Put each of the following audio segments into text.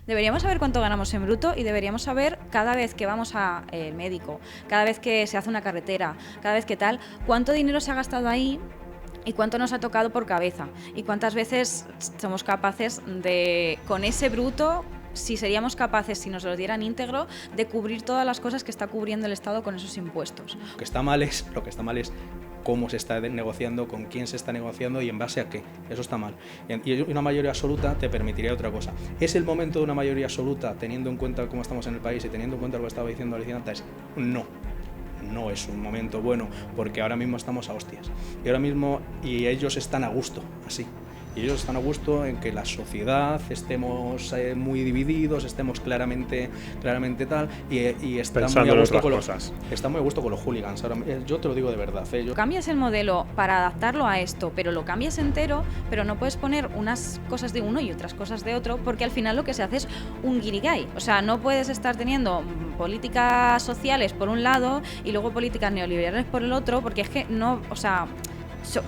Deberíamos saber cuánto ganamos en bruto y deberíamos saber cada vez que vamos al médico, cada vez que se hace una carretera, cada vez que tal, cuánto dinero se ha gastado ahí y cuánto nos ha tocado por cabeza y cuántas veces somos capaces de, con ese bruto, si seríamos capaces, si nos lo dieran íntegro, de cubrir todas las cosas que está cubriendo el Estado con esos impuestos. Lo que está mal es cómo se está negociando, con quién se está negociando y en base a qué. Eso está mal. Y una mayoría absoluta te permitiría otra cosa. ¿Es el momento de una mayoría absoluta, teniendo en cuenta cómo estamos en el país y teniendo en cuenta lo que estaba diciendo Alicia antes? No. No es un momento bueno, porque ahora mismo estamos a hostias. Y ellos están a gusto, así. Y ellos están a gusto en que la sociedad estemos muy divididos, estemos claramente tal, y están pensando muy a gusto están muy a gusto con los hooligans. Ahora, yo te lo digo de verdad. Cambias el modelo para adaptarlo a esto, pero lo cambias entero, pero no puedes poner unas cosas de uno y otras cosas de otro, porque al final lo que se hace es un guirigay. O sea, no puedes estar teniendo políticas sociales por un lado y luego políticas neoliberales por el otro, porque es que no, o sea,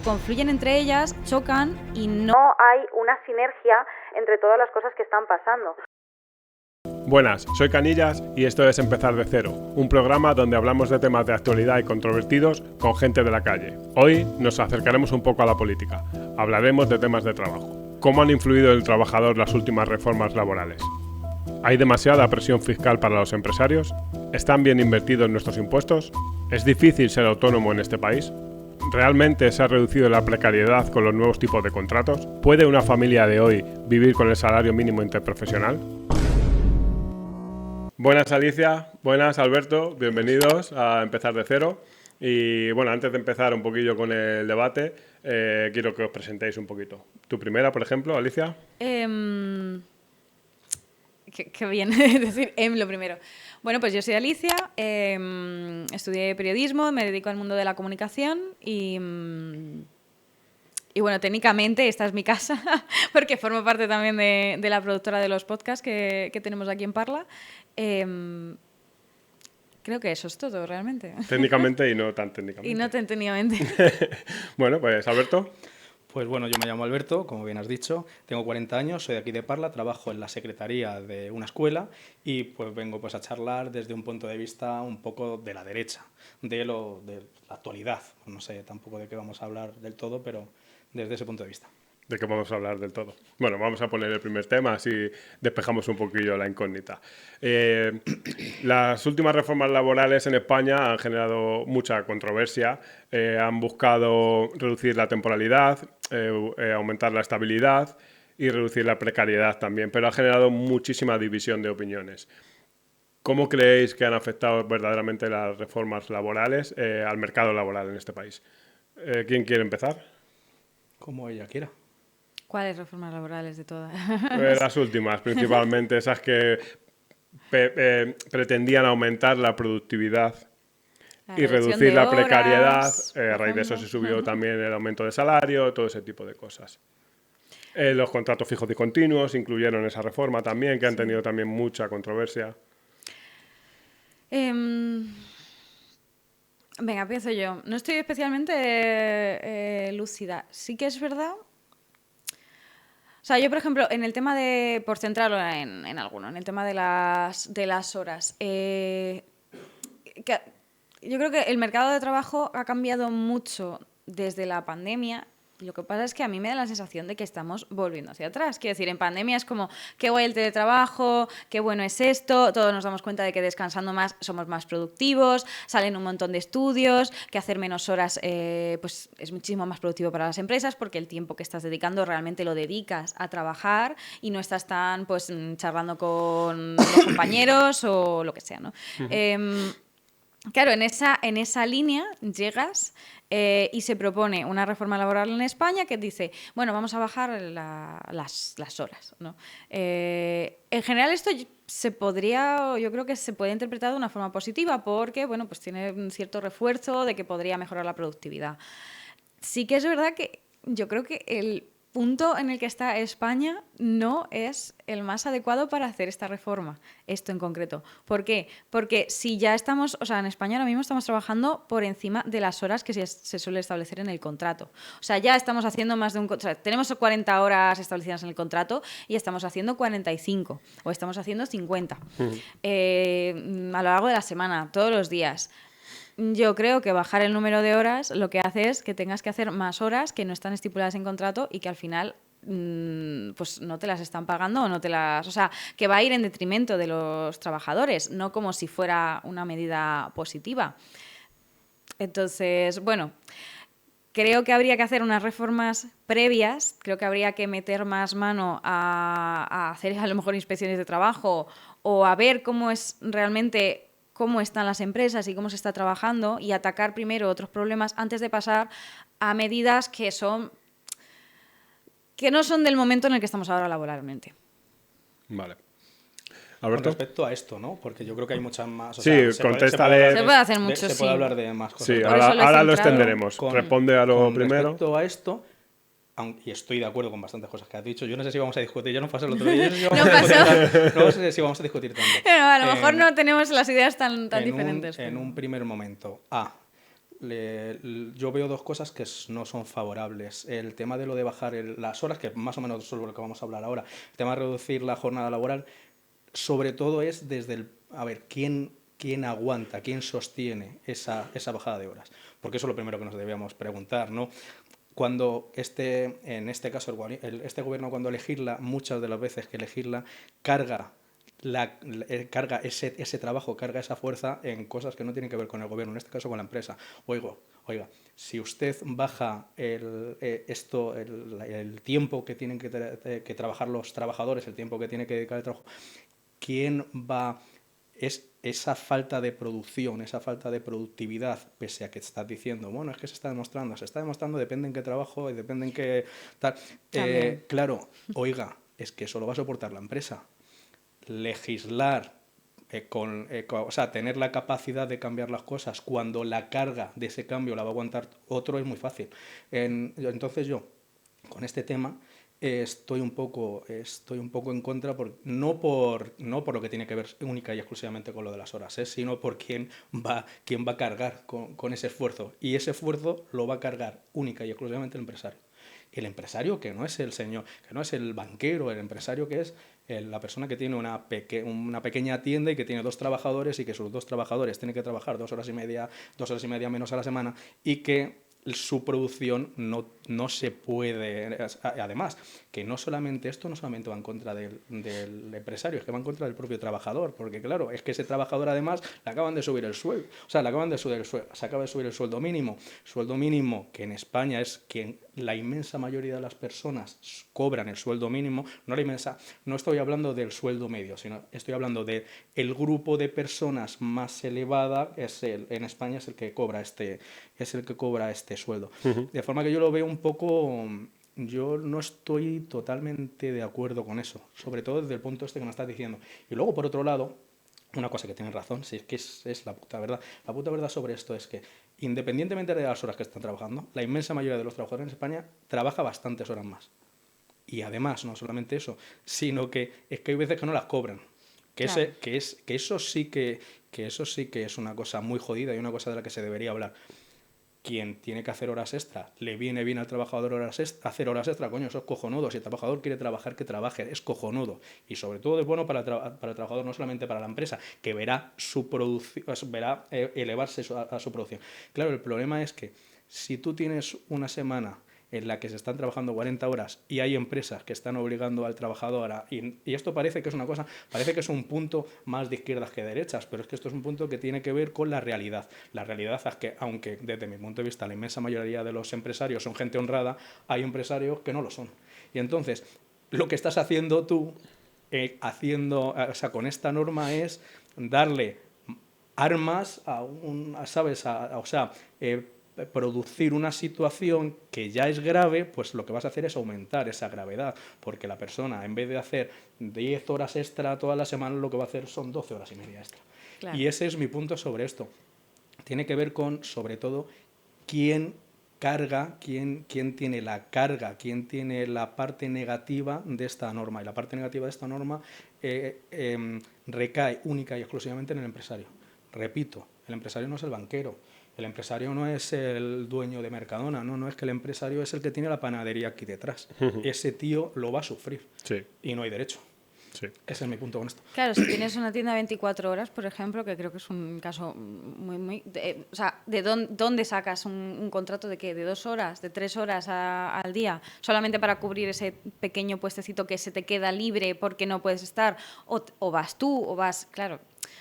confluyen entre ellas, chocan y no hay una sinergia entre todas las cosas que están pasando. Buenas, soy Canillas y esto es Empezar de Cero, un programa donde hablamos de temas de actualidad y controvertidos con gente de la calle. Hoy nos acercaremos un poco a la política. Hablaremos de temas de trabajo. ¿Cómo han influido en el trabajador las últimas reformas laborales? ¿Hay demasiada presión fiscal para los empresarios? ¿Están bien invertidos nuestros impuestos? ¿Es difícil ser autónomo en este país? ¿Realmente se ha reducido la precariedad con los nuevos tipos de contratos? ¿Puede una familia de hoy vivir con el salario mínimo interprofesional? Buenas Alicia, buenas Alberto, bienvenidos a Empezar de Cero. Y bueno, antes de empezar un poquillo con el debate, quiero que os presentéis un poquito. ¿Tu primera, por ejemplo, Alicia? Qué bien decir lo primero. Bueno, pues yo soy Alicia, estudié periodismo, me dedico al mundo de la comunicación y bueno, técnicamente esta es mi casa porque formo parte también de la productora de los podcasts que tenemos aquí en Parla. Creo que eso es todo realmente. Técnicamente y no tan técnicamente. Y no tan técnicamente. Bueno, pues Alberto. Pues bueno, yo me llamo Alberto, como bien has dicho, tengo 40 años, soy de aquí de Parla, trabajo en la secretaría de una escuela y pues vengo pues a charlar desde un punto de vista un poco de la derecha, de la actualidad. No sé tampoco de qué vamos a hablar del todo, pero desde ese punto de vista. ¿De qué vamos a hablar del todo? Bueno, vamos a poner el primer tema, así despejamos un poquillo la incógnita. Las últimas reformas laborales en España han generado mucha controversia. Han buscado reducir la temporalidad, aumentar la estabilidad y reducir la precariedad también, pero ha generado muchísima división de opiniones. ¿Cómo creéis que han afectado verdaderamente las reformas laborales al mercado laboral en este país? ¿Quién quiere empezar? Como ella quiera. ¿Cuáles reformas laborales de todas? Las últimas, principalmente, esas que pretendían aumentar la productividad y reducir la precariedad. A raíz de eso se subió también el aumento de salario, todo ese tipo de cosas. Los contratos fijos y continuos incluyeron esa reforma también, que han tenido también mucha controversia. Venga, empiezo yo. No estoy especialmente lúcida. Sí que es verdad. O sea, yo, por ejemplo, en el tema de, por centrarlo en alguno, en el tema de las horas, yo creo que el mercado de trabajo ha cambiado mucho desde la pandemia. Lo que pasa es que a mí me da la sensación de que estamos volviendo hacia atrás. Quiero decir, en pandemia es como, qué guay el teletrabajo, qué bueno es esto, todos nos damos cuenta de que descansando más somos más productivos, salen un montón de estudios, que hacer menos horas pues es muchísimo más productivo para las empresas porque el tiempo que estás dedicando realmente lo dedicas a trabajar y no estás tan pues charlando con los compañeros o lo que sea, ¿no? Uh-huh. Claro, en esa línea llegas y se propone una reforma laboral en España que dice, bueno, vamos a bajar las horas, ¿no? En general esto yo creo que se puede interpretar de una forma positiva porque, bueno, pues tiene un cierto refuerzo de que podría mejorar la productividad. Sí que es verdad que yo creo que punto en el que está España no es el más adecuado para hacer esta reforma, esto en concreto. ¿Por qué? Porque si ya estamos, o sea, en España ahora mismo estamos trabajando por encima de las horas que se suele establecer en el contrato. O sea, ya estamos haciendo más de un... O sea, tenemos 40 horas establecidas en el contrato y estamos haciendo 45 o estamos haciendo 50 a lo largo de la semana, todos los días. Yo creo que bajar el número de horas lo que hace es que tengas que hacer más horas que no están estipuladas en contrato y que al final pues no te las están pagando o no te las... O sea, que va a ir en detrimento de los trabajadores, no como si fuera una medida positiva. Entonces, bueno, creo que habría que hacer unas reformas previas, creo que habría que meter más mano a hacer a lo mejor inspecciones de trabajo o a ver cómo es realmente... cómo están las empresas y cómo se está trabajando y atacar primero otros problemas antes de pasar a medidas que no son del momento en el que estamos ahora laboralmente. Vale. Con Alberto. respecto a esto, ¿no? Porque yo creo que hay muchas más... O Sí, sea, contéstale. Se puede hacer mucho, se sí. puede hablar de más cosas. Sí, Por eso lo he ahora lo centrado extenderemos. Responde a lo con primero. Respecto a esto, y estoy de acuerdo con bastantes cosas que has dicho, yo no sé si vamos a discutir, ya no pasó el otro día, no sé si vamos a discutir tanto. Pero a lo mejor no tenemos las ideas tan diferentes. En un primer momento, yo veo dos cosas que no son favorables. El tema de lo de bajar las horas, que más o menos sobre lo que vamos a hablar ahora, el tema de reducir la jornada laboral, sobre todo es desde quién aguanta, quién sostiene esa bajada de horas. Porque eso es lo primero que nos debíamos preguntar, ¿no? Cuando en este caso, este gobierno cuando legisla, muchas de las veces que legisla, carga ese trabajo, carga esa fuerza en cosas que no tienen que ver con el gobierno, en este caso con la empresa. Oiga, si usted baja el tiempo que tienen que trabajar los trabajadores, el tiempo que tiene que dedicar al trabajo, ¿quién va? Es esa falta de producción, esa falta de productividad, pese a que estás diciendo, bueno, es que se está demostrando, depende en qué trabajo y depende en qué tal. Claro, oiga, es que eso lo va a soportar la empresa. Legislar, o sea, tener la capacidad de cambiar las cosas cuando la carga de ese cambio la va a aguantar otro es muy fácil. Entonces yo, con este tema, estoy un poco en contra, no por lo que tiene que ver única y exclusivamente con lo de las horas, sino por quién va a cargar con ese esfuerzo. Y ese esfuerzo lo va a cargar única y exclusivamente el empresario. El empresario que no es el señor, que no es el banquero, el empresario que es la persona que tiene una pequeña tienda y que tiene 2 trabajadores y que sus 2 trabajadores tienen que trabajar 2 horas y media menos a la semana y que su producción no se puede... Además, que no solamente va en contra del empresario, es que va en contra del propio trabajador, porque claro, es que ese trabajador además le acaban de subir el sueldo, se acaba de subir el sueldo mínimo, que en España es quien la inmensa mayoría de las personas cobran el sueldo mínimo, no estoy hablando del sueldo medio, sino estoy hablando del grupo de personas más elevada, en España es el que cobra este sueldo. De forma que yo lo veo un poco... Yo no estoy totalmente de acuerdo con eso, sobre todo desde el punto que me estás diciendo. Y luego, por otro lado, una cosa que tienes razón, si es que es la puta verdad. La puta verdad sobre esto es que, independientemente de las horas que están trabajando, la inmensa mayoría de los trabajadores en España trabaja bastantes horas más. Y además, no solamente eso, sino que es que hay veces que no las cobran. Claro. Eso sí que es una cosa muy jodida y una cosa de la que se debería hablar. Quien tiene que hacer horas extra, le viene bien al trabajador hacer horas extra, coño, eso es cojonudo. Si el trabajador quiere trabajar, que trabaje, es cojonudo. Y sobre todo es bueno para el trabajador, no solamente para la empresa, que verá elevarse a su producción. Claro, el problema es que si tú tienes una semana en la que se están trabajando 40 horas y hay empresas que están obligando al trabajador y esto parece que es una cosa, parece que es un punto más de izquierdas que de derechas, pero es que esto es un punto que tiene que ver con la realidad. La realidad es que, aunque desde mi punto de vista la inmensa mayoría de los empresarios son gente honrada, hay empresarios que no lo son. Y entonces, lo que estás haciendo tú, con esta norma es darle armas producir una situación que ya es grave, pues lo que vas a hacer es aumentar esa gravedad, porque la persona, en vez de hacer 10 horas extra toda la semana, lo que va a hacer son 12 horas y media extra. Claro. Y ese es mi punto sobre esto. Tiene que ver con, sobre todo, quién carga, quién tiene la carga, quién tiene la parte negativa de esta norma. Y la parte negativa de esta norma recae única y exclusivamente en el empresario. Repito, el empresario no es el banquero, el empresario no es el dueño de Mercadona, no es que el empresario es el que tiene la panadería aquí detrás. Ese tío lo va a sufrir y no hay derecho. Sí. Ese es mi punto con esto. Claro, si tienes una tienda de 24 horas, por ejemplo, que creo que es un caso muy... o sea, ¿de dónde sacas un contrato de qué? ¿De 2 horas? ¿De 3 horas al día? ¿Solamente para cubrir ese pequeño puestecito que se te queda libre porque no puedes estar? ¿O vas tú? ¿O vas...? Claro.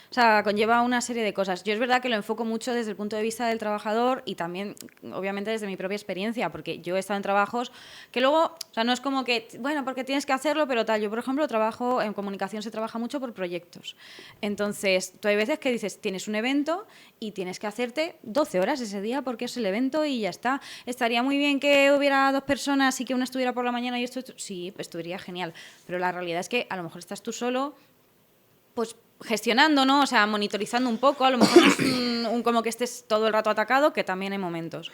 O sea, conlleva una serie de cosas. Yo es verdad que lo enfoco mucho desde el punto de vista del trabajador y también, obviamente, desde mi propia experiencia, porque yo he estado en trabajos que luego, o sea, no es como que, bueno, porque tienes que hacerlo, pero tal. Yo, por ejemplo, trabajo en comunicación, se trabaja mucho por proyectos. Entonces, tú hay veces que dices, tienes un evento y tienes que hacerte 12 horas ese día porque es el evento y ya está. Estaría muy bien que hubiera 2 personas y que una estuviera por la mañana y esto sí, estuviera genial. Pero la realidad es que a lo mejor estás tú solo, pues gestionando, ¿no? O sea, monitorizando un poco, a lo mejor no es como que estés todo el rato atacado, que también hay momentos.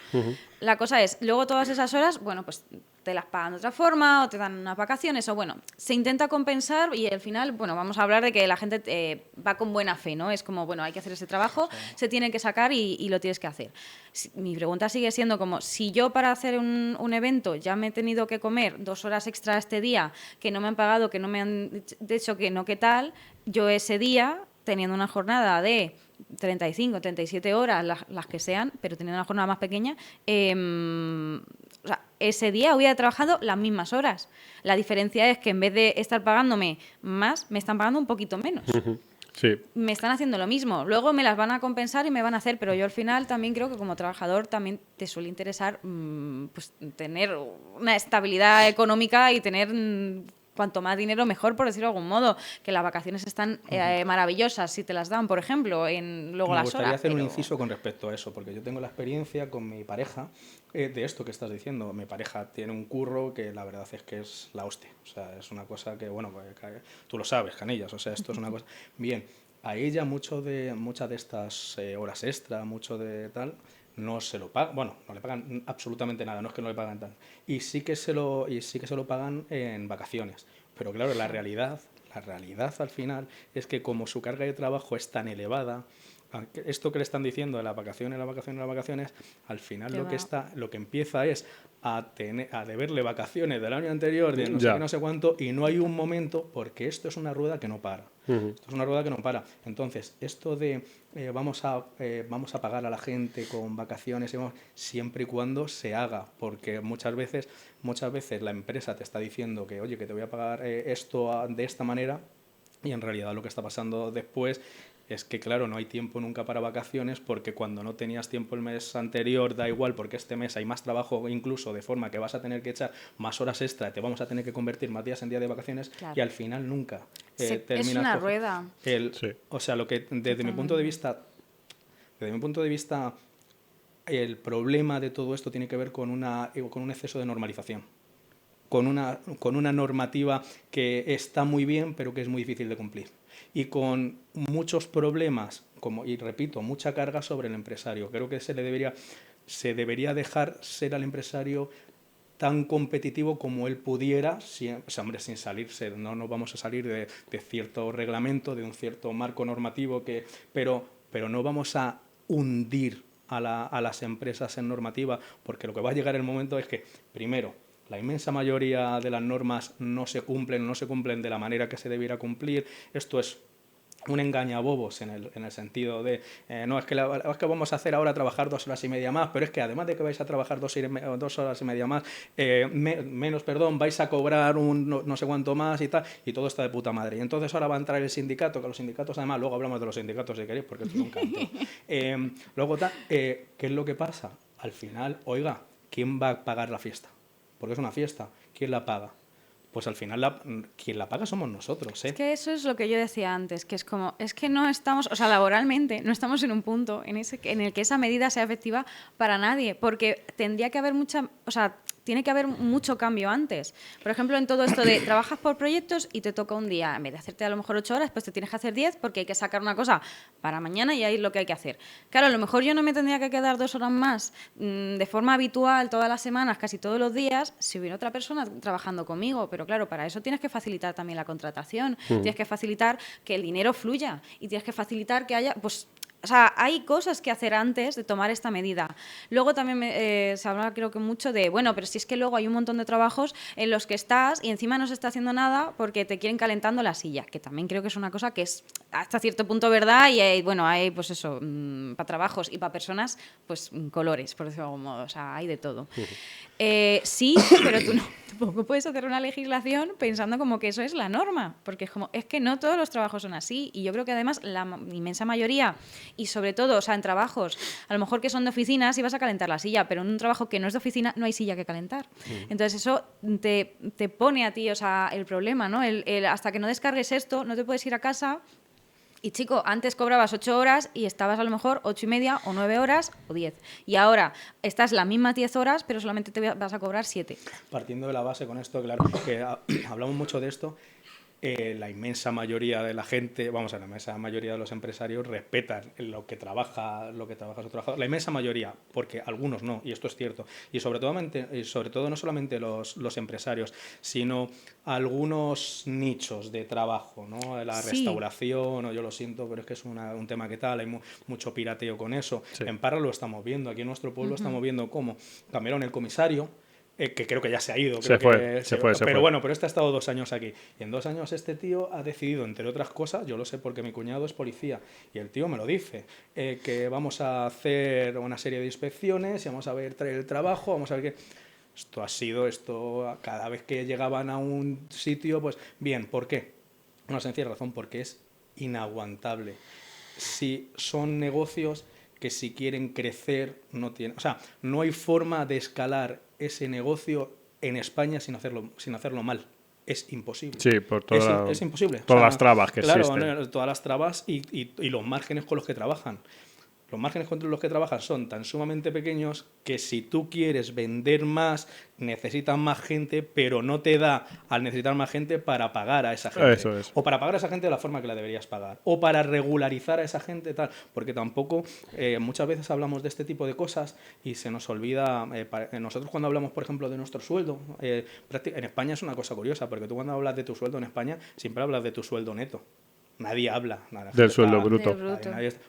La cosa es, luego todas esas horas, bueno, pues te las pagan de otra forma o te dan unas vacaciones o bueno, se intenta compensar y al final, bueno, vamos a hablar de que la gente va con buena fe, ¿no? Es como, bueno, hay que hacer ese trabajo, se tiene que sacar y lo tienes que hacer. Mi pregunta sigue siendo como, si yo para hacer un evento ya me he tenido que comer 2 horas extra este día, que no me han pagado, que no me han dicho que no, ¿qué tal? Yo ese día, teniendo una jornada de 35, 37 horas, las que sean, pero teniendo una jornada más pequeña, o sea, ese día hubiera trabajado las mismas horas. La diferencia es que en vez de estar pagándome más, me están pagando un poquito menos. Sí. Me están haciendo lo mismo. Luego me las van a compensar y me van a hacer, pero yo al final también creo que como trabajador también te suele interesar pues, tener una estabilidad económica y tener... cuanto más dinero mejor, por decirlo de algún modo, que las vacaciones están maravillosas si te las dan, por ejemplo, luego las horas. Me gustaría hacer un inciso con respecto a eso, porque yo tengo la experiencia con mi pareja de esto que estás diciendo. Mi pareja tiene un curro que la verdad es que es la hostia. O sea, es una cosa que, bueno, pues, tú lo sabes, Canillas, o sea, esto es una cosa... Bien, a ella muchas de estas horas extra, mucho de tal... no se lo pagan, bueno, no le pagan absolutamente nada, no es que no le pagan tanto. Y sí que se lo pagan en vacaciones. Pero claro, la realidad al final es que como su carga de trabajo es tan elevada, esto que le están diciendo de las vacaciones, al final lo que empieza es a deberle vacaciones del año anterior, de no sé qué, no sé cuánto, y no hay un momento, porque esto es una rueda que no para. Esto es una rueda que no para. Entonces, esto de vamos a pagar a la gente con vacaciones, siempre y cuando se haga, porque muchas veces la empresa te está diciendo que, oye, que te voy a pagar esto de esta manera, y en realidad lo que está pasando después es que, claro, no hay tiempo nunca para vacaciones, porque cuando no tenías tiempo el mes anterior, da igual, porque este mes hay más trabajo incluso, de forma que vas a tener que echar más horas extra, te vamos a tener que convertir más días en día de vacaciones, claro. Y al final nunca terminas... Es una rueda. O sea, lo que desde mi punto de vista, el problema de todo esto tiene que ver con un exceso de normalización. Con una normativa que está muy bien, pero que es muy difícil de cumplir. Y con muchos problemas, y repito, mucha carga sobre el empresario. Creo que se debería dejar ser al empresario tan competitivo como él pudiera, sin salirse, no nos vamos a salir de cierto reglamento, de un cierto marco normativo, pero no vamos a hundir a las empresas en normativa, porque lo que va a llegar el momento es que, primero, la inmensa mayoría de las normas no se cumplen de la manera que se debiera cumplir. Esto es un engañabobos en el sentido de no, es que vamos a hacer ahora trabajar 2 horas y media más, pero es que además de que vais a trabajar 2 horas y media más, vais a cobrar no sé cuánto más y tal, y todo está de puta madre. Y entonces ahora va a entrar el sindicato, que los sindicatos, además, luego hablamos de los sindicatos si queréis, porque esto es un canto. Luego, ¿qué es lo que pasa? Al final, oiga, ¿quién va a pagar la fiesta? Porque es una fiesta, ¿quién la paga? Pues al final quien la paga somos nosotros, ¿eh? Es que eso es lo que yo decía antes, que es como, es que no estamos, o sea, laboralmente no estamos en un punto en el que esa medida sea efectiva para nadie, porque tendría que haber tiene que haber mucho cambio antes. Por ejemplo, en todo esto de trabajas por proyectos y te toca un día, en vez de hacerte a lo mejor 8 horas, pues te tienes que hacer 10 porque hay que sacar una cosa para mañana y ahí es lo que hay que hacer. Claro, a lo mejor yo no me tendría que quedar 2 horas más de forma habitual todas las semanas, casi todos los días, si hubiera otra persona trabajando conmigo. Pero claro, para eso tienes que facilitar también la contratación, tienes que facilitar que el dinero fluya y tienes que facilitar que haya, pues, o sea, hay cosas que hacer antes de tomar esta medida. Luego también se habla, creo que mucho de, bueno, pero si es que luego hay un montón de trabajos en los que estás y encima no se está haciendo nada porque te quieren calentando la silla, que también creo que es una cosa que es hasta cierto punto verdad y hay, bueno, hay pues eso, para trabajos y para personas, pues colores, por decirlo de algún modo, o sea, hay de todo. Sí, pero tú tampoco puedes hacer una legislación pensando como que eso es la norma, porque es que no todos los trabajos son así y yo creo que además la inmensa mayoría y sobre todo, o sea, en trabajos a lo mejor que son de oficinas ibas a calentar la silla, pero en un trabajo que no es de oficina no hay silla que calentar. Entonces eso te pone a ti, o sea, el problema, ¿no? Hasta que no descargues esto no te puedes ir a casa. Y chico, antes cobrabas 8 horas y estabas a lo mejor 8:30 o 9 horas o 10. Y ahora estás las mismas 10 horas, pero solamente te vas a cobrar 7. Partiendo de la base con esto, claro, que hablamos mucho de esto, la inmensa mayoría de la gente, vamos a la inmensa mayoría de los empresarios respetan lo que trabaja su trabajador. La inmensa mayoría, porque algunos no, y esto es cierto. Y sobre todo no solamente los empresarios, sino algunos nichos de trabajo, ¿no? La restauración, o yo lo siento, pero es que es un tema que tal, hay mucho pirateo con eso. Sí. En Parra lo estamos viendo, aquí en nuestro pueblo estamos viendo cómo cambiaron el comisario, que creo que ya se ha ido. Se fue. Bueno, pero este ha estado 2 años aquí. Y en 2 años este tío ha decidido, entre otras cosas, yo lo sé porque mi cuñado es policía, y el tío me lo dice, que vamos a hacer una serie de inspecciones y vamos a ver el trabajo, vamos a ver qué... Esto, cada vez que llegaban a un sitio, pues bien, ¿por qué? Una sencilla razón, porque es inaguantable. Si son negocios que si quieren crecer no tienen... O sea, no hay forma de escalar ese negocio en España sin hacerlo mal. Es imposible. Sí, por es imposible. Todas las trabas que existen. Claro, todas las trabas y los márgenes con los que trabajan. Los márgenes con los que trabajas son tan sumamente pequeños que si tú quieres vender más, necesitas más gente, pero no te da al necesitar más gente para pagar a esa gente. Eso es. O para pagar a esa gente de la forma que la deberías pagar. O para regularizar a esa gente tal. Porque tampoco, muchas veces hablamos de este tipo de cosas y se nos olvida, nosotros cuando hablamos, por ejemplo, de nuestro sueldo, en España es una cosa curiosa, porque tú cuando hablas de tu sueldo en España, siempre hablas de tu sueldo neto. Nadie habla del sueldo bruto.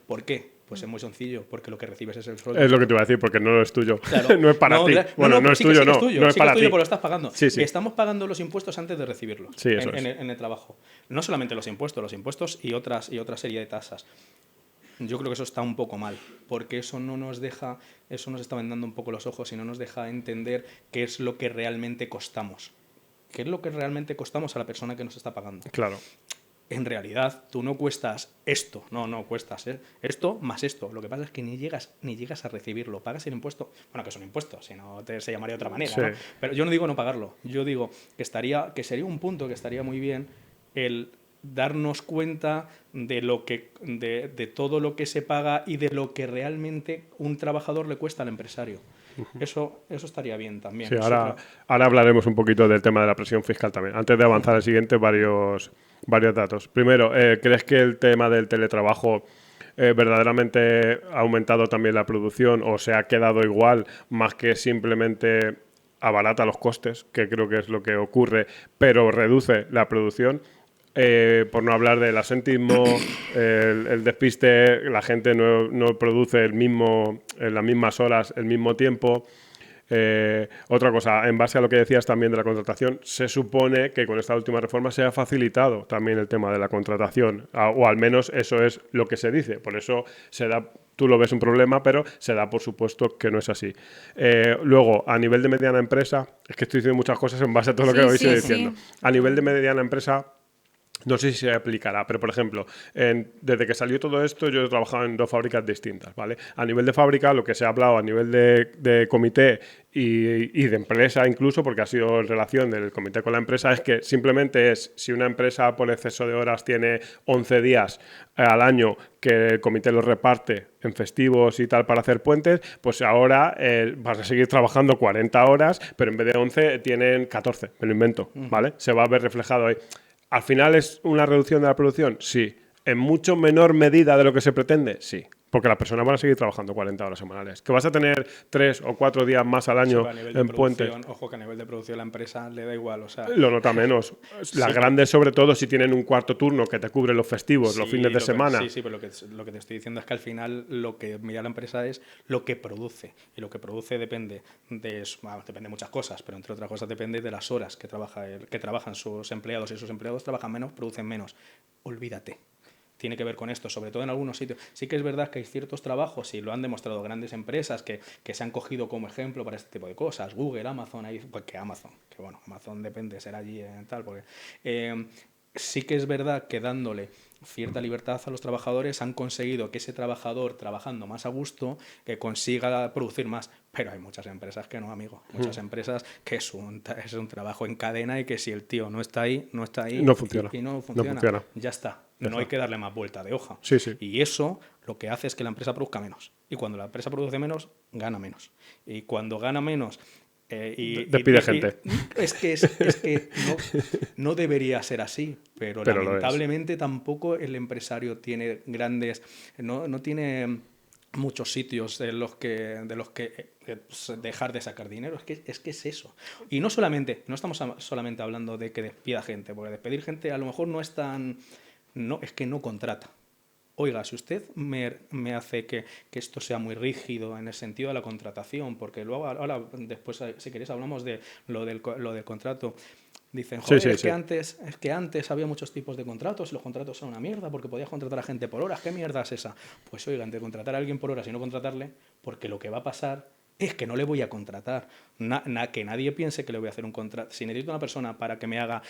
¿Por qué? Pues es muy sencillo, porque lo que recibes es el sueldo. Es lo que te iba a decir, porque no es tuyo. Claro. No es para ti. Bueno, no es tuyo, no. No es para ti. Porque lo estás pagando. Sí. Estamos pagando los impuestos antes de recibirlos. Sí, eso en el trabajo. No solamente los impuestos y otra serie de tasas. Yo creo que eso está un poco mal, porque eso nos está vendando un poco los ojos y no nos deja entender qué es lo que realmente costamos. ¿Qué es lo que realmente costamos a la persona que nos está pagando? Claro. En realidad, tú no cuestas esto, no cuestas esto más esto. Lo que pasa es que ni llegas a recibirlo. Pagas el impuesto, bueno, que es un impuesto, si no se llamaría de otra manera, sí. ¿No? Pero yo no digo no pagarlo. Yo digo que sería un punto que estaría muy bien el darnos cuenta de todo lo que se paga y de lo que realmente un trabajador le cuesta al empresario. Eso estaría bien también. Sí, ahora hablaremos un poquito del tema de la presión fiscal también. Antes de avanzar al siguiente, varios datos. Primero, ¿crees que el tema del teletrabajo verdaderamente ha aumentado también la producción o se ha quedado igual, más que simplemente abarata los costes, que creo que es lo que ocurre, pero reduce la producción? Por no hablar del asentismo, el despiste, la gente no produce en las mismas horas, el mismo tiempo. Otra cosa, en base a lo que decías también de la contratación, se supone que con esta última reforma se ha facilitado también el tema de la contratación, o al menos eso es lo que se dice. Por eso se da, tú lo ves un problema, pero se da por supuesto que no es así. Luego, a nivel de mediana empresa, es que estoy diciendo muchas cosas en base a todo lo que vais diciendo. Sí. A nivel de mediana empresa, No sé si se aplicará, pero por ejemplo, desde que salió todo esto, yo he trabajado en 2 fábricas distintas, ¿vale? A nivel de fábrica, lo que se ha hablado a nivel de comité y de empresa incluso, porque ha sido en relación del comité con la empresa, es que simplemente si una empresa por exceso de horas tiene 11 días al año que el comité los reparte en festivos y tal para hacer puentes, pues ahora vas a seguir trabajando 40 horas, pero en vez de 11 tienen 14, me lo invento, ¿vale? Se va a ver reflejado ahí. ¿Al final es una reducción de la producción? Sí. ¿En mucho menor medida de lo que se pretende? Sí. Porque las personas van a seguir trabajando 40 horas semanales. ¿Que vas a tener 3 o 4 días más al año en puentes? Ojo, que a nivel de producción la empresa le da igual. O sea, lo nota menos. Las grandes, sobre todo, si tienen un cuarto turno que te cubre los festivos, los fines de semana. Sí, pero lo que te estoy diciendo es que al final lo que mira la empresa es lo que produce. Y lo que produce depende de muchas cosas, pero entre otras cosas depende de las horas que trabajan sus empleados. Y sus empleados trabajan menos, producen menos. Olvídate. Tiene que ver con esto, sobre todo en algunos sitios. Sí que es verdad que hay ciertos trabajos, y lo han demostrado grandes empresas que se han cogido como ejemplo para este tipo de cosas. Google, Amazon, Amazon depende, será allí tal, porque sí que es verdad que dándole cierta libertad a los trabajadores han conseguido que ese trabajador, trabajando más a gusto, que consiga producir más. Pero hay muchas empresas que no, amigo. Muchas empresas que es un trabajo en cadena y que si el tío no está ahí, no funciona. Y no funciona. Ya está. No hay que darle más vuelta de hoja. Sí. Y eso lo que hace es que la empresa produzca menos. Y cuando la empresa produce menos, gana menos. Y cuando gana menos... despide gente. Es que no debería ser así, pero lamentablemente tampoco el empresario tiene grandes... No tiene muchos sitios de los que dejar de sacar dinero. Es que es eso. Y no estamos solamente hablando de que despida gente, porque despedir gente a lo mejor no es tan... No, es que no contrata. Oiga, si usted me hace que esto sea muy rígido en el sentido de la contratación, porque luego ahora después, si queréis, hablamos de lo del contrato. Dicen, joder, es que antes había muchos tipos de contratos y los contratos son una mierda porque podías contratar a gente por horas. ¿Qué mierda es esa? Pues oiga, de contratar a alguien por horas y no contratarle, porque lo que va a pasar es que no le voy a contratar. Que nadie piense que le voy a hacer un contrato. Si necesito una persona para que me haga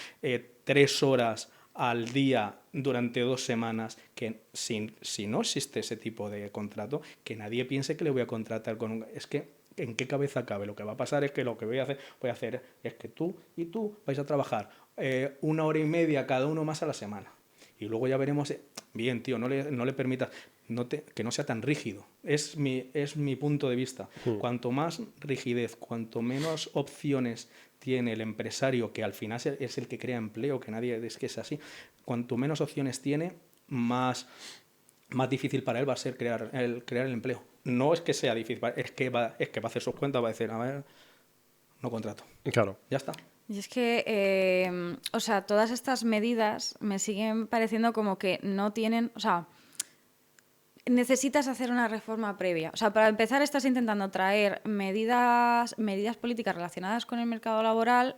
3 horas al día durante 2 semanas, que si no existe ese tipo de contrato, que nadie piense que le voy a contratar con un... Es que, ¿en qué cabeza cabe? Lo que va a pasar es que lo que voy a hacer es que tú y tú vais a trabajar 1 hora y media cada uno más a la semana. Y luego ya veremos... Bien, tío, no le permitas... que no sea tan rígido. Es mi punto de vista. Cuanto más rigidez, cuanto menos opciones tiene el empresario, que al final es el que crea empleo, que nadie es que es así, cuanto menos opciones tiene, más difícil para él va a ser crear el empleo. No es que sea difícil, es que va a hacer sus cuentas, va a decir, a ver, no contrato. Claro. Ya está. Y es que, todas estas medidas me siguen pareciendo como que no tienen, necesitas hacer una reforma previa. O sea, para empezar estás intentando traer medidas políticas relacionadas con el mercado laboral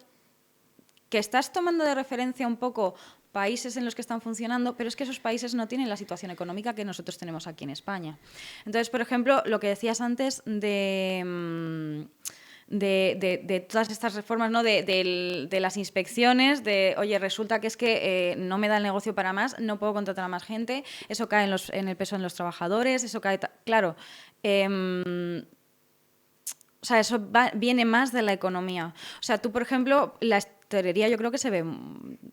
que estás tomando de referencia un poco países en los que están funcionando, pero es que esos países no tienen la situación económica que nosotros tenemos aquí en España. Entonces, por ejemplo, lo que decías antes de todas estas reformas, ¿no? de las inspecciones, oye, resulta que es que no me da el negocio para más, no puedo contratar a más gente, eso cae en el peso de los trabajadores, eso cae... Claro, eso viene más de la economía. O sea, tú, por ejemplo, la hostelería yo creo que se ve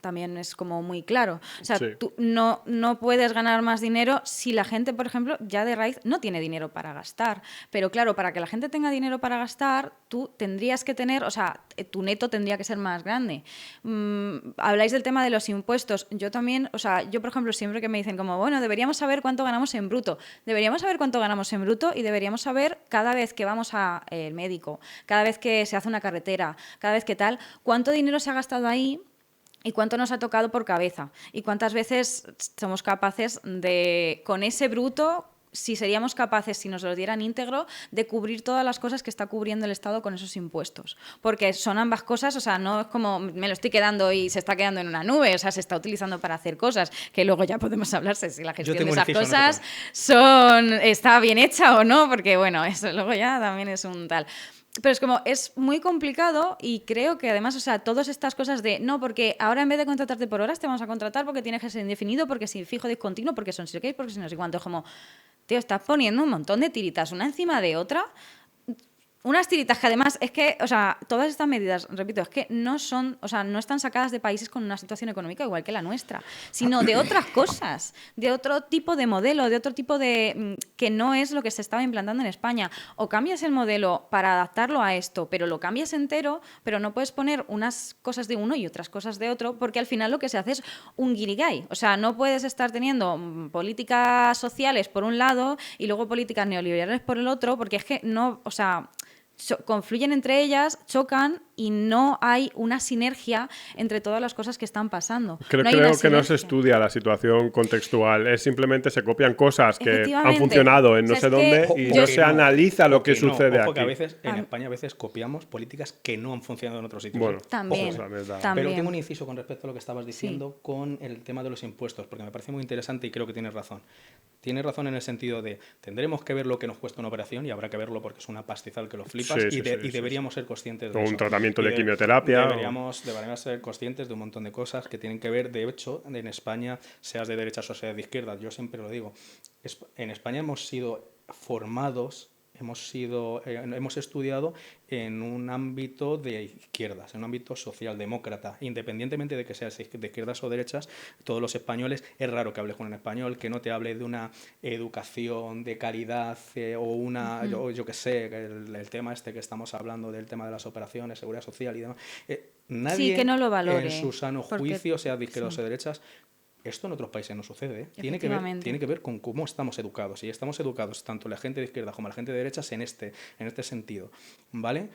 también, es como muy claro. O sea, sí. Tú no puedes ganar más dinero si la gente, por ejemplo, ya de raíz no tiene dinero para gastar. Pero claro, para que la gente tenga dinero para gastar, tú tendrías que tener, tu neto tendría que ser más grande. Habláis del tema de los impuestos. Yo también, yo por ejemplo, siempre que me dicen como, bueno, deberíamos saber cuánto ganamos en bruto. Deberíamos saber cuánto ganamos en bruto y deberíamos saber cada vez que vamos al médico, cada vez que se hace una carretera, cada vez que tal, cuánto dinero se ha gastado ahí y cuánto nos ha tocado por cabeza y cuántas veces somos capaces de, con ese bruto, si seríamos capaces, si nos lo dieran íntegro, de cubrir todas las cosas que está cubriendo el Estado con esos impuestos. Porque son ambas cosas, no es como me lo estoy quedando y se está quedando en una nube, se está utilizando para hacer cosas, que luego ya podemos hablarse si la gestión de esas cosas está bien hecha o no, porque bueno, eso luego ya también es un tal... Pero es como, es muy complicado y creo que además, o sea, todas estas cosas de, no, porque ahora en vez de contratarte por horas te vamos a contratar porque tienes que ser indefinido, porque si fijo discontinuo, porque son si porque si no sé cuánto, es como, tío, estás poniendo un montón de tiritas una encima de otra. Unas tiritas que además es que, o sea, todas estas medidas, repito, es que no son, o sea, no están sacadas de países con una situación económica igual que la nuestra, sino de otras cosas, de otro tipo de modelo, de otro tipo de que no es lo que se estaba implantando en España. O cambias el modelo para adaptarlo a esto, pero lo cambias entero, pero no puedes poner unas cosas de uno y otras cosas de otro, porque al final lo que se hace es un guirigay. O sea, no puedes estar teniendo políticas sociales por un lado y luego políticas neoliberales por el otro, porque es que no, o sea, confluyen entre ellas, chocan y no hay una sinergia entre todas las cosas que están pasando. Creo que no se estudia la situación contextual, es simplemente se copian cosas que han funcionado en no sé dónde y no se analiza lo que sucede aquí. Que a veces, en España a veces copiamos políticas que no han funcionado en otros sitios. Bueno, también. Pero tengo un inciso con respecto a lo que estabas diciendo con el tema de los impuestos, porque me parece muy interesante y creo que tienes razón. Tienes razón en el sentido de tendremos que ver lo que nos cuesta una operación y habrá que verlo porque es una pastizal que lo flipas y deberíamos ser conscientes de eso. Un tratamiento de quimioterapia. Deberíamos ser conscientes de un montón de cosas que tienen que ver, de hecho, en España, seas de derechas o seas de izquierdas, yo siempre lo digo, en España hemos sido formados, hemos estudiado en un ámbito de izquierdas, en un ámbito socialdemócrata, independientemente de que seas de izquierdas o derechas, todos los españoles, es raro que hables con un español que no te hable de una educación de calidad o una, yo qué sé, el tema este que estamos hablando del tema de las operaciones, seguridad social y demás, nadie que no lo valore, en su sano juicio, sea de izquierdas o de derechas. Esto en otros países no sucede, ¿eh? Tiene que ver con cómo estamos educados. Y estamos educados tanto la gente de izquierda como la gente de derechas en este sentido, ¿vale?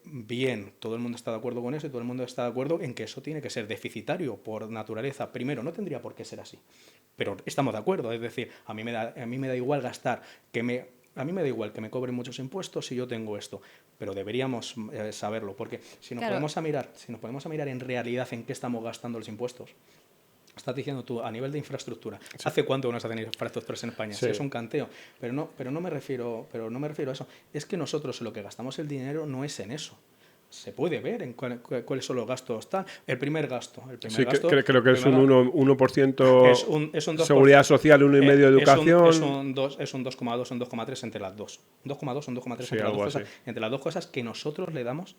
Bien, todo el mundo está de acuerdo con eso y todo el mundo está de acuerdo en que eso tiene que ser deficitario por naturaleza. Primero, no tendría por qué ser así, pero estamos de acuerdo. Es decir, a mí me da igual gastar, a mí me da igual que me cobren muchos impuestos si yo tengo esto, pero deberíamos saberlo, porque si nos podemos mirar en realidad en qué estamos gastando los impuestos. Estás diciendo tú, a nivel de infraestructura, sí. ¿Hace cuánto no se hacen infraestructuras en España? Sí, es un canteo, pero no me refiero a eso. Es que nosotros lo que gastamos el dinero no es en eso. Se puede ver en cuáles son los gastos. El primer gasto. Creo que es un 1% es un 2%, seguridad social, 1,5% educación. Es un 2,2, un 2,3 entre las dos. 2,2, un 2,3 sí, entre las dos cosas que nosotros le damos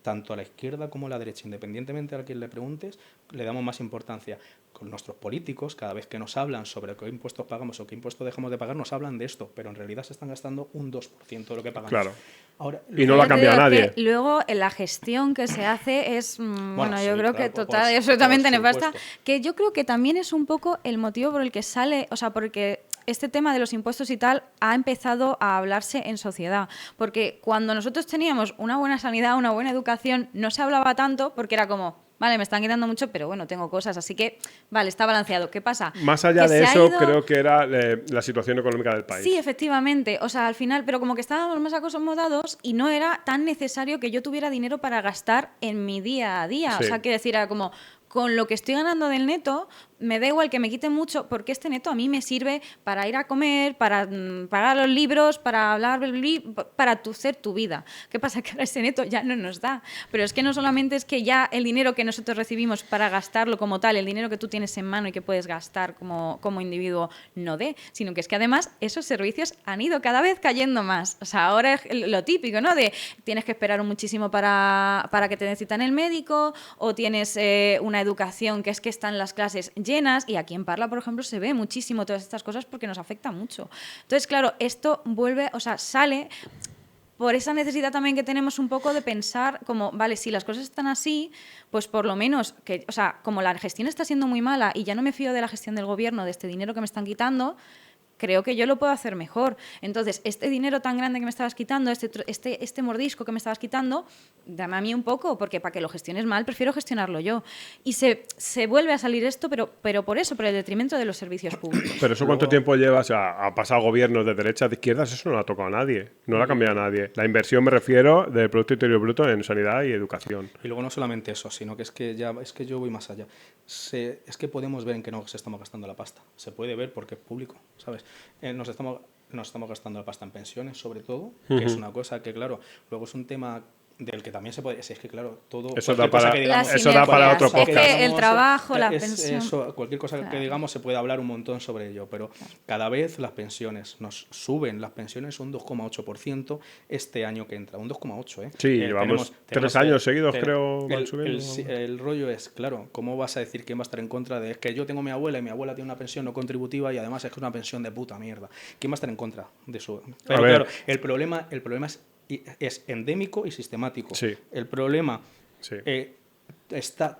tanto a la izquierda como a la derecha, independientemente a quien le preguntes, le damos más importancia. Con nuestros políticos, cada vez que nos hablan sobre qué impuestos pagamos o qué impuestos dejamos de pagar, nos hablan de esto, pero en realidad se están gastando un 2% de lo que pagamos. Claro. Ahora, y no la cambia nadie. Luego, la gestión que se hace es, yo creo que total y absolutamente nefasta, que yo creo que también es un poco el motivo por el que sale, o sea, porque este tema de los impuestos y tal ha empezado a hablarse en sociedad, porque cuando nosotros teníamos una buena sanidad, una buena educación, no se hablaba tanto porque era como, vale, me están quitando mucho, pero bueno, tengo cosas, así que, vale, está balanceado. ¿Qué pasa? Más allá de eso, creo que era la situación económica del país. Sí, efectivamente. O sea, al final, pero como que estábamos más acomodados y no era tan necesario que yo tuviera dinero para gastar en mi día a día. Sí. O sea, quiero decir, era como, con lo que estoy ganando del neto, me da igual que me quiten mucho, porque este neto a mí me sirve para ir a comer, para pagar los libros, para hablar, para hacer tu vida. ¿Qué pasa? Que ahora ese neto ya no nos da. Pero es que no solamente es que ya el dinero que nosotros recibimos para gastarlo como tal, el dinero que tú tienes en mano y que puedes gastar como individuo no dé, sino que es que además esos servicios han ido cada vez cayendo más. O sea, ahora es lo típico, ¿no? De tienes que esperar muchísimo para que te necesitan el médico, o tienes una educación que es que están las clases llenas, y aquí en Parla, por ejemplo, se ve muchísimo todas estas cosas porque nos afecta mucho. Entonces, claro, esto sale por esa necesidad también que tenemos un poco de pensar como, vale, si las cosas están así, pues por lo menos, como la gestión está siendo muy mala y ya no me fío de la gestión del gobierno, de este dinero que me están quitando, creo que yo lo puedo hacer mejor. Entonces, este dinero tan grande que me estabas quitando, este mordisco que me estabas quitando, dame a mí un poco, porque para que lo gestiones mal, prefiero gestionarlo yo. Y se vuelve a salir esto, pero por eso, por el detrimento de los servicios públicos. ¿Pero eso cuánto tiempo lleva? O sea, ha pasado gobiernos de derechas, de izquierdas, eso no lo ha tocado a nadie. No lo ha cambiado a nadie. La inversión, me refiero, del Producto Interior Bruto en sanidad y educación. Y luego no solamente eso, sino que es que yo voy más allá. Es que podemos ver en qué nos estamos gastando la pasta. Se puede ver porque es público, ¿sabes? nos estamos gastando la pasta en pensiones, sobre todo, que es una cosa que, claro, luego es un tema del que también se puede... Si es que, claro, todo... Eso da cosa para, que digamos, eso da para otro Es que podcast. el trabajo, la pensión... Cualquier cosa que digamos se puede hablar un montón sobre ello, pero cada vez las pensiones nos suben. Las pensiones un 2,8% este año que entra. Un 2,8%, ¿eh? Sí, llevamos 3 años seguidos, creo, van subiendo. El rollo es, claro, ¿cómo vas a decir quién va a estar en contra de... Es que yo tengo a mi abuela y mi abuela tiene una pensión no contributiva y además es que es una pensión de puta mierda. ¿Quién va a estar en contra de eso? Pero claro, el problema es endémico y sistemático. Sí. El problema Sí.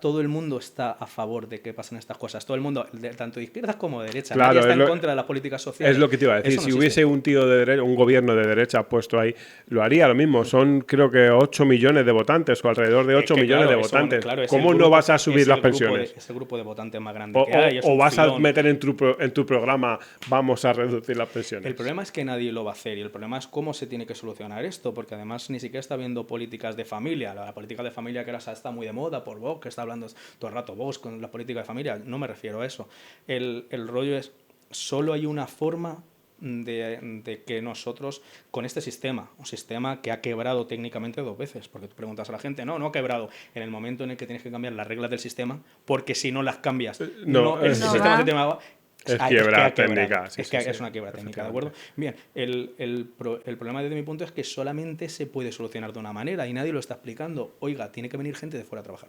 todo el mundo está a favor de que pasen estas cosas. Todo el mundo, tanto de izquierdas como de derecha. Claro, Nadie está en contra de las políticas sociales. Es lo que te iba a decir. Si hubiese un tío de derecha, un gobierno de derecha puesto ahí, lo haría lo mismo. Son, creo que 8 millones de votantes o alrededor de 8 millones de votantes. ¿Cómo no vas a subir las pensiones? Es el grupo de votantes más grande que hay. O vas a meter en tu programa, vamos a reducir las pensiones. El problema es que nadie lo va a hacer y el problema es cómo se tiene que solucionar esto, porque además ni siquiera está habiendo políticas de familia. La política de familia que ahora está muy de moda por Vox, que está hablando todo el rato Vox con la política de familia, no me refiero a eso. El rollo es, solo hay una forma de que nosotros, con este sistema, un sistema que ha quebrado técnicamente 2 veces, porque tú preguntas a la gente, no ha quebrado, en el momento en el que tienes que cambiar las reglas del sistema, porque si no las cambias, el sistema se te va... Es quiebra técnica. Es una quiebra técnica, ¿de acuerdo? Bien, el problema desde mi punto es que solamente se puede solucionar de una manera y nadie lo está explicando. Oiga, tiene que venir gente de fuera a trabajar.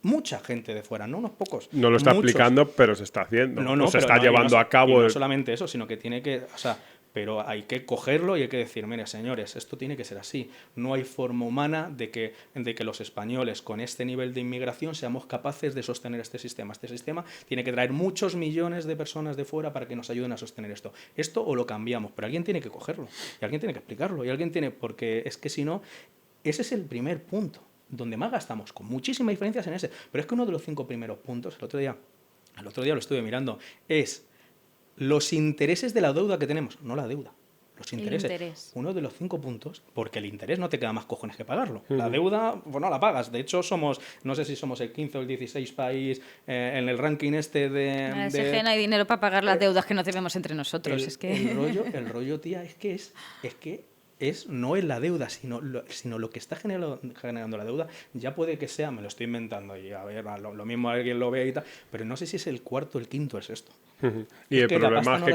Mucha gente de fuera, no unos pocos. No lo está explicando, pero se está haciendo. Se está llevando a cabo. Y no solamente eso, sino que tiene que... O sea, pero hay que cogerlo y hay que decir, mire, señores, esto tiene que ser así. No hay forma humana de que los españoles, con este nivel de inmigración, seamos capaces de sostener este sistema. Este sistema tiene que traer muchos millones de personas de fuera para que nos ayuden a sostener esto. Esto o lo cambiamos, pero alguien tiene que cogerlo. Y alguien tiene que explicarlo. Y alguien tiene... Porque es que si no... Ese es el primer punto donde más gastamos, con muchísimas diferencias en ese. Pero es que uno de los 5 primeros puntos, el otro día lo estuve mirando, es los intereses de la deuda que tenemos, no la deuda. Los intereses. Uno de los 5 puntos, porque el interés no te queda más cojones que pagarlo. La deuda, pues no la pagas. De hecho, no sé si somos el 15 o el 16 país en el ranking este de... En el SG no hay dinero para pagar las deudas que nos debemos entre nosotros. El rollo, tía, es que no es la deuda, sino lo que está generando la deuda. Ya puede que sea, me lo estoy inventando, y a ver, lo mismo alguien lo ve y tal, pero no sé si es el 4º o el 5º es esto. Y el problema es que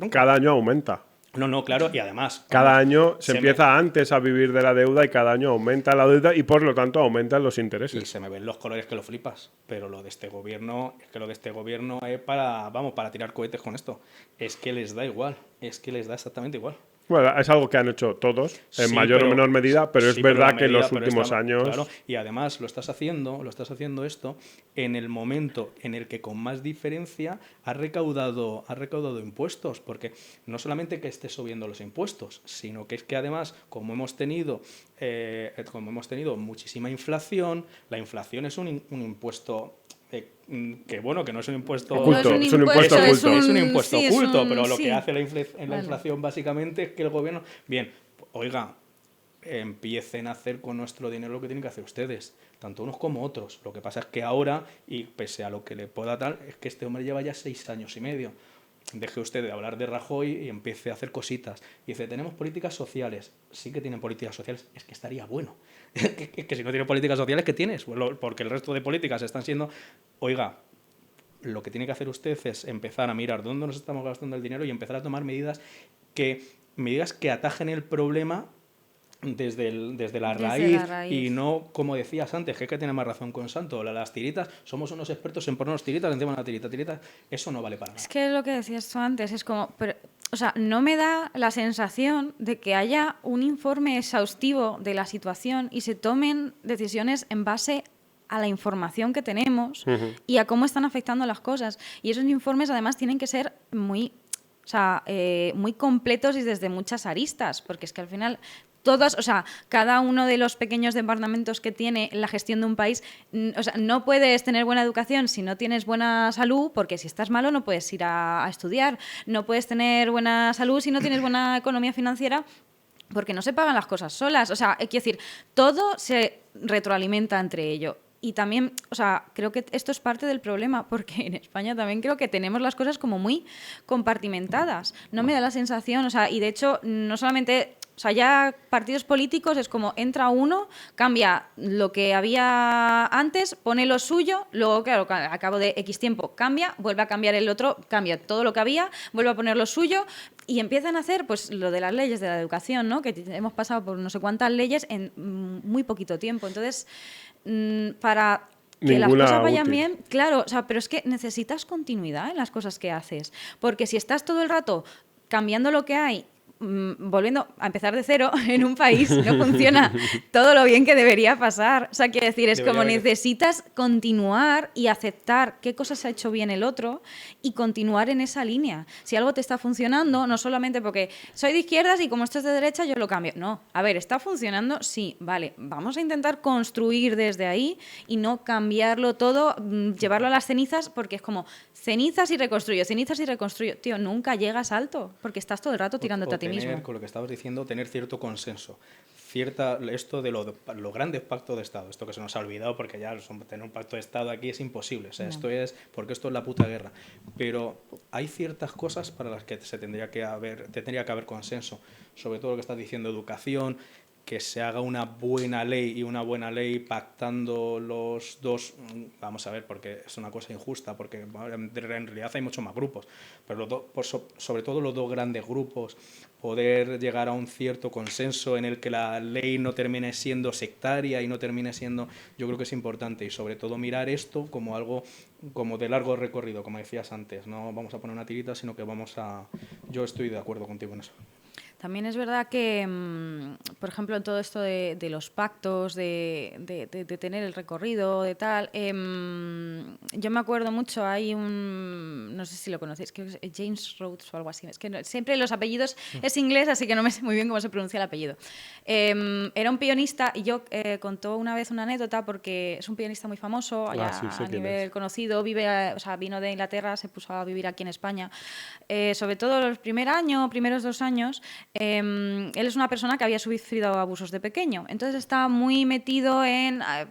cada año aumenta. No, claro, y además... Cada año se empieza antes a vivir de la deuda y cada año aumenta la deuda y por lo tanto aumentan los intereses. Y se me ven los colores que lo flipas, pero lo de este gobierno es para tirar cohetes con esto. Es que les da igual, es que les da exactamente igual. Bueno, es algo que han hecho todos, en mayor o menor medida, pero es verdad que en los últimos años... Claro, y además lo estás haciendo esto en el momento en el que con más diferencia ha recaudado impuestos, porque no solamente que esté subiendo los impuestos, sino que es que además, como hemos tenido muchísima inflación, la inflación es un impuesto... que no es un impuesto oculto, es un impuesto oculto. Es un impuesto oculto, pero lo que hace la inflación básicamente es que el gobierno... Bien, oiga, empiecen a hacer con nuestro dinero lo que tienen que hacer ustedes, tanto unos como otros. Lo que pasa es que ahora, y pese a lo que le pueda dar, es que este hombre lleva ya 6 años y medio. Deje usted de hablar de Rajoy y empiece a hacer cositas. Y dice, tenemos políticas sociales. Sí que tienen políticas sociales, es que estaría bueno. que si no tiene políticas sociales, ¿qué tienes? Porque el resto de políticas están siendo... Oiga, lo que tiene que hacer usted es empezar a mirar dónde nos estamos gastando el dinero y empezar a tomar medidas que atajen el problema desde la raíz y no, como decías antes, que tiene más razón con Santo, las tiritas, somos unos expertos en ponernos tiritas encima de una tirita, eso no vale para nada. Es que lo que decías tú antes, es como... O sea, no me da la sensación de que haya un informe exhaustivo de la situación y se tomen decisiones en base a la información que tenemos y a cómo están afectando las cosas. Y esos informes, además, tienen que ser muy completos y desde muchas aristas, porque es que al final... cada uno de los pequeños departamentos que tiene la gestión de un país, no puedes tener buena educación si no tienes buena salud, porque si estás malo no puedes ir a estudiar. No puedes tener buena salud si no tienes buena economía financiera, porque no se pagan las cosas solas. O sea, quiero decir, todo se retroalimenta entre ello. Y también, o sea, creo que esto es parte del problema, porque en España también creo que tenemos las cosas como muy compartimentadas. No me da la sensación, o sea, y de hecho, no solamente... O sea, ya partidos políticos es como entra uno, cambia lo que había antes, pone lo suyo, luego, claro, a cabo de X tiempo cambia, vuelve a cambiar el otro, cambia todo lo que había, vuelve a poner lo suyo y empiezan a hacer pues lo de las leyes de la educación, ¿no? Que hemos pasado por no sé cuántas leyes en muy poquito tiempo. Entonces, para que las cosas vayan útil. bien, claro, o sea, pero es que necesitas continuidad en las cosas que haces, porque si estás todo el rato cambiando lo que hay, volviendo a empezar de cero en un país, no funciona todo lo bien que debería pasar. O sea, quiero decir, es como necesitas continuar y aceptar qué cosas ha hecho bien el otro y continuar en esa línea. Si algo te está funcionando, no solamente porque soy de izquierdas y como esto es de derecha yo lo cambio. No, a ver, ¿está funcionando? Sí, vale, vamos a intentar construir desde ahí y no cambiarlo todo, llevarlo a las cenizas, porque es como cenizas y reconstruyo. Tío, nunca llegas alto porque estás todo el rato tirándote a ti mismo. Con lo que estabas diciendo, tener cierto consenso. Esto de los grandes pactos de Estado, esto que se nos ha olvidado porque ya tener un pacto de Estado aquí es imposible. O sea, esto es porque esto es la puta guerra. Pero hay ciertas cosas para las que tendría que haber consenso. Sobre todo lo que estás diciendo, educación, que se haga una buena ley y una buena ley pactando los dos, vamos a ver, porque es una cosa injusta, porque en realidad hay muchos más grupos, pero sobre todo los dos grandes grupos, poder llegar a un cierto consenso en el que la ley no termine siendo sectaria y no termine siendo, yo creo que es importante, y sobre todo mirar esto como algo como de largo recorrido, como decías antes, no vamos a poner una tirita, sino que yo estoy de acuerdo contigo en eso. También es verdad que, por ejemplo, en todo esto de los pactos, de tener el recorrido, de tal, yo me acuerdo mucho, hay no sé si lo conocéis, creo que es James Rhodes o algo así, es que siempre los apellidos es inglés, así que no me sé muy bien cómo se pronuncia el apellido. Era un pianista y yo contó una vez una anécdota porque es un pianista muy famoso, allá a nivel conocido, vino de Inglaterra, se puso a vivir aquí en España. Sobre todo los primeros 2 años, él es una persona que había sufrido abusos de pequeño, entonces está muy metido en a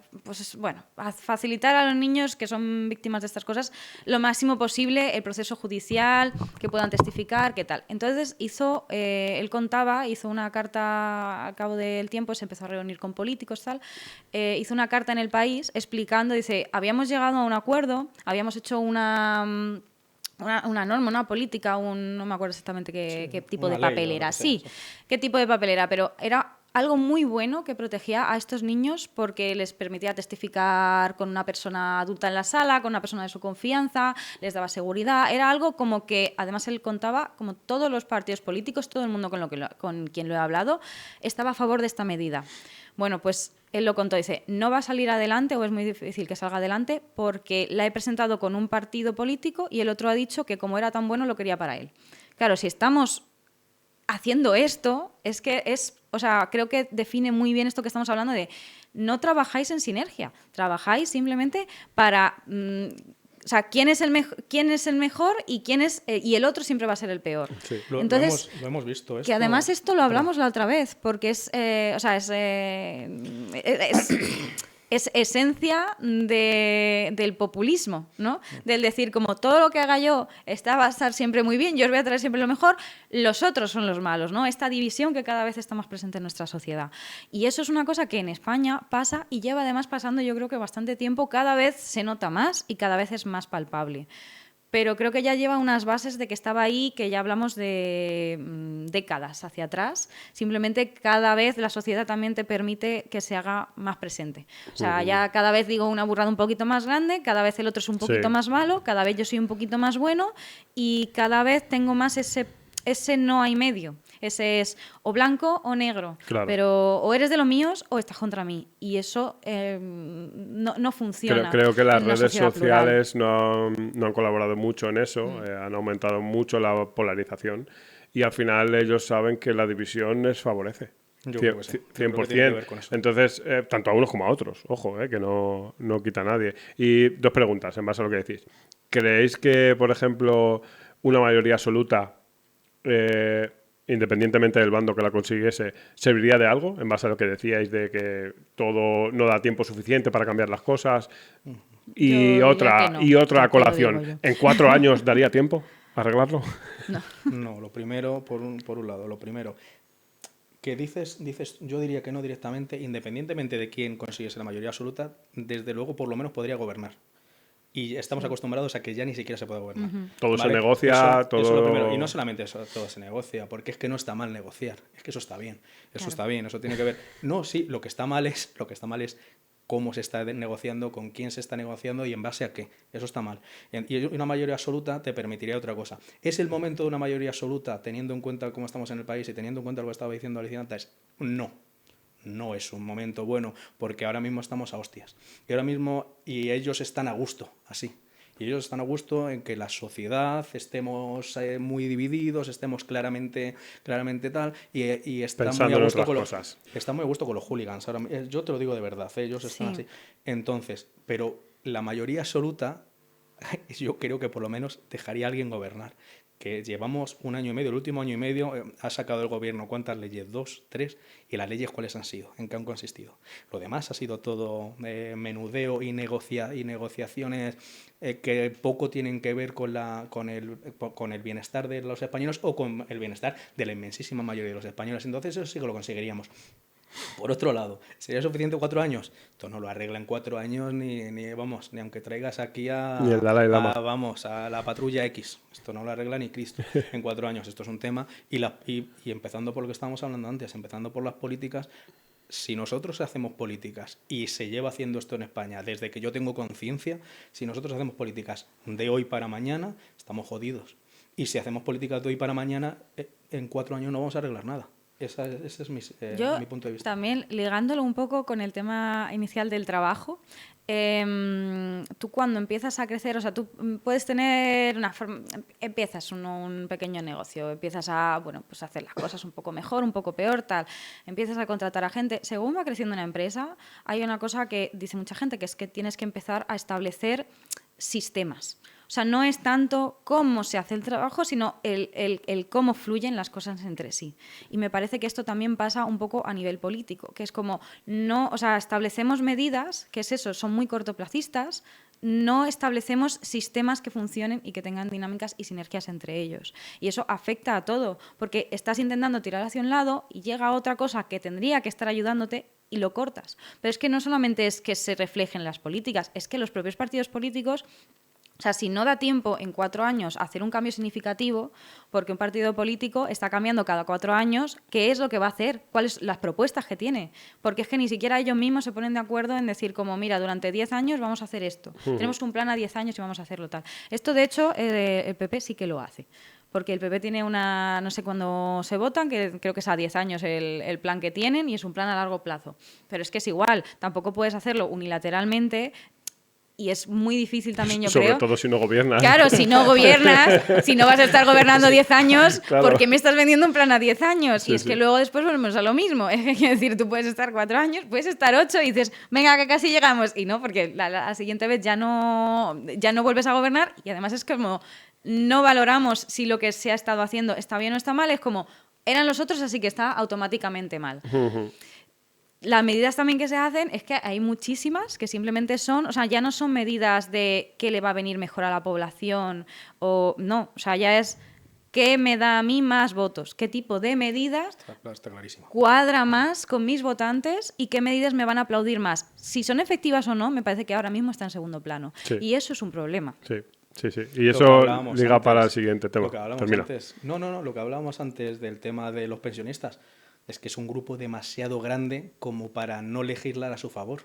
facilitar a los niños que son víctimas de estas cosas lo máximo posible el proceso judicial, que puedan testificar, qué tal. Entonces hizo una carta al cabo del tiempo, se empezó a reunir con políticos, tal, hizo una carta en El País explicando, dice, habíamos llegado a un acuerdo, habíamos hecho una norma, una política, no me acuerdo exactamente qué tipo de papel era. Sí, qué tipo de papel era, pero era algo muy bueno que protegía a estos niños porque les permitía testificar con una persona adulta en la sala, con una persona de su confianza, les daba seguridad. Era algo como que, además él contaba, como todos los partidos políticos, todo el mundo con quien lo he hablado, estaba a favor de esta medida. Bueno, pues él lo contó, dice, no va a salir adelante o es muy difícil que salga adelante porque la he presentado con un partido político y el otro ha dicho que como era tan bueno lo quería para él. Claro, si estamos haciendo esto, creo que define muy bien esto que estamos hablando de no trabajáis en sinergia, trabajáis simplemente para... ¿quién es el mejor y y el otro siempre va a ser el peor? Sí, Entonces, lo hemos visto. Que además esto lo hablamos la otra vez, porque es esencia del populismo, ¿no? Del decir, como todo lo que haga yo va a estar siempre muy bien, yo os voy a traer siempre lo mejor, los otros son los malos, ¿no? Esta división que cada vez está más presente en nuestra sociedad. Y eso es una cosa que en España pasa y lleva además pasando yo creo que bastante tiempo, cada vez se nota más y cada vez es más palpable. Pero creo que ya lleva unas bases de que estaba ahí, que ya hablamos de décadas hacia atrás. Simplemente cada vez la sociedad también te permite que se haga más presente. O sea, ya cada vez digo una burrada un poquito más grande, cada vez el otro es un poquito más malo, cada vez yo soy un poquito más bueno y cada vez tengo más ese no hay medio. Ese es o blanco o negro, claro. Pero o eres de los míos o estás contra mí. Y eso no funciona. Creo que las redes sociales no han colaborado mucho en eso, han aumentado mucho la polarización y al final ellos saben que la división les favorece. Yo creo que sí. 100%. Entonces, tanto a unos como a otros, ojo, que no quita a nadie. Y 2 preguntas en base a lo que decís. ¿Creéis que, por ejemplo, una mayoría absoluta independientemente del bando que la consiguiese, ¿serviría de algo en base a lo que decíais de que todo no da tiempo suficiente para cambiar las cosas? Y Yo otra, diría que no, y otra ya te lo digo colación. yo. ¿En 4 años daría tiempo a arreglarlo? No. No, lo primero, por un lado, lo primero, que dices, yo diría que no directamente, independientemente de quién consiguiese la mayoría absoluta, desde luego por lo menos podría gobernar. Y estamos acostumbrados a que ya ni siquiera se puede gobernar. Todo se ¿Vale? negocia, Eso es lo primero. Y todo... no solamente eso, todo se negocia, porque es que no está mal negociar. Es que eso está bien. Eso Claro. está bien, eso tiene que ver. No, sí, lo que está mal es cómo se está negociando, con quién se está negociando y en base a qué. Eso está mal. Y una mayoría absoluta te permitiría otra cosa. ¿Es el momento de una mayoría absoluta, teniendo en cuenta cómo estamos en el país y teniendo en cuenta lo que estaba diciendo Alicia antes? No. No es un momento bueno, porque ahora mismo estamos a hostias. Y ellos están a gusto, así. Y ellos están a gusto en que la sociedad estemos muy divididos, estemos claramente tal, y están muy Pensando a en gusto otras con cosas. están muy a gusto con los hooligans. Yo te lo digo de verdad, ellos están Sí. así. Entonces, pero la mayoría absoluta, yo creo que por lo menos dejaría a alguien gobernar. Que llevamos un año y medio, el último año y medio ha sacado el gobierno ¿cuántas leyes? 2, 3, y las leyes ¿cuáles han sido? ¿En qué han consistido? Lo demás ha sido todo menudeo y negociaciones que poco tienen que ver con el bienestar de los españoles o con el bienestar de la inmensísima mayoría de los españoles. Entonces eso sí que lo conseguiríamos. Por otro lado, ¿sería suficiente 4 años? Esto no lo arregla en 4 años ni aunque traigas aquí Ni el Dalai Lama. a la patrulla X. Esto no lo arregla ni Cristo en 4 años. Esto es un tema y empezando por lo que estábamos hablando antes, empezando por las políticas. Si nosotros hacemos políticas y se lleva haciendo esto en España desde que yo tengo conciencia, si nosotros hacemos políticas de hoy para mañana, estamos jodidos. Y si hacemos políticas de hoy para mañana, en 4 años no vamos a arreglar nada. Ese es Yo mi punto de vista. también, ligándolo un poco con el tema inicial del trabajo, tú cuando empiezas a crecer, o sea, tú puedes tener empiezas un pequeño negocio, empiezas a, bueno, pues a hacer las cosas un poco mejor, un poco peor, tal, empiezas a contratar a gente. Según va creciendo una empresa, hay una cosa que dice mucha gente, que es que tienes que empezar a establecer sistemas. O sea, no es tanto cómo se hace el trabajo, sino el cómo fluyen las cosas entre sí. Y me parece que esto también pasa un poco a nivel político, que es como, no, o sea, establecemos medidas, que es eso, son muy cortoplacistas, no establecemos sistemas que funcionen y que tengan dinámicas y sinergias entre ellos. Y eso afecta a todo, porque estás intentando tirar hacia un lado y llega otra cosa que tendría que estar ayudándote y lo cortas. Pero es que no solamente es que se reflejen las políticas, es que los propios partidos políticos... O sea, si no da tiempo en 4 años a hacer un cambio significativo, porque un partido político está cambiando cada 4 años, ¿qué es lo que va a hacer? ¿Cuáles son las propuestas que tiene? Porque es que ni siquiera ellos mismos se ponen de acuerdo en decir como, mira, durante 10 años vamos a hacer esto. Tenemos un plan a 10 años y vamos a hacerlo tal. Esto, de hecho, el PP sí que lo hace. Porque el PP tiene una, no sé cuándo se votan, que creo que es a 10 años el plan que tienen y es un plan a largo plazo. Pero es que es igual, tampoco puedes hacerlo unilateralmente. Y es muy difícil también, yo creo. Sobre todo si no gobiernas. Claro, si no gobiernas, si no vas a estar gobernando 10 años, Claro. ¿por qué me estás vendiendo un plan a 10 años? Sí, Y es sí. que luego después volvemos a lo mismo. Es decir, tú puedes estar 4 años, puedes estar 8 y dices, venga, que casi llegamos. Y no, porque la siguiente vez ya no vuelves a gobernar. Y además es como, no valoramos si lo que se ha estado haciendo está bien o está mal. Es como, eran los otros, así que está automáticamente mal. Las medidas también que se hacen es que hay muchísimas que simplemente son, o sea, ya no son medidas de qué le va a venir mejor a la población o no, o sea, ya es qué me da a mí más votos, qué tipo de medidas Está clarísimo. cuadra más con mis votantes y qué medidas me van a aplaudir más. Si son efectivas o no, me parece que ahora mismo está en segundo plano. Sí. Y eso es un problema. Sí, sí, sí. Y Lo que eso hablábamos liga antes, para el siguiente tema. Lo que hablábamos Termina. antes. No, lo que hablábamos antes del tema de los pensionistas es que es un grupo demasiado grande como para no legislar a su favor.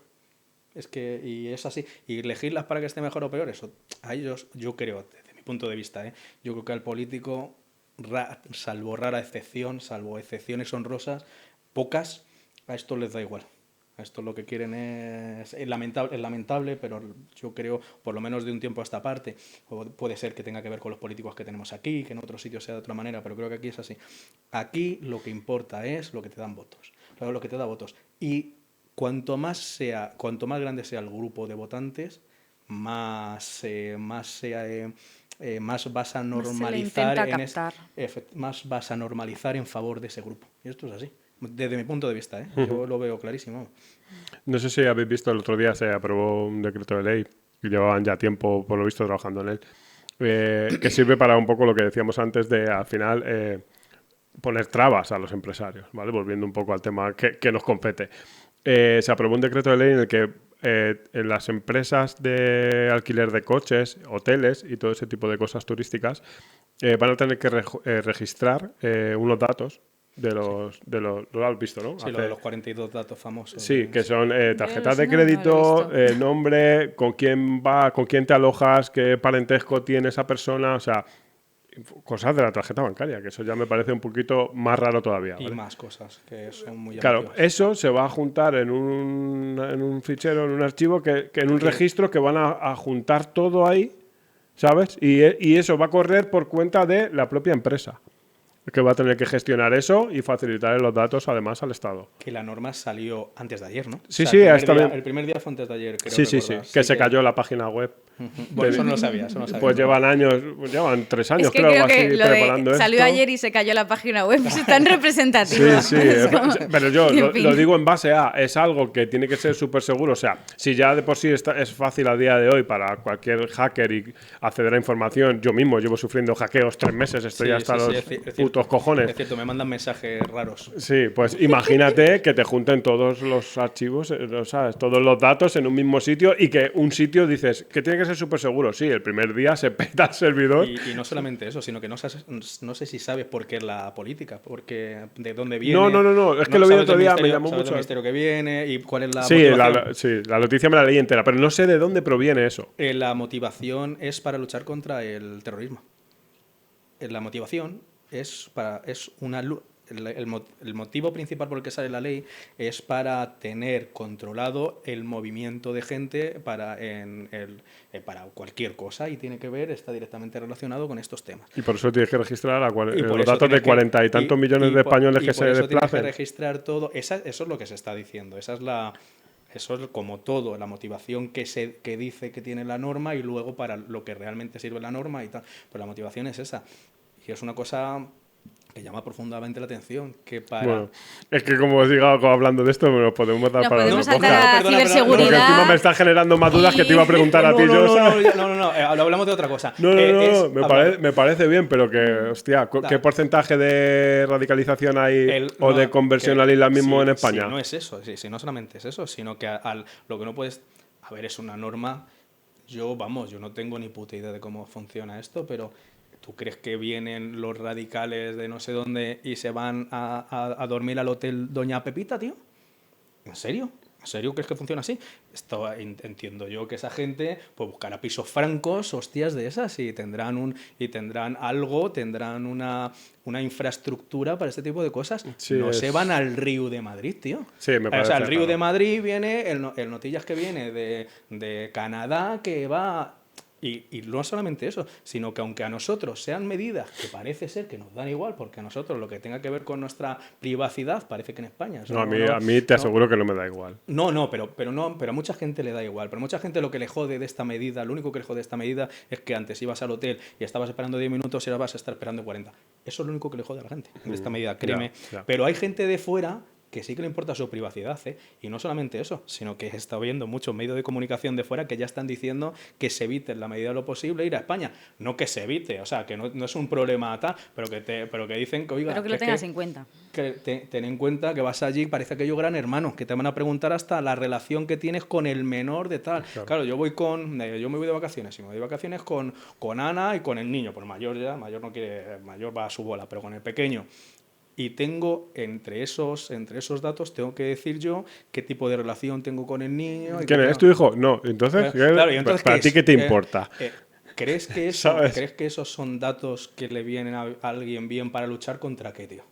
Es que, y es así. Y legislas para que esté mejor o peor, eso a ellos, yo creo, desde mi punto de vista, yo creo que al político, salvo rara excepción, salvo excepciones honrosas, pocas, a esto les da igual. A esto lo que quieren es lamentable, pero yo creo, por lo menos de un tiempo a esta parte, o puede ser que tenga que ver con los políticos que tenemos aquí, que en otros sitios sea de otra manera, pero creo que aquí es así. Aquí lo que importa es lo que te dan votos, lo que te da votos. Y cuanto más grande sea el grupo de votantes, más sea más vas a Se le normalizar intenta captar. más vas a normalizar en favor de ese grupo. Y esto es así, desde mi punto de vista, ¿eh? Yo lo veo clarísimo. No sé si habéis visto, el otro día se aprobó un decreto de ley, y llevaban ya tiempo, por lo visto, trabajando en él, que sirve para un poco lo que decíamos antes de, al final, poner trabas a los empresarios, ¿vale? Volviendo un poco al tema que nos compete. Se aprobó un decreto de ley en el que en las empresas de alquiler de coches, hoteles y todo ese tipo de cosas turísticas van a tener que registrar unos datos lo has visto, ¿no? Sí, lo de los 42 datos famosos. Sí, que son tarjetas Yo de no lo he crédito, visto. nombre, con quién va, con quién te alojas, qué parentesco tiene esa persona, o sea, cosas de la tarjeta bancaria, que eso ya me parece un poquito más raro todavía. Y ¿vale? más cosas que son muy Claro, llamativas. eso se va a juntar en un fichero, en un archivo, que en un registro que van a juntar todo ahí, ¿sabes? Y eso va a correr por cuenta de la propia empresa, que va a tener que gestionar eso y facilitar los datos además al Estado. Que la norma salió antes de ayer, ¿no? Sí, O sea, sí, el el primer día fue antes de ayer, creo sí, recordar. que se cayó la página web. Bueno, eso no lo sabía, eso no lo sabía. Pues llevan años, llevan 3 años, Es que creo, creo así, que lo preparando de salió esto. ayer y se cayó la página web es tan representativo. Sí, sí, Es como- pero yo en lo fin. digo en base a, es algo que tiene que ser súper seguro, o sea, si ya de por sí es fácil a día de hoy para cualquier hacker y acceder a información, yo mismo llevo sufriendo hackeos 3 meses, estoy hasta los es cierto. putos cojones. Es cierto, me mandan mensajes raros. Sí, pues imagínate que te junten todos los archivos, ¿sabes? Todos los datos en un mismo sitio y que un sitio dices que tiene que ser súper seguro. Sí, el primer día se peta el servidor. Y no solamente eso, sino que no sé si sabes por qué es la política, porque de dónde viene. No, es que lo vi sabes otro del día, me misterio- llamó sabes mucho. del misterio que viene y cuál es la Sí, motivación. la noticia me la leí entera, pero no sé de dónde proviene eso. La motivación es para luchar contra el terrorismo. La motivación es el motivo principal por el que sale la ley es para tener controlado el movimiento de gente para cualquier cosa y tiene que ver, está directamente relacionado con estos temas. Y por eso tienes que registrar Y por los eso datos de tienes 40 y tantos millones de españoles que se por eso tienes que desplacen. registrar todo. Eso es lo que se está diciendo. Eso es como todo, la motivación que dice que tiene la norma y luego para lo que realmente sirve la norma y tal. Pero la motivación es esa. Y es una cosa que llama profundamente la atención. Que para... Bueno, es que como os digo, hablando de esto, nos podemos dar Nos para podemos otro saltar podcast. a Perdona, ciberseguridad. Porque encima me está generando más dudas que te iba a preguntar a ti. No, hablamos de otra cosa. No, me parece bien, pero que, hostia, ¿qué Dale. porcentaje de radicalización hay de conversión al islamismo en España? Sí, no es eso, sí, no solamente es eso, sino que lo que no puedes... A ver, es una norma... Yo no tengo ni puta idea de cómo funciona esto, pero ¿tú crees que vienen los radicales de no sé dónde y se van a dormir al hotel Doña Pepita, tío? ¿En serio? ¿En serio crees que funciona así? Entiendo yo que esa gente pues buscará pisos francos, hostias de esas, y tendrán una infraestructura para este tipo de cosas. Sí, no se van al Río de Madrid, tío. Sí, me O parece sea, al Río raro. de Madrid viene el Notillas que viene de Canadá, que va... Y no solamente eso, sino que aunque a nosotros sean medidas que parece ser que nos dan igual, porque a nosotros lo que tenga que ver con nuestra privacidad parece que en España... No, a mí te aseguro que no me da igual. Pero a mucha gente le da igual. Pero a mucha gente lo que le jode de esta medida, lo único que le jode de esta medida es que antes ibas al hotel y estabas esperando 10 minutos y ahora vas a estar esperando 40. Eso es lo único que le jode a la gente de esta medida, créeme. Ya. Pero hay gente de fuera que sí que le importa su privacidad, ¿eh? Y no solamente eso, sino que está viendo muchos medios de comunicación de fuera que ya están diciendo que se evite en la medida de lo posible ir a España. No que se evite, o sea, que no es un problema tal, pero que dicen que, oiga, Pero que lo tengas en cuenta. que ten en cuenta que vas allí, parece aquello gran hermano, que te van a preguntar hasta la relación que tienes con el menor de tal. Claro, yo me voy de vacaciones, y me voy de vacaciones con Ana y con el niño, pues mayor no quiere, mayor va a su bola, pero con el pequeño. Y tengo, entre esos datos, tengo que decir yo qué tipo de relación tengo con el niño. ¿Quién es tu hijo? No, entonces, Claro, y entonces ¿para ti qué te importa? ¿Crees que esos son datos que le vienen a alguien bien para luchar contra qué, tío?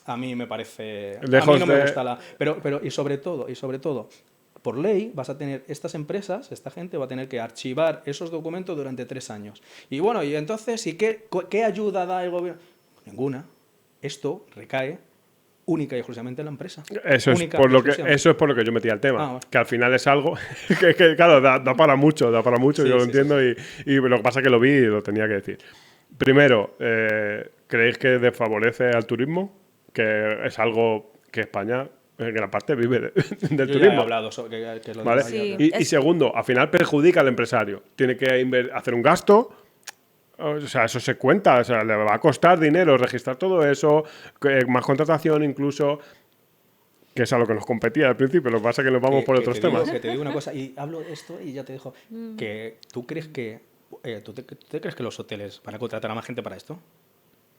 A mí me parece... Lejos a mí no me de- gusta la... Pero y sobre todo, por ley vas a tener, esta gente va a tener que archivar esos documentos durante 3 años. Y bueno, y entonces, ¿y qué ayuda da el gobierno? Ninguna. Esto recae única y exclusivamente en la empresa. Eso es por lo que yo metí al tema. Vale. Que al final es algo que claro, da para mucho, sí, yo lo entiendo. Sí. Y lo que pasa es que lo vi y lo tenía que decir. Primero, ¿creéis que desfavorece al turismo? Que es algo que España en gran parte vive del turismo. Ya he hablado sobre que lo ¿vale? Sí. Y segundo, al final perjudica al empresario. Tiene que hacer un gasto. O sea, eso se cuenta. O sea, le va a costar dinero registrar todo eso, más contratación incluso, que es a lo que nos competía al principio. Lo que pasa es que nos vamos por otros temas. Que te digo una cosa, y hablo de esto y ya te dejo, que tú crees que ¿tú te crees que los hoteles van a contratar a más gente para esto?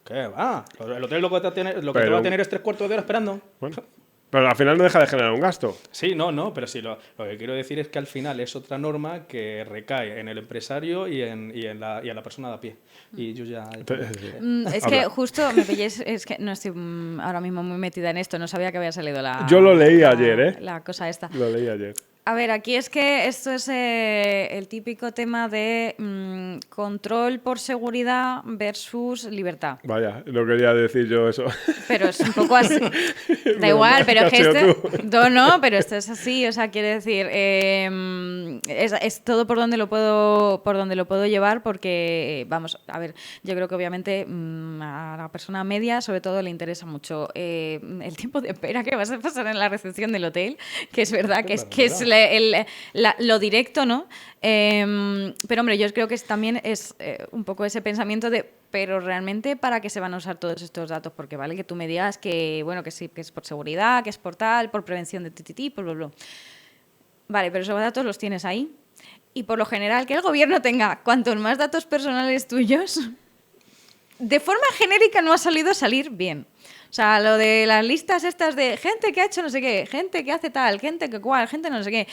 ¿Qué va? El hotel lo que te va a tener es 3/4 de hora esperando. Bueno, pero al final no deja de generar un gasto. Sí, no, pero sí, lo que quiero decir es que al final es otra norma que recae en el empresario y en la persona de a pie. Y yo ya... Es que justo me pilléis, es que no estoy ahora mismo muy metida en esto, no sabía que había salido la... Yo lo leí ayer, la cosa esta. Lo leí ayer. A ver, aquí es que esto es el típico tema de control por seguridad versus libertad. Vaya, no quería decir yo eso. Pero es un poco así. Da igual, pero es que pero esto es así, o sea, quiere decir, es todo por donde lo puedo llevar, porque, vamos, a ver, yo creo que obviamente a la persona media, sobre todo, le interesa mucho el tiempo de espera que vas a pasar en la recepción del hotel, que es verdad que es lo directo, ¿no? Pero, hombre, yo creo que también es un poco ese pensamiento de, pero realmente, ¿para qué se van a usar todos estos datos? Porque vale que tú me digas que, bueno, que sí, que es por seguridad, que es por tal, por prevención de tititi, por bla, bla. Vale, pero esos datos los tienes ahí. Y por lo general, que el gobierno tenga cuantos más datos personales tuyos, de forma genérica no ha solido salir bien. O sea, lo de las listas estas de gente que ha hecho no sé qué, gente que hace tal, gente que cual, gente no sé qué.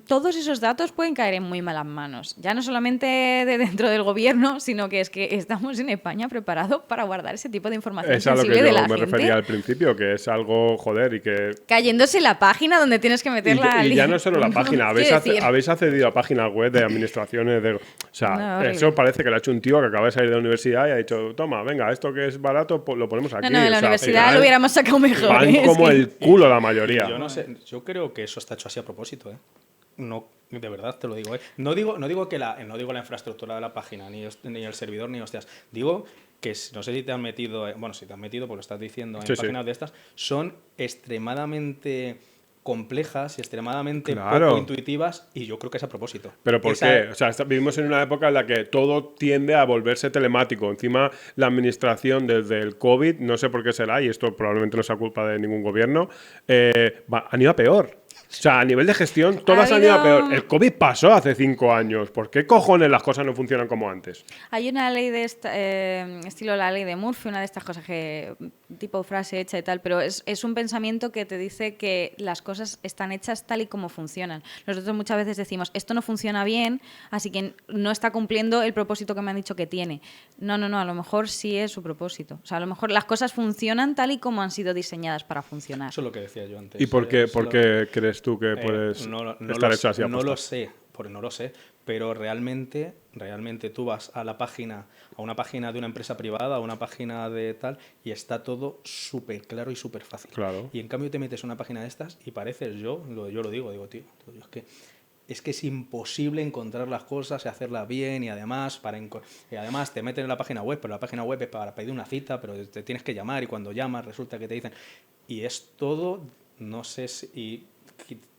Todos esos datos pueden caer en muy malas manos. Ya no solamente de dentro del gobierno, sino que es que estamos en España preparados para guardar ese tipo de información sensible de la gente. Es a lo que yo me refería al principio, que es algo, joder, y que... Cayéndose la página donde tienes que meterla. Y ya no solo la página, habéis accedido a páginas web de administraciones de... O sea, no, eso parece que lo ha hecho un tío que acaba de salir de la universidad y ha dicho, toma, venga, esto que es barato, pues lo ponemos aquí. No, en la universidad lo hubiéramos sacado mejor. Van como el culo la mayoría. Yo no sé, yo creo que eso está hecho así a propósito, ¿eh? No, de verdad te lo digo, ¿eh? No digo la infraestructura de la página, ni el servidor, ni hostias. Digo que no sé si te han metido, si te han metido, pues lo estás diciendo, en páginas de estas, son extremadamente complejas y extremadamente poco intuitivas, y yo creo que es a propósito. ¿Pero por qué? O sea, vivimos en una época en la que todo tiende a volverse telemático. Encima, la administración desde el COVID, no sé por qué será, y esto probablemente no sea culpa de ningún gobierno, han ido a peor. O sea, a nivel de gestión, todas han ido a peor. El COVID pasó hace 5 años. ¿Por qué cojones las cosas no funcionan como antes? Hay una ley de estilo la ley de Murphy, una de estas cosas que tipo frase hecha y tal, pero es un pensamiento que te dice que las cosas están hechas tal y como funcionan. Nosotros muchas veces decimos, esto no funciona bien, así que no está cumpliendo el propósito que me han dicho que tiene. No, a lo mejor sí es su propósito. O sea, a lo mejor las cosas funcionan tal y como han sido diseñadas para funcionar. Eso es lo que decía yo antes. ¿Y por qué crees tú que puedes estar hecho así? No lo sé, pero realmente tú vas a una página de una empresa privada, a una página de tal, y está todo súper claro y súper fácil. Claro. Y en cambio te metes a una página de estas y pareces, yo lo digo, tío, es que es imposible encontrar las cosas y hacerlas bien, y además te meten en la página web, pero la página web es para pedir una cita, pero te tienes que llamar, y cuando llamas resulta que te dicen, y es todo, no sé si...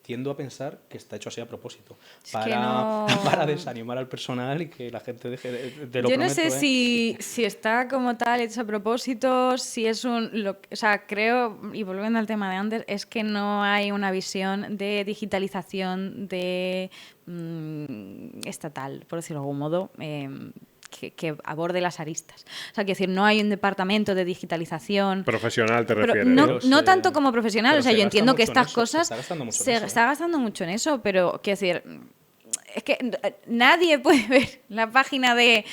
tiendo a pensar que está hecho así a propósito, para desanimar al personal y que la gente deje de lo Yo no sé si está como tal hecho a propósito, si es o sea, creo, y volviendo al tema de antes, es que no hay una visión de digitalización estatal, por decirlo de algún modo, que aborde las aristas. O sea, quiero decir, no hay un departamento de digitalización... Profesional, te refieres. No tanto como profesional. O sea, yo entiendo que estas cosas... Se está gastando mucho en eso, pero, quiero decir... Es que nadie puede ver la página de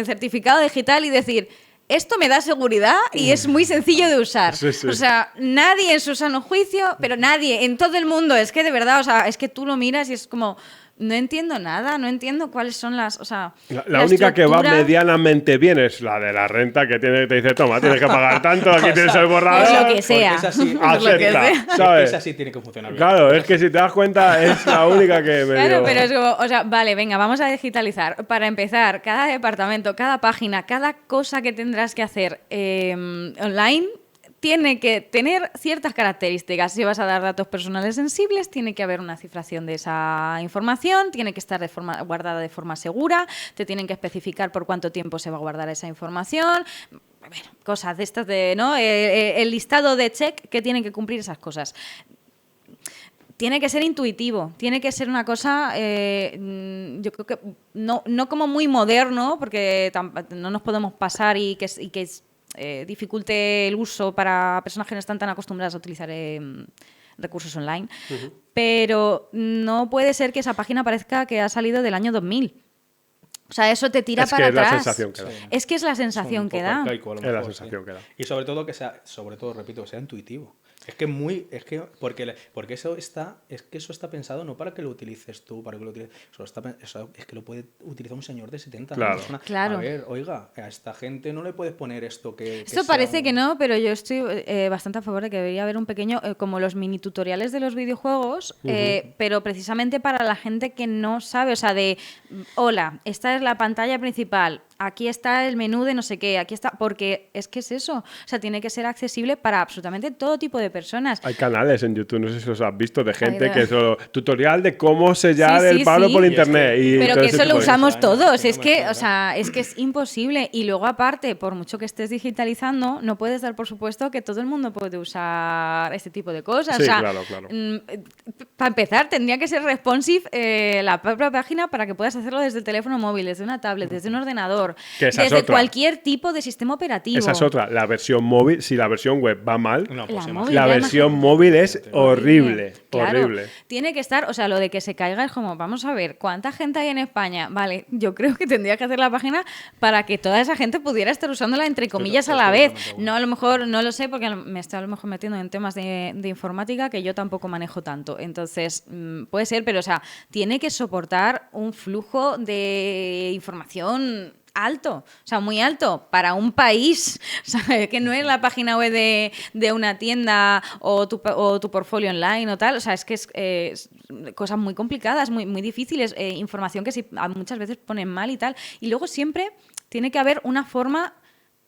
certificado digital y decir... Esto me da seguridad y es muy sencillo de usar. Sí. O sea, nadie en su sano juicio, pero nadie en todo el mundo. Es que de verdad, o sea, es que tú lo miras y es como... no entiendo nada, no entiendo cuáles son las... O sea, la única que va medianamente bien es la de la renta, que te dice, toma, tienes que pagar tanto, aquí tienes el borrador. Es lo que sea. Esa sí tiene que funcionar bien. Claro, es que si te das cuenta es la única que me Claro, pero es como, o sea, vale, venga, vamos a digitalizar. Para empezar, cada departamento, cada página, cada cosa que tendrás que hacer online tiene que tener ciertas características. Si vas a dar datos personales sensibles, tiene que haber una cifración de esa información, tiene que estar guardada de forma segura, te tienen que especificar por cuánto tiempo se va a guardar esa información. Bueno, cosas de estas ¿no? El listado de check que tienen que cumplir esas cosas. Tiene que ser intuitivo, tiene que ser una cosa, yo creo que no como muy moderno, porque no nos podemos pasar y que dificulte el uso para personas que no están tan acostumbradas a utilizar recursos online. Pero no puede ser que esa página parezca que ha salido del año 2000. O sea, eso te tira para atrás. Es la sensación que da. Es que es la sensación que da. Es la sensación que da. Y sobre todo que sea, repito, que sea intuitivo. Es que porque eso está pensado no para que lo utilices tú, para que lo utilices, es que lo puede utilizar un señor de 70 años. Claro. A ver, oiga, a esta gente no le puedes poner esto que esto parece que no, pero yo estoy bastante a favor de que debería haber un pequeño, como los mini tutoriales de los videojuegos, pero precisamente para la gente que no sabe, o sea, hola, esta es la pantalla principal, aquí está el menú de no sé qué, aquí está, porque es que es eso, o sea, tiene que ser accesible para absolutamente todo tipo de personas. Hay canales en YouTube, no sé si los has visto, de gente que es tutorial de cómo sellar el palo por internet. Pero que eso lo usamos todos, es que es imposible. Y luego aparte, por mucho que estés digitalizando, no puedes dar por supuesto que todo el mundo puede usar este tipo de cosas. Sí, o sea, claro. Para empezar, tendría que ser responsive la propia página para que puedas hacerlo desde el teléfono móvil, desde una tablet, desde un ordenador, desde cualquier tipo de sistema operativo. Esa es otra, la versión móvil, si la versión web va mal, la versión móvil es horrible. Claro, horrible. Tiene que estar, o sea, lo de que se caiga es como, vamos a ver, ¿cuánta gente hay en España? Vale, yo creo que tendría que hacer la página para que toda esa gente pudiera estar usándola entre comillas a la vez. No, a lo mejor, no lo sé, porque me estoy a lo mejor metiendo en temas de informática que yo tampoco manejo tanto. Entonces, puede ser, pero o sea, tiene que soportar un flujo de información alto, o sea, muy alto para un país, o sea, que no es la página web de una tienda o tu portfolio online o tal, o sea, es que es cosas muy complicadas, muy, muy difíciles, información que muchas veces ponen mal y tal, y luego siempre tiene que haber una forma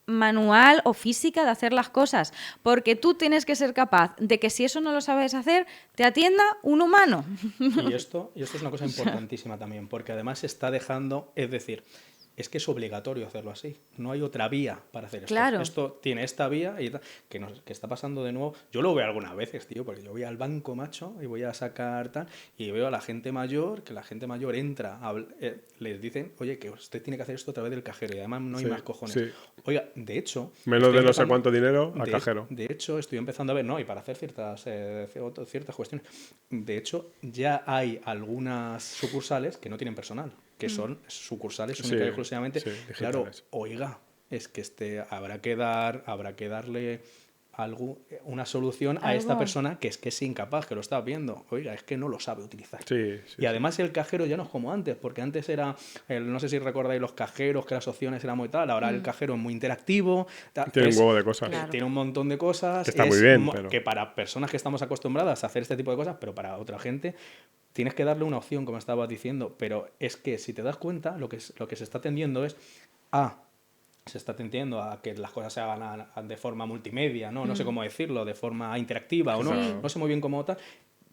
manual o física de hacer las cosas, porque tú tienes que ser capaz de que si eso no lo sabes hacer, te atienda un humano. Y esto es una cosa importantísima también, porque además se está dejando, es decir, es que es obligatorio hacerlo así. No hay otra vía para hacer esto. Claro. Esto tiene esta vía y que está pasando de nuevo. Yo lo veo algunas veces, tío, porque yo voy al banco, macho, y voy a sacar tal, y veo a la gente mayor, que la gente mayor entra, les dicen, oye, que usted tiene que hacer esto a través del cajero, y además no hay más cojones. Sí. Oiga, de hecho... Menos de no sé cuánto dinero al cajero. De hecho, estoy empezando a ver, y para hacer ciertas cuestiones, de hecho, ya hay algunas sucursales que no tienen personal, que son sucursales únicas y exclusivamente. Sí, claro, oiga, es que habrá que darle una solución a esta persona que es incapaz, que lo está viendo. Oiga, es que no lo sabe utilizar. Y además el cajero ya no es como antes, porque antes era, no sé si recordáis los cajeros, que las opciones eran muy tal, ahora el cajero es muy interactivo. Tiene un huevo de cosas. Claro. Tiene un montón de cosas. Que está muy bien, pero... Que para personas que estamos acostumbradas a hacer este tipo de cosas, pero para otra gente... Tienes que darle una opción, como estabas diciendo, pero es que si te das cuenta, lo que se está tendiendo es se está tendiendo a que las cosas se hagan de forma multimedia, no sé cómo decirlo, de forma interactiva o no sé muy bien cómo tal,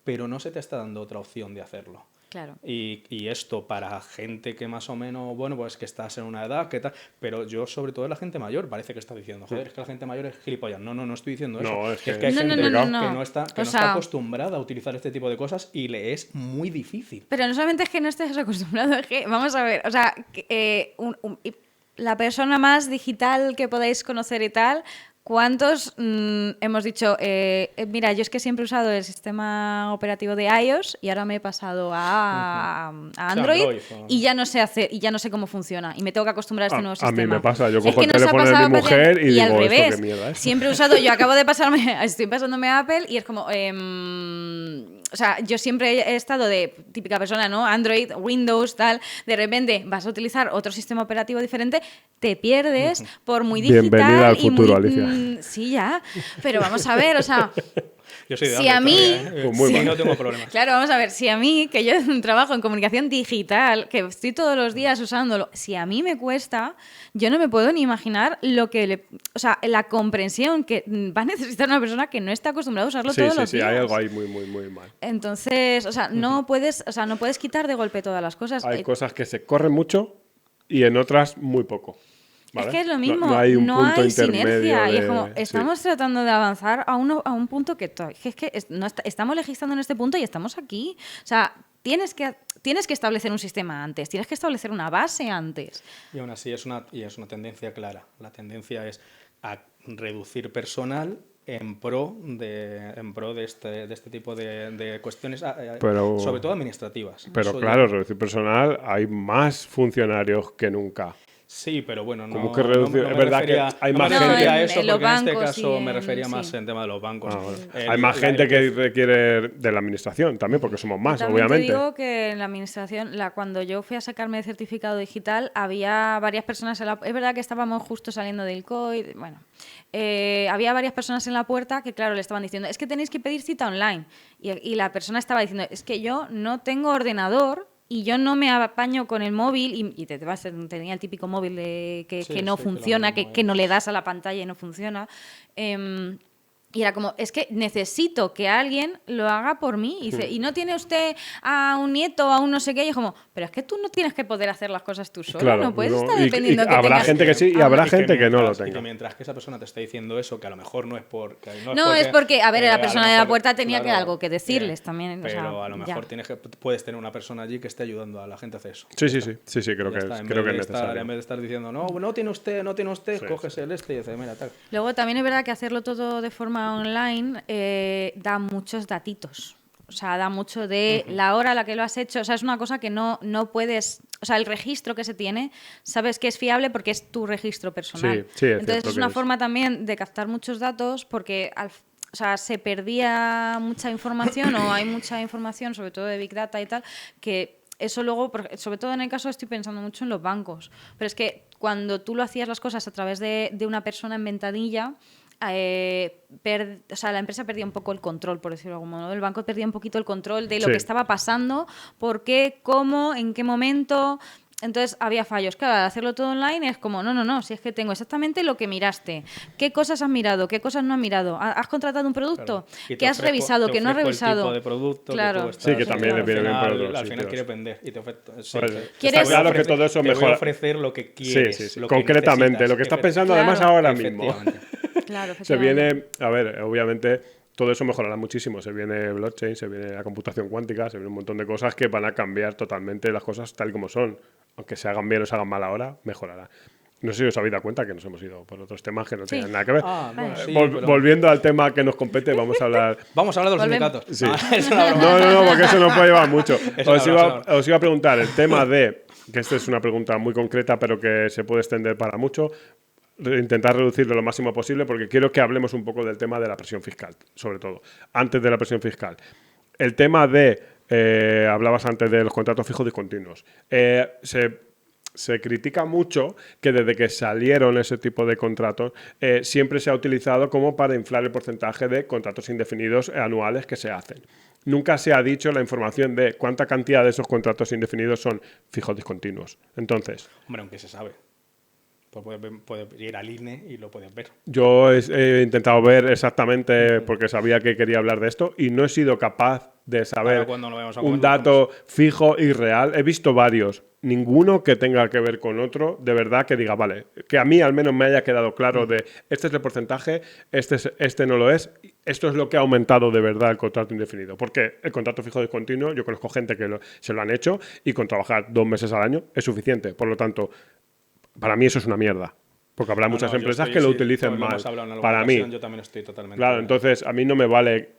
pero no se te está dando otra opción de hacerlo. Claro. Y esto para gente que más o menos, bueno, pues que estás en una edad, que tal, pero yo sobre todo la gente mayor, parece que está diciendo, joder, es que la gente mayor es gilipollas. No estoy diciendo eso. No, es que hay gente que no está acostumbrada a utilizar este tipo de cosas y le es muy difícil. Pero no solamente es que no estés acostumbrado, es que, vamos a ver, o sea, la persona más digital que podáis conocer y tal... ¿Cuántos hemos dicho, mira, yo es que siempre he usado el sistema operativo de iOS y ahora me he pasado a Android y ya no sé hacer y ya no sé cómo funciona y me tengo que acostumbrar a este nuevo sistema? A mí me pasa, yo cojo el teléfono de mi mujer y digo, al revés, esto qué mierda es. Siempre he usado, yo acabo de pasarme, estoy pasándome a Apple y es como, o O sea, yo siempre he estado de típica persona, ¿no? Android, Windows, tal. De repente vas a utilizar otro sistema operativo diferente, te pierdes por muy digital. Bienvenida al y futuro, muy, Alicia. Sí, ya. Pero vamos a ver, o sea... Yo soy de Si Android a mí- todavía, Pues muy sí, mal. no tengo problemas. Claro, vamos a ver, si a mí, que yo trabajo en comunicación digital, que estoy todos los días usándolo, si a mí me cuesta, yo no me puedo ni imaginar o sea, la comprensión que va a necesitar una persona que no está acostumbrada a usarlo Sí, todos sí, los sí, días. hay algo ahí muy, muy, muy mal. Entonces, o sea, no puedes quitar de golpe todas las cosas. Hay cosas que se corren mucho y en otras muy poco. ¿vale? Es que es lo mismo, No hay un punto hay intermedio sinergia. Y es de- como, sí. estamos tratando de avanzar a un punto que estamos legislando en este punto y estamos aquí. O sea, tienes que establecer un sistema antes, tienes que establecer una base antes. Y aún así es una tendencia clara. La tendencia es a reducir personal en pro de este tipo de cuestiones, Pero- sobre todo administrativas. Pero Eso claro, ya- reducir personal, hay más funcionarios que nunca. Sí, pero bueno, Como que reducir- me es verdad que refería- hay no más me gente- refería a en eso, los porque en este bancos caso y me en- refería más sí. en tema de los bancos. Ah, bueno. El- Hay más la- gente el- que requiere de la administración también, porque somos más, También obviamente. te digo que en la administración, cuando yo fui a sacarme el certificado digital, había varias personas es verdad que estábamos justo saliendo del COVID, bueno, había varias personas en la puerta que, claro, le estaban diciendo, es que tenéis que pedir cita online. Y la persona estaba diciendo, es que yo no tengo ordenador y yo no me apaño con el móvil y tenía el típico móvil que Sí, no sí, que lo funciona, mismo que no le das a la pantalla y no funciona. Y era como, es que necesito que alguien lo haga por mí. Y dice, ¿y no tiene usted a un nieto, a un no sé qué? Y es como, pero es que tú no tienes que poder hacer las cosas tú solo. Claro, no puedes no, estar y dependiendo que habrá tengas... gente que sí y Ah, habrá y gente que no lo mientras- y tenga. que mientras que esa persona te esté diciendo eso, que a lo mejor no es porque... No, es porque, a ver, la lo persona de la mejor, puerta tenía claro, algo que decirles también. O Pero sea, a lo mejor puedes tener una persona allí que esté ayudando a la gente a hacer eso. Sí, creo Ya que está, es, en creo que vez es de estar- necesario. en vez de estar diciendo, no tiene usted, Sí, coges el y dice, mira, tal. Luego también es verdad que hacerlo todo de forma online da muchos datitos. O sea, da mucho de la hora a la que lo has hecho. O sea, es una cosa que no puedes... O sea, el registro que se tiene, sabes que es fiable porque es tu registro personal. Sí, es Entonces cierto es que una es. forma también de captar muchos datos porque o sea, se perdía mucha información o hay mucha información, sobre todo de Big Data y tal, que eso luego, sobre todo en el caso, estoy pensando mucho en los bancos. Pero es que cuando tú lo hacías las cosas a través de una persona en ventanilla... o sea, la empresa perdía un poco el control, por decirlo de algún modo. El banco perdía un poquito el control de lo Sí. que estaba pasando, por qué, cómo, en qué momento. Entonces había fallos. Claro, al hacerlo todo online es como, no, si es que tengo exactamente lo que miraste. ¿Qué cosas has mirado? ¿Qué cosas no has mirado? ¿Has contratado un producto? Claro. Y te ¿Qué has ofrezco- revisado? te ¿Qué no has ofrezco revisado? El tipo de producto Claro. que tú Sí, que estás- también le al viene bien final- por otros Al final sitios. quiere vender y te ofrezco. Sí, Pues, ¿Quieres- te voy a claro que todo eso te voy a mejora. ofrecer lo que quieres. Sí. lo que Concretamente, necesitas. lo que estás pensando Claro. además ahora mismo. Efectivamente. Claro, Se efectivamente. viene, a ver, obviamente todo eso mejorará muchísimo. Se viene blockchain, se viene la computación cuántica, se viene un montón de cosas que van a cambiar totalmente las cosas tal y como son. Aunque se hagan bien o se hagan mal ahora, mejorará. No sé si os habéis dado cuenta que nos hemos ido por otros temas que no Sí. tienen nada que ver. Bueno, sí, pero- Volviendo al tema que nos compete, vamos a hablar... Vamos a hablar de los Volvemos. sindicatos. Sí. Ah, es una broma. No, porque eso nos puede llevar mucho. Es una broma, Os iba a preguntar el tema de, que esta es una pregunta muy concreta, pero que se puede extender para mucho, intentar reducirlo lo máximo posible, porque quiero que hablemos un poco del tema de la presión fiscal, sobre todo. Antes de la presión fiscal. El tema de, hablabas antes de los contratos fijos discontinuos. Se critica mucho que desde que salieron ese tipo de contratos siempre se ha utilizado como para inflar el porcentaje de contratos indefinidos anuales que se hacen. Nunca se ha dicho la información de cuánta cantidad de esos contratos indefinidos son fijos discontinuos. Entonces, Hombre, aunque se sabe. Pues puedes ir al INE y lo puedes ver. yo he intentado ver exactamente porque sabía que quería hablar de esto y no he sido capaz de saber Ahora, cuando lo veamos, un dato fijo y real. He visto varios, ninguno que tenga que ver con otro, de verdad que diga, vale, que a mí al menos me haya quedado claro de este es el porcentaje, este no lo es, esto es lo que ha aumentado de verdad el contrato indefinido. Porque el contrato fijo discontinuo, yo conozco gente que se lo han hecho y con trabajar 2 meses al año es suficiente. Por lo tanto, para mí eso es una mierda. Porque habrá muchas yo empresas estoy- que lo sí, utilicen lo mal. hemos hablado en alguna Para mí. ocasión, yo también estoy totalmente. Claro, entonces a mí no me vale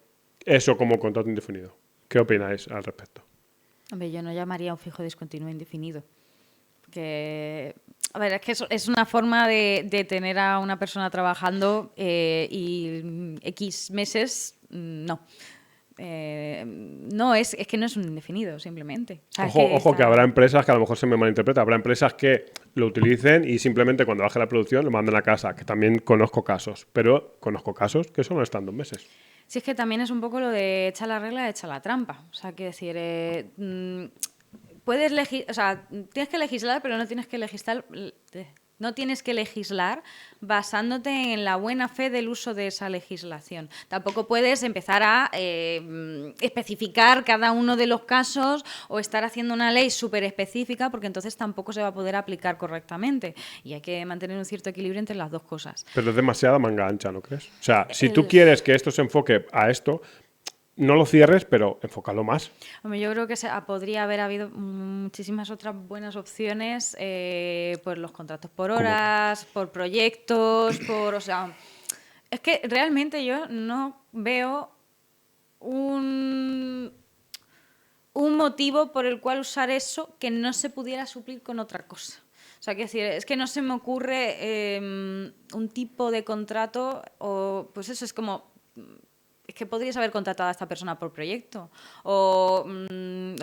eso como contrato indefinido. ¿Qué opináis al respecto? Hombre, yo no llamaría un fijo discontinuo indefinido. A ver, es que es una forma de tener a una persona trabajando y X meses, no. no, es que no es un indefinido, simplemente. O sea, Ojo, que habrá empresas que a lo mejor se me malinterpreta. Habrá empresas que lo utilicen y simplemente cuando baje la producción lo mandan a casa, que también conozco casos. Pero conozco casos que solo están 2 meses. Sí, es que también es un poco lo de echa la regla, echa la trampa. O sea, quiero decir, o sea, tienes que legislar, pero no tienes que legislar basándote en la buena fe del uso de esa legislación. Tampoco puedes empezar a especificar cada uno de los casos o estar haciendo una ley súper específica, porque entonces tampoco se va a poder aplicar correctamente. Y hay que mantener un cierto equilibrio entre las dos cosas. Pero es demasiada manga ancha, ¿no crees? O sea, si tú quieres que esto se enfoque a esto, no lo cierres, pero enfócalo más. Hombre, yo creo que podría haber habido muchísimas otras buenas opciones, por los contratos por horas, por proyectos, o sea, es que realmente yo no veo un motivo por el cual usar eso que no se pudiera suplir con otra cosa. O sea, quiero decir, es que no se me ocurre un tipo de contrato o, pues eso, es como... Es que podrías haber contratado a esta persona por proyecto. O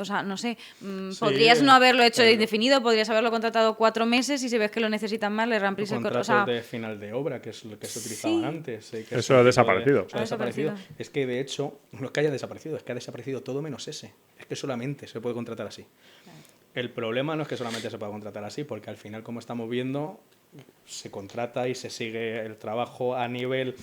sea, no sé, Sí, podrías no haberlo hecho indefinido, podrías haberlo contratado 4 meses y si ves que lo necesitan más, le ramplís el contratos o sea, de final de obra, que es lo que se utilizaban antes. Que eso ha desaparecido. Ha desaparecido. Es que, de hecho, no es que haya desaparecido, es que ha desaparecido todo menos ese. Es que solamente se puede contratar así. Claro. El problema no es que solamente se pueda contratar así, porque al final, como estamos viendo, se contrata y se sigue el trabajo a nivel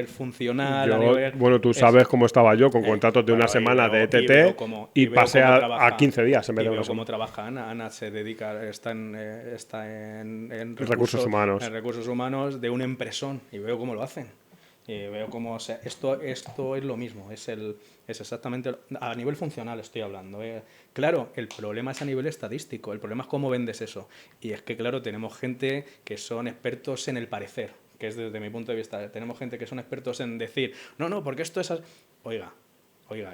funcional. Bueno, tú sabes cómo estaba yo con contratos de una semana de ETT y pasé a 15 días en vez de una semana. Cómo trabaja Ana. Ana se dedica, está en recursos humanos. En recursos humanos de una empresón y veo cómo lo hacen. Y veo cómo, o sea, esto es lo mismo, es exactamente a nivel funcional estoy hablando. Claro, el problema es a nivel estadístico, el problema es cómo vendes eso. Y es que, claro, tenemos gente que son expertos en el parecer, que es desde mi punto de vista. Tenemos gente que son expertos en decir, no, porque esto es... Oiga,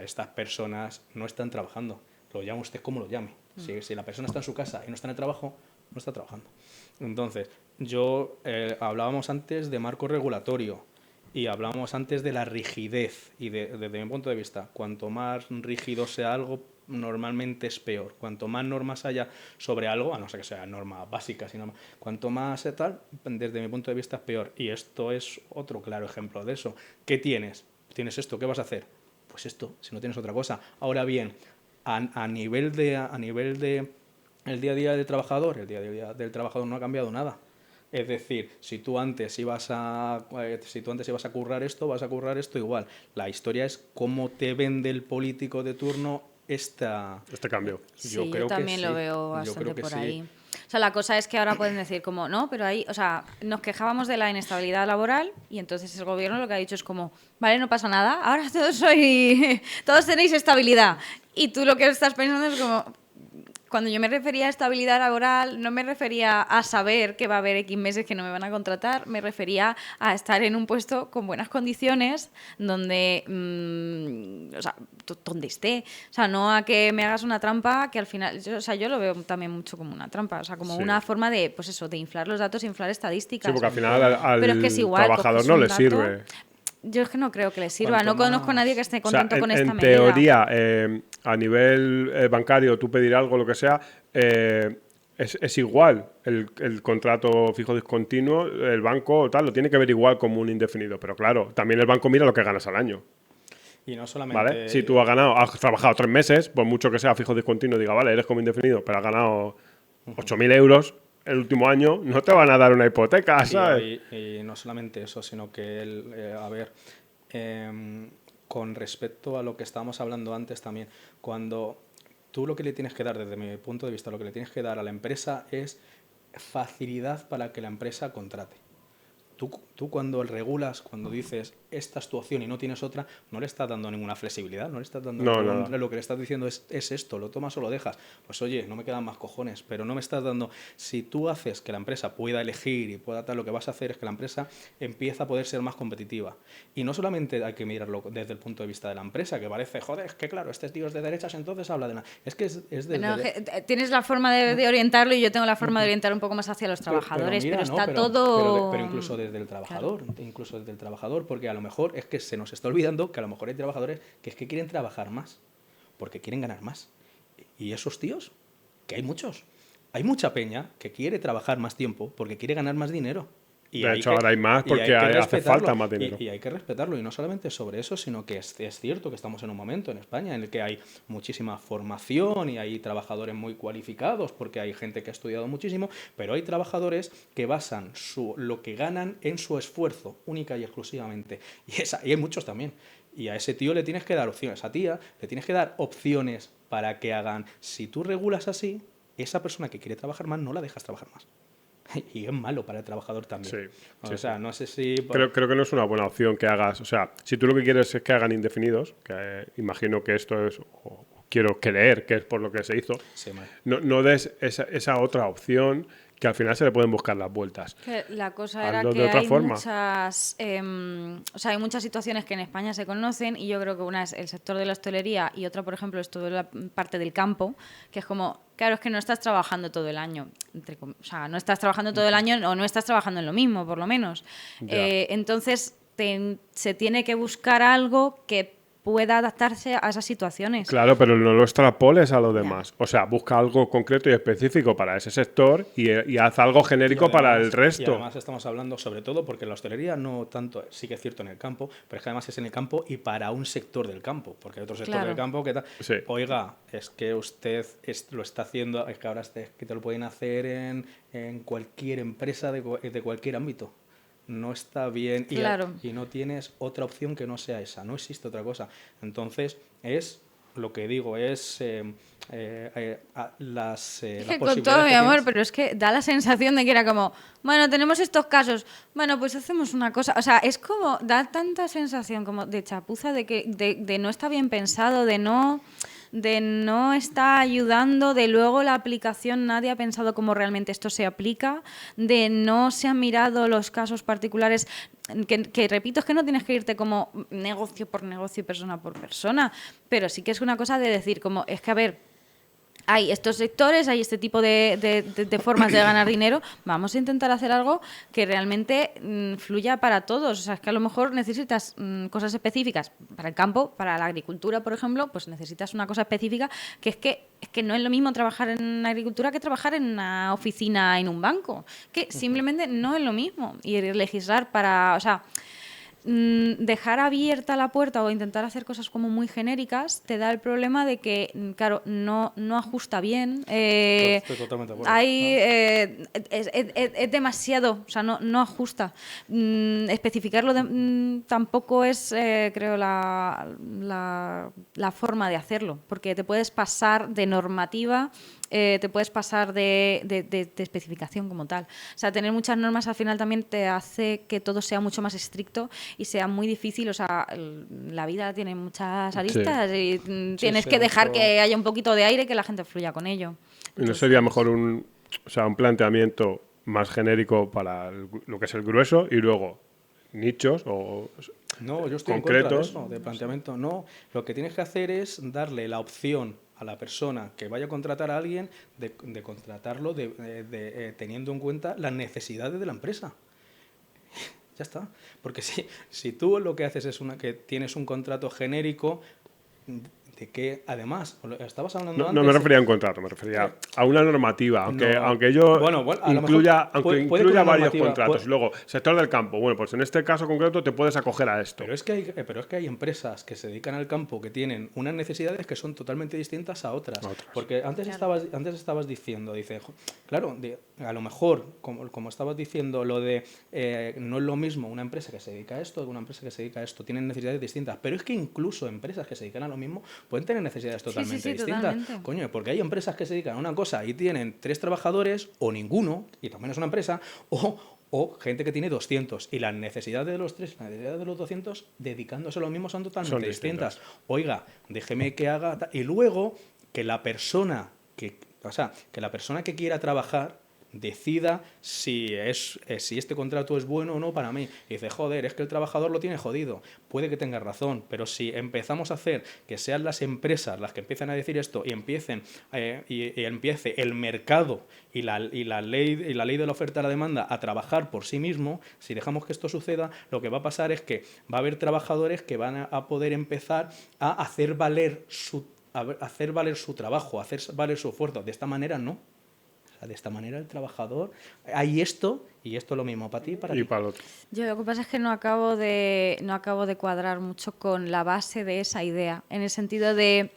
estas personas no están trabajando, lo llame usted como lo llame. Si la persona está en su casa y no está en el trabajo, no está trabajando. Entonces, hablábamos antes de marco regulatorio. Y hablábamos antes de la rigidez y desde mi punto de vista, cuanto más rígido sea algo, normalmente es peor. Cuanto más normas haya sobre algo, a no ser que sea norma básica, sino cuanto más tal, desde mi punto de vista es peor. Y esto es otro claro ejemplo de eso. ¿Qué tienes? Tienes esto, ¿qué vas a hacer? Pues esto, si no tienes otra cosa. Ahora bien, a nivel de el día a día del trabajador, el día a día del trabajador no ha cambiado nada. Es decir, si tú antes ibas a currar esto, vas a currar esto igual. La historia es cómo te vende el político de turno este cambio. Yo también lo veo bastante por ahí. O sea, la cosa es que ahora pueden decir como, no, pero ahí, o sea, nos quejábamos de la inestabilidad laboral y entonces el gobierno lo que ha dicho es como, vale, no pasa nada, ahora todos tenéis estabilidad. Y tú lo que estás pensando es como... Cuando yo me refería a estabilidad laboral, no me refería a saber que va a haber X meses que no me van a contratar, me refería a estar en un puesto con buenas condiciones donde, o sea, donde esté. O sea, no a que me hagas una trampa que al final, yo lo veo también mucho como una trampa, o sea, como una forma de, pues eso, de inflar los datos, inflar estadísticas. Sí, porque al final al pero es que es igual, trabajador no le sirve. Yo es que no creo que le sirva. No conozco a nadie que esté contento con esta medida. En teoría, a nivel bancario, tú pedir algo, lo que sea, es igual. El contrato fijo discontinuo, el banco tal, lo tiene que ver igual como un indefinido. Pero claro, también el banco mira lo que ganas al año. Y no solamente... ¿Vale? Si tú has trabajado 3 meses, por mucho que sea fijo discontinuo, diga, vale, eres como indefinido, pero has ganado 8.000 euros el último año, no te van a dar una hipoteca, ¿sabes? Y no solamente eso, sino que con respecto a lo que estábamos hablando antes también, cuando tú lo que le tienes que dar, desde mi punto de vista, lo que le tienes que dar a la empresa es facilidad para que la empresa contrate. Tú cuando regulas, cuando dices esta es tu opción y no tienes otra, no le estás dando ninguna flexibilidad, no le estás dando lo que le estás diciendo es esto, lo tomas o lo dejas. Pues oye, no me quedan más cojones, pero no me estás dando... Si tú haces que la empresa pueda elegir y pueda tal, lo que vas a hacer es que la empresa empieza a poder ser más competitiva. Y no solamente hay que mirarlo desde el punto de vista de la empresa, que parece, joder, es que claro, este tío es de derechas, entonces habla de nada. Es que es de... Tienes la forma de orientarlo y yo tengo la forma de orientar un poco más hacia los trabajadores, pero está todo... Pero incluso desde desde el trabajador, incluso desde el trabajador, porque a lo mejor es que se nos está olvidando que a lo mejor hay trabajadores que es que quieren trabajar más, porque quieren ganar más. Y esos tíos, que hay muchos, hay mucha peña que quiere trabajar más tiempo porque quiere ganar más dinero. Y de hecho, ahora hay más porque hace falta más dinero. Y hay que respetarlo. Y no solamente sobre eso, sino que es cierto que estamos en un momento en España en el que hay muchísima formación y hay trabajadores muy cualificados porque hay gente que ha estudiado muchísimo, pero hay trabajadores que basan lo que ganan en su esfuerzo, única y exclusivamente. Y hay muchos también. Y a ese tío le tienes que dar opciones, a esa tía le tienes que dar opciones para que hagan. Si tú regulas así, esa persona que quiere trabajar más no la dejas trabajar más. Y es malo para el trabajador también. Sí, o sea, no sé si... Creo que no es una buena opción que hagas. O sea, si tú lo que quieres es que hagan indefinidos, que imagino que esto es, o quiero creer que es por lo que se hizo, Sí, no des esa otra opción que al final se le pueden buscar las vueltas. Que la cosa era Hazlo que de otra hay forma. muchas, o sea, hay muchas situaciones que en España se conocen y yo creo que una es el sector de la hostelería y otra, por ejemplo, es toda la parte del campo, que es como, claro, es que no estás trabajando todo el año, o sea, no estás trabajando todo el año o no estás trabajando en lo mismo, por lo menos. Entonces, se tiene que buscar algo que pueda adaptarse a esas situaciones. Claro, pero no lo extrapoles a lo demás. O sea, busca algo concreto y específico para ese sector y haz algo genérico para el resto. Y además estamos hablando sobre todo porque la hostelería no tanto, sí que es cierto en el campo, pero es que además es en el campo y para un sector del campo, porque hay otro sector del campo que tal. Sí. Oiga, es que usted lo está haciendo, es que ahora que te lo pueden hacer en cualquier empresa de cualquier ámbito. No está bien y no tienes otra opción que no sea esa, no existe otra cosa. Entonces, lo que digo es las con todo mi amor, pero es que da la sensación de que era como, bueno, tenemos estos casos, bueno, pues hacemos una cosa. O sea, es como, da tanta sensación como de chapuza, de que de no está bien pensado, de no está ayudando, de luego la aplicación nadie ha pensado cómo realmente esto se aplica, de no se han mirado los casos particulares, que repito, es que no tienes que irte como negocio por negocio y persona por persona, pero sí que es una cosa de decir como, es que a ver, hay estos sectores, hay este tipo de formas de ganar dinero, vamos a intentar hacer algo que realmente fluya para todos. O sea, es que a lo mejor necesitas cosas específicas para el campo, para la agricultura, por ejemplo, pues necesitas una cosa específica que es que no es lo mismo trabajar en agricultura que trabajar en una oficina en un banco, que simplemente no es lo mismo. Y legislar para, o sea, dejar abierta la puerta o intentar hacer cosas como muy genéricas te da el problema de que, claro, no ajusta bien. Estoy totalmente de acuerdo. Es demasiado, o sea, no ajusta. Especificarlo tampoco es, creo, la forma de hacerlo, porque te puedes pasar de normativa, te puedes pasar de especificación como tal. O sea, tener muchas normas al final también te hace que todo sea mucho más estricto y sea muy difícil. O sea, la vida tiene muchas aristas y tienes que dejar que haya un poquito de aire y que la gente fluya con ello. ¿Y no sería mejor un planteamiento más genérico para lo que es el grueso y luego nichos o no, yo estoy concretos? En contra de eso, de planteamiento. No, lo que tienes que hacer es darle la opción a la persona que vaya a contratar a alguien de contratarlo teniendo en cuenta las necesidades de la empresa. Ya está. Porque si tú lo que haces es que tienes un contrato genérico, de que además, estabas hablando antes... No me refería a un contrato, me refería a una normativa, aunque ello incluya varios contratos. Y luego, sector del campo, bueno, pues en este caso concreto te puedes acoger a esto. Pero es que hay empresas que se dedican al campo que tienen unas necesidades que son totalmente distintas a otras. Porque antes estabas diciendo, claro, a lo mejor, como estabas diciendo, lo de no es lo mismo una empresa que se dedica a esto que una empresa que se dedica a esto, tienen necesidades distintas. Pero es que incluso empresas que se dedican a lo mismo pueden tener necesidades totalmente distintas. Totalmente. Coño, porque hay empresas que se dedican a una cosa y tienen 3 trabajadores o ninguno, y también es una empresa, o gente que tiene 200 y las necesidades de los 3 y las necesidades de los 200 dedicándose a lo mismo son totalmente distintas. Oiga, déjeme que haga... Y luego que la persona que quiera trabajar decida si este contrato es bueno o no para mí. Y dice, joder, es que el trabajador lo tiene jodido. Puede que tenga razón, pero si empezamos a hacer que sean las empresas las que empiecen a decir esto y empiece el mercado y la ley de la oferta y la demanda a trabajar por sí mismo, si dejamos que esto suceda, lo que va a pasar es que va a haber trabajadores que van a poder empezar a hacer valer su trabajo, a hacer valer su esfuerzo. De esta manera no. De esta manera el trabajador, hay esto y esto es lo mismo para ti y para ti. Para el otro. Yo lo que pasa es que no acabo de cuadrar mucho con la base de esa idea, en el sentido de,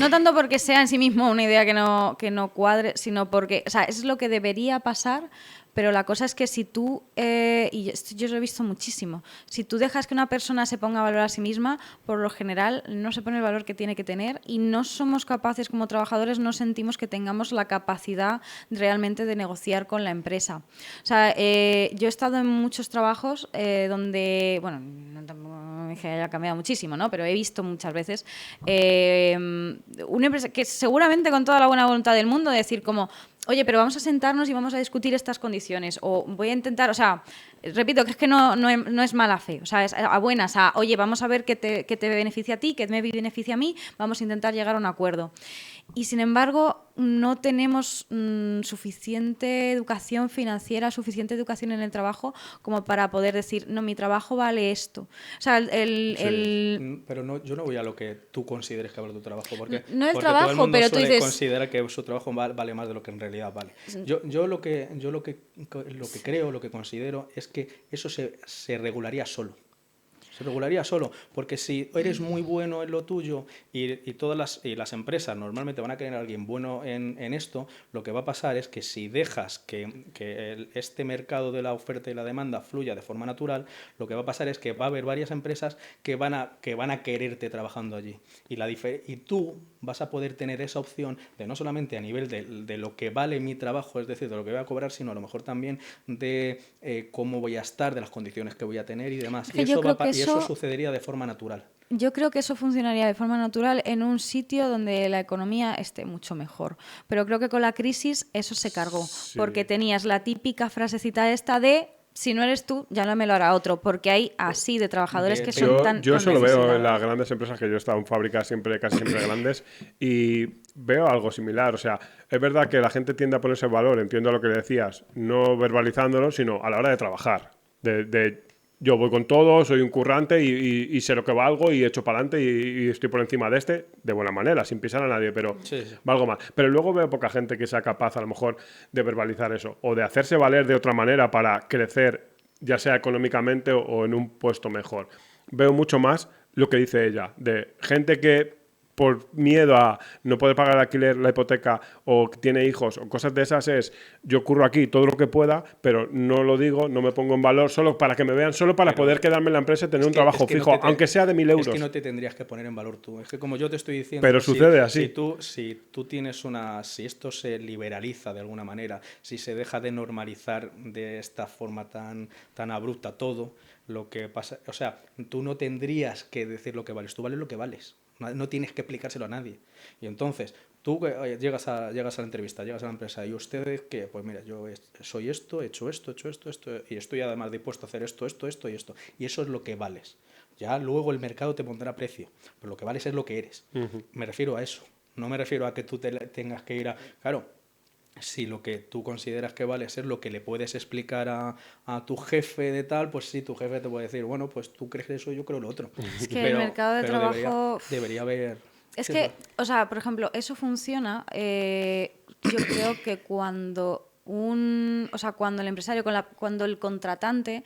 no tanto porque sea en sí mismo una idea que no cuadre, sino porque, o sea, es lo que debería pasar, pero la cosa es que si tú, y yo lo he visto muchísimo, si tú dejas que una persona se ponga a valorar a sí misma, por lo general no se pone el valor que tiene que tener y no somos capaces como trabajadores, no sentimos que tengamos la capacidad realmente de negociar con la empresa. O sea, yo he estado en muchos trabajos donde, bueno, no tampoco es que haya cambiado muchísimo, ¿no? Pero he visto muchas veces una empresa que seguramente con toda la buena voluntad del mundo decir como, oye, pero vamos a sentarnos y vamos a discutir estas condiciones. O voy a intentar, o sea, repito, que es que no es mala fe. O sea, es a buenas, oye, vamos a ver qué te beneficia a ti, qué me beneficia a mí, vamos a intentar llegar a un acuerdo. Y sin embargo, no tenemos suficiente educación financiera, suficiente educación en el trabajo como para poder decir, no, mi trabajo vale esto. O sea, Pero no, yo no voy a lo que tú consideres que vale tu trabajo, porque no el porque trabajo, todo el mundo pero tú suele dices, considera que su trabajo vale más de lo que en realidad vale. Yo lo que creo, lo que considero es que eso se regularía solo. Se regularía solo, porque si eres muy bueno en lo tuyo y todas las empresas normalmente van a querer a alguien bueno en esto, lo que va a pasar es que si dejas que este mercado de la oferta y la demanda fluya de forma natural, lo que va a pasar es que va a haber varias empresas que van a quererte trabajando allí. Y tú vas a poder tener esa opción de no solamente a nivel de lo que vale mi trabajo, es decir, de lo que voy a cobrar, sino a lo mejor también de cómo voy a estar, de las condiciones que voy a tener y demás. Y eso sucedería de forma natural. Yo creo que eso funcionaría de forma natural en un sitio donde la economía esté mucho mejor. Pero creo que con la crisis eso se cargó, sí. Porque tenías la típica frasecita esta de si no eres tú, ya no me lo hará otro, porque hay así de trabajadores que son tan... Yo eso lo veo en las grandes empresas, que yo he estado en fábricas casi siempre grandes, y veo algo similar. O sea, es verdad que la gente tiende a ponerse valor, entiendo lo que decías, no verbalizándolo, sino a la hora de trabajar, yo voy con todo, soy un currante y sé lo que valgo y echo para adelante y estoy por encima de buena manera, sin pisar a nadie, pero sí. Valgo más. Pero luego veo poca gente que sea capaz a lo mejor de verbalizar eso o de hacerse valer de otra manera para crecer, ya sea económicamente o en un puesto mejor. Veo mucho más lo que dice ella, de gente que por miedo a no poder pagar el alquiler, la hipoteca o tiene hijos o cosas de esas yo curro aquí todo lo que pueda, pero no lo digo, no me pongo en valor solo para que me vean, solo para poder quedarme en la empresa y tener un trabajo fijo, aunque sea de 1.000 euros. Es que no te tendrías que poner en valor tú. Es que como yo te estoy diciendo... Pero sucede así. Si tú tienes si esto se liberaliza de alguna manera, si se deja de normalizar de esta forma tan abrupta todo, lo que pasa... O sea, tú no tendrías que decir lo que vales, tú vales lo que vales. No tienes que explicárselo a nadie. Y entonces, tú llegas a la entrevista, llegas a la empresa y ustedes, ¿qué? Pues mira, yo soy esto, he hecho esto y estoy además dispuesto a hacer esto y esto. Y eso es lo que vales. Ya luego el mercado te pondrá precio, pero lo que vales es lo que eres. Uh-huh. Me refiero a eso. No me refiero a que tú tengas que ir a... Claro, si lo que tú consideras que vale es lo que le puedes explicar a tu jefe de tal, pues sí, tu jefe te puede decir, bueno, pues tú crees eso, yo creo lo otro. Es que el mercado de trabajo... Debería haber... Es que, o sea, por ejemplo, eso funciona, yo creo que cuando el empresario, cuando el contratante...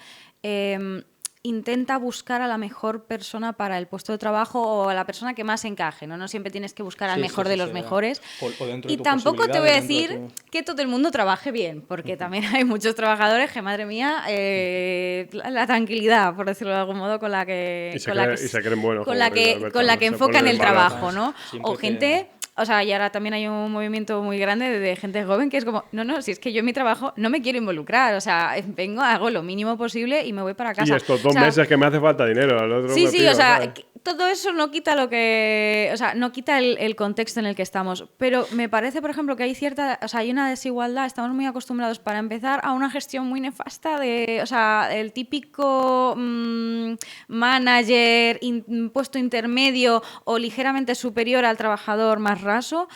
intenta buscar a la mejor persona para el puesto de trabajo o a la persona que más encaje, ¿no? No siempre tienes que buscar al mejor de los mejores. Y tampoco te voy a decir que todo el mundo trabaje bien, porque también hay muchos trabajadores que, madre mía, la tranquilidad, por decirlo de algún modo, con la que enfocan el trabajo, ¿no? O gente... O sea, y ahora también hay un movimiento muy grande de gente joven que es como, no, si es que yo en mi trabajo no me quiero involucrar, o sea, hago lo mínimo posible y me voy para casa. Y estos 2 meses que me hace falta dinero. Al otro sí, o sea, todo eso no quita lo que... O sea, no quita el contexto en el que estamos. Pero me parece, por ejemplo, que hay hay una desigualdad. Estamos muy acostumbrados, para empezar, a una gestión muy nefasta de... O sea, el típico manager, puesto intermedio o ligeramente superior al trabajador más raso,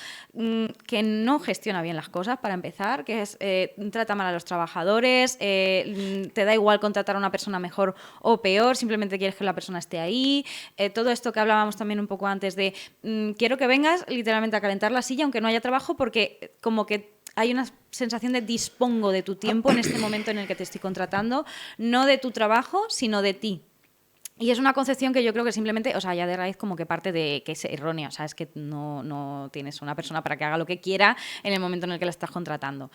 que no gestiona bien las cosas, para empezar, que es trata mal a los trabajadores, te da igual contratar a una persona mejor o peor, simplemente quieres que la persona esté ahí. Todo esto que hablábamos también un poco antes de quiero que vengas literalmente a calentar la silla aunque no haya trabajo, porque como que hay una sensación de dispongo de tu tiempo en este momento en el que te estoy contratando, no de tu trabajo, sino de ti. Y es una concepción que yo creo que simplemente, o sea, ya de raíz como que parte de que es errónea. O sea, es que no tienes una persona para que haga lo que quiera en el momento en el que la estás contratando.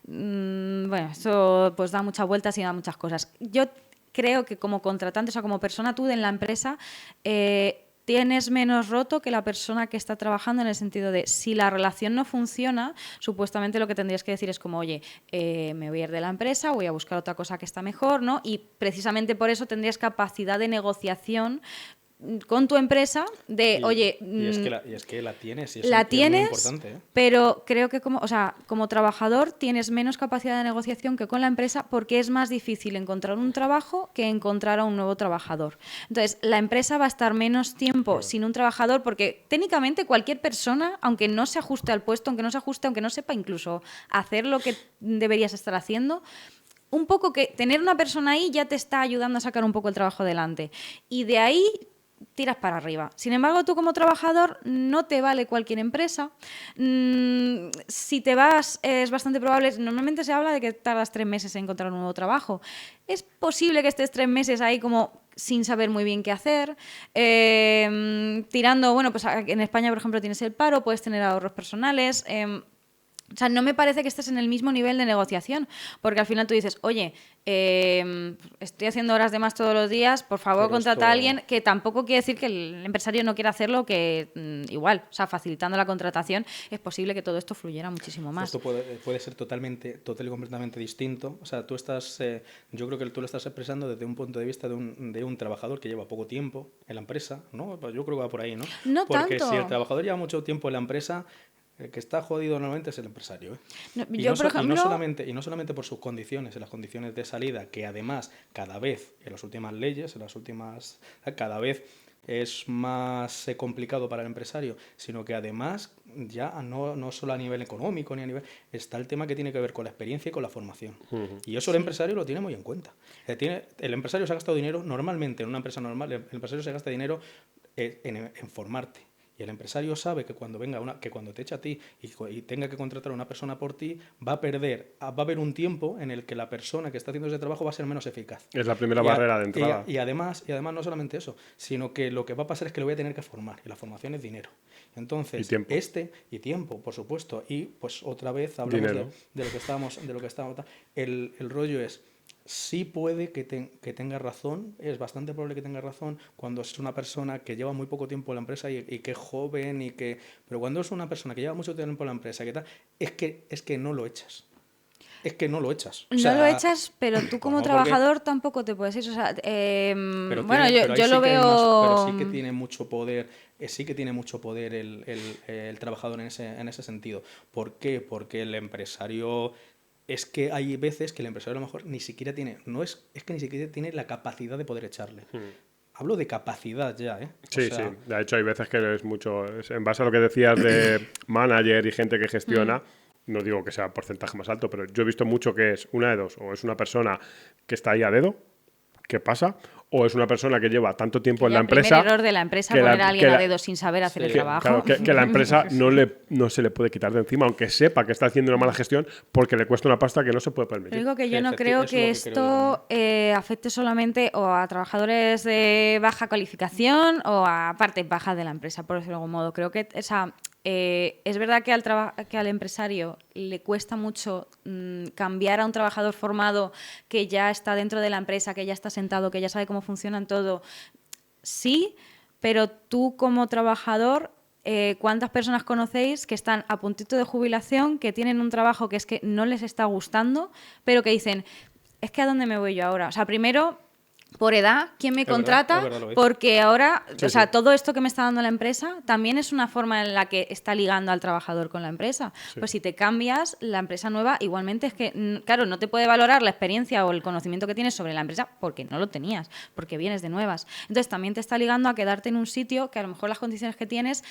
Bueno, eso pues da muchas vueltas y da muchas cosas. Yo creo que como contratante, o sea, como persona tú en la empresa, tienes menos roto que la persona que está trabajando, en el sentido de si la relación no funciona, supuestamente lo que tendrías que decir es como, oye, me voy a ir de la empresa, voy a buscar otra cosa que está mejor, ¿no? Y precisamente por eso tendrías capacidad de negociación con tu empresa de, oye... Y es que la tienes, y es, la tienes, es muy importante, ¿eh? Pero creo que como trabajador tienes menos capacidad de negociación que con la empresa, porque es más difícil encontrar un trabajo que encontrar a un nuevo trabajador. Entonces, la empresa va a estar menos tiempo sin un trabajador, porque técnicamente cualquier persona, aunque no se ajuste al puesto, aunque no sepa incluso hacer lo que deberías estar haciendo, un poco que tener una persona ahí ya te está ayudando a sacar un poco el trabajo adelante. Y de ahí tiras para arriba. Sin embargo, tú como trabajador no te vale cualquier empresa. Si te vas, es bastante probable, normalmente se habla de que tardas 3 meses en encontrar un nuevo trabajo. Es posible que estés 3 meses ahí como sin saber muy bien qué hacer, tirando, bueno, pues en España, por ejemplo, tienes el paro, puedes tener ahorros personales. O sea, no me parece que estés en el mismo nivel de negociación, porque al final tú dices, oye, estoy haciendo horas de más todos los días, por favor, contrata a alguien, que tampoco quiere decir que el empresario no quiera hacerlo, que igual, o sea, facilitando la contratación, es posible que todo esto fluyera muchísimo más. Esto puede ser total y completamente distinto. O sea, tú estás, yo creo que tú lo estás expresando desde un punto de vista de un trabajador que lleva poco tiempo en la empresa, ¿no? Pues yo creo que va por ahí, ¿no? No Porque tanto. si el trabajador lleva mucho tiempo en la empresa, el que está jodido normalmente es el empresario, ¿eh? Por ejemplo... y no solamente por sus condiciones, en las condiciones de salida, que además cada vez en las últimas leyes, cada vez es más complicado para el empresario, sino que además ya no solo a nivel económico, ni a nivel... Está el tema que tiene que ver con la experiencia y con la formación. Y eso el empresario lo tiene muy en cuenta. El empresario se ha gastado dinero, normalmente en una empresa normal, el empresario se gasta dinero en formarte. Y el empresario sabe que cuando te echa a ti y tenga que contratar a una persona por ti, va a haber un tiempo en el que la persona que está haciendo ese trabajo va a ser menos eficaz. Es la primera barrera de entrada. Y además no solamente eso, sino que lo que va a pasar es que lo voy a tener que formar. Y la formación es dinero. Entonces, y tiempo, por supuesto. Y pues otra vez hablamos de lo que estábamos. El rollo es... Sí puede que tenga razón, es bastante probable que tenga razón cuando es una persona que lleva muy poco tiempo en la empresa y que es joven pero cuando es una persona que lleva mucho tiempo en la empresa, es que no lo echas. Es que no lo echas. No lo echas, pero tú como trabajador tampoco te puedes ir. O sea, bueno, yo lo veo... Pero sí que tiene mucho poder. Sí que tiene mucho poder el trabajador en ese sentido. ¿Por qué? Porque el empresario... Es que hay veces que el empresario a lo mejor ni siquiera tiene... Es que ni siquiera tiene la capacidad de poder echarle. Hablo de capacidad ya, ¿eh? Sí. De hecho, hay veces que es mucho... En base a lo que decías de manager y gente que gestiona, no digo que sea porcentaje más alto, pero yo he visto mucho que es una de dos. O es una persona que está ahí a dedo, que pasa... O es una persona que lleva tanto tiempo en la empresa... El error de la empresa poner a alguien a dedo sin saber hacer el trabajo. Claro, que la empresa no se le puede quitar de encima, aunque sepa que está haciendo una mala gestión, porque le cuesta una pasta que no se puede permitir. Digo que yo no creo que esto afecte solamente o a trabajadores de baja cualificación o a partes bajas de la empresa, por decirlo de algún modo. Creo que es verdad que al empresario le cuesta mucho cambiar a un trabajador formado que ya está dentro de la empresa, que ya está sentado, que ya sabe cómo funcionan todo. Sí, pero tú como trabajador, ¿cuántas personas conocéis que están a puntito de jubilación, que tienen un trabajo que es que no les está gustando, pero que dicen, es que ¿a dónde me voy yo ahora? O sea, primero... por edad, quién me contrata, es verdad lo que dices. porque ahora, Sí, o sea, sí. todo esto que me está dando la empresa también es una forma en la que está ligando al trabajador con la empresa. Sí. Pues si te cambias, la empresa nueva igualmente es que, claro, no te puede valorar la experiencia o el conocimiento que tienes sobre la empresa porque no lo tenías, porque vienes de nuevas. Entonces también te está ligando a quedarte en un sitio que a lo mejor las condiciones que tienes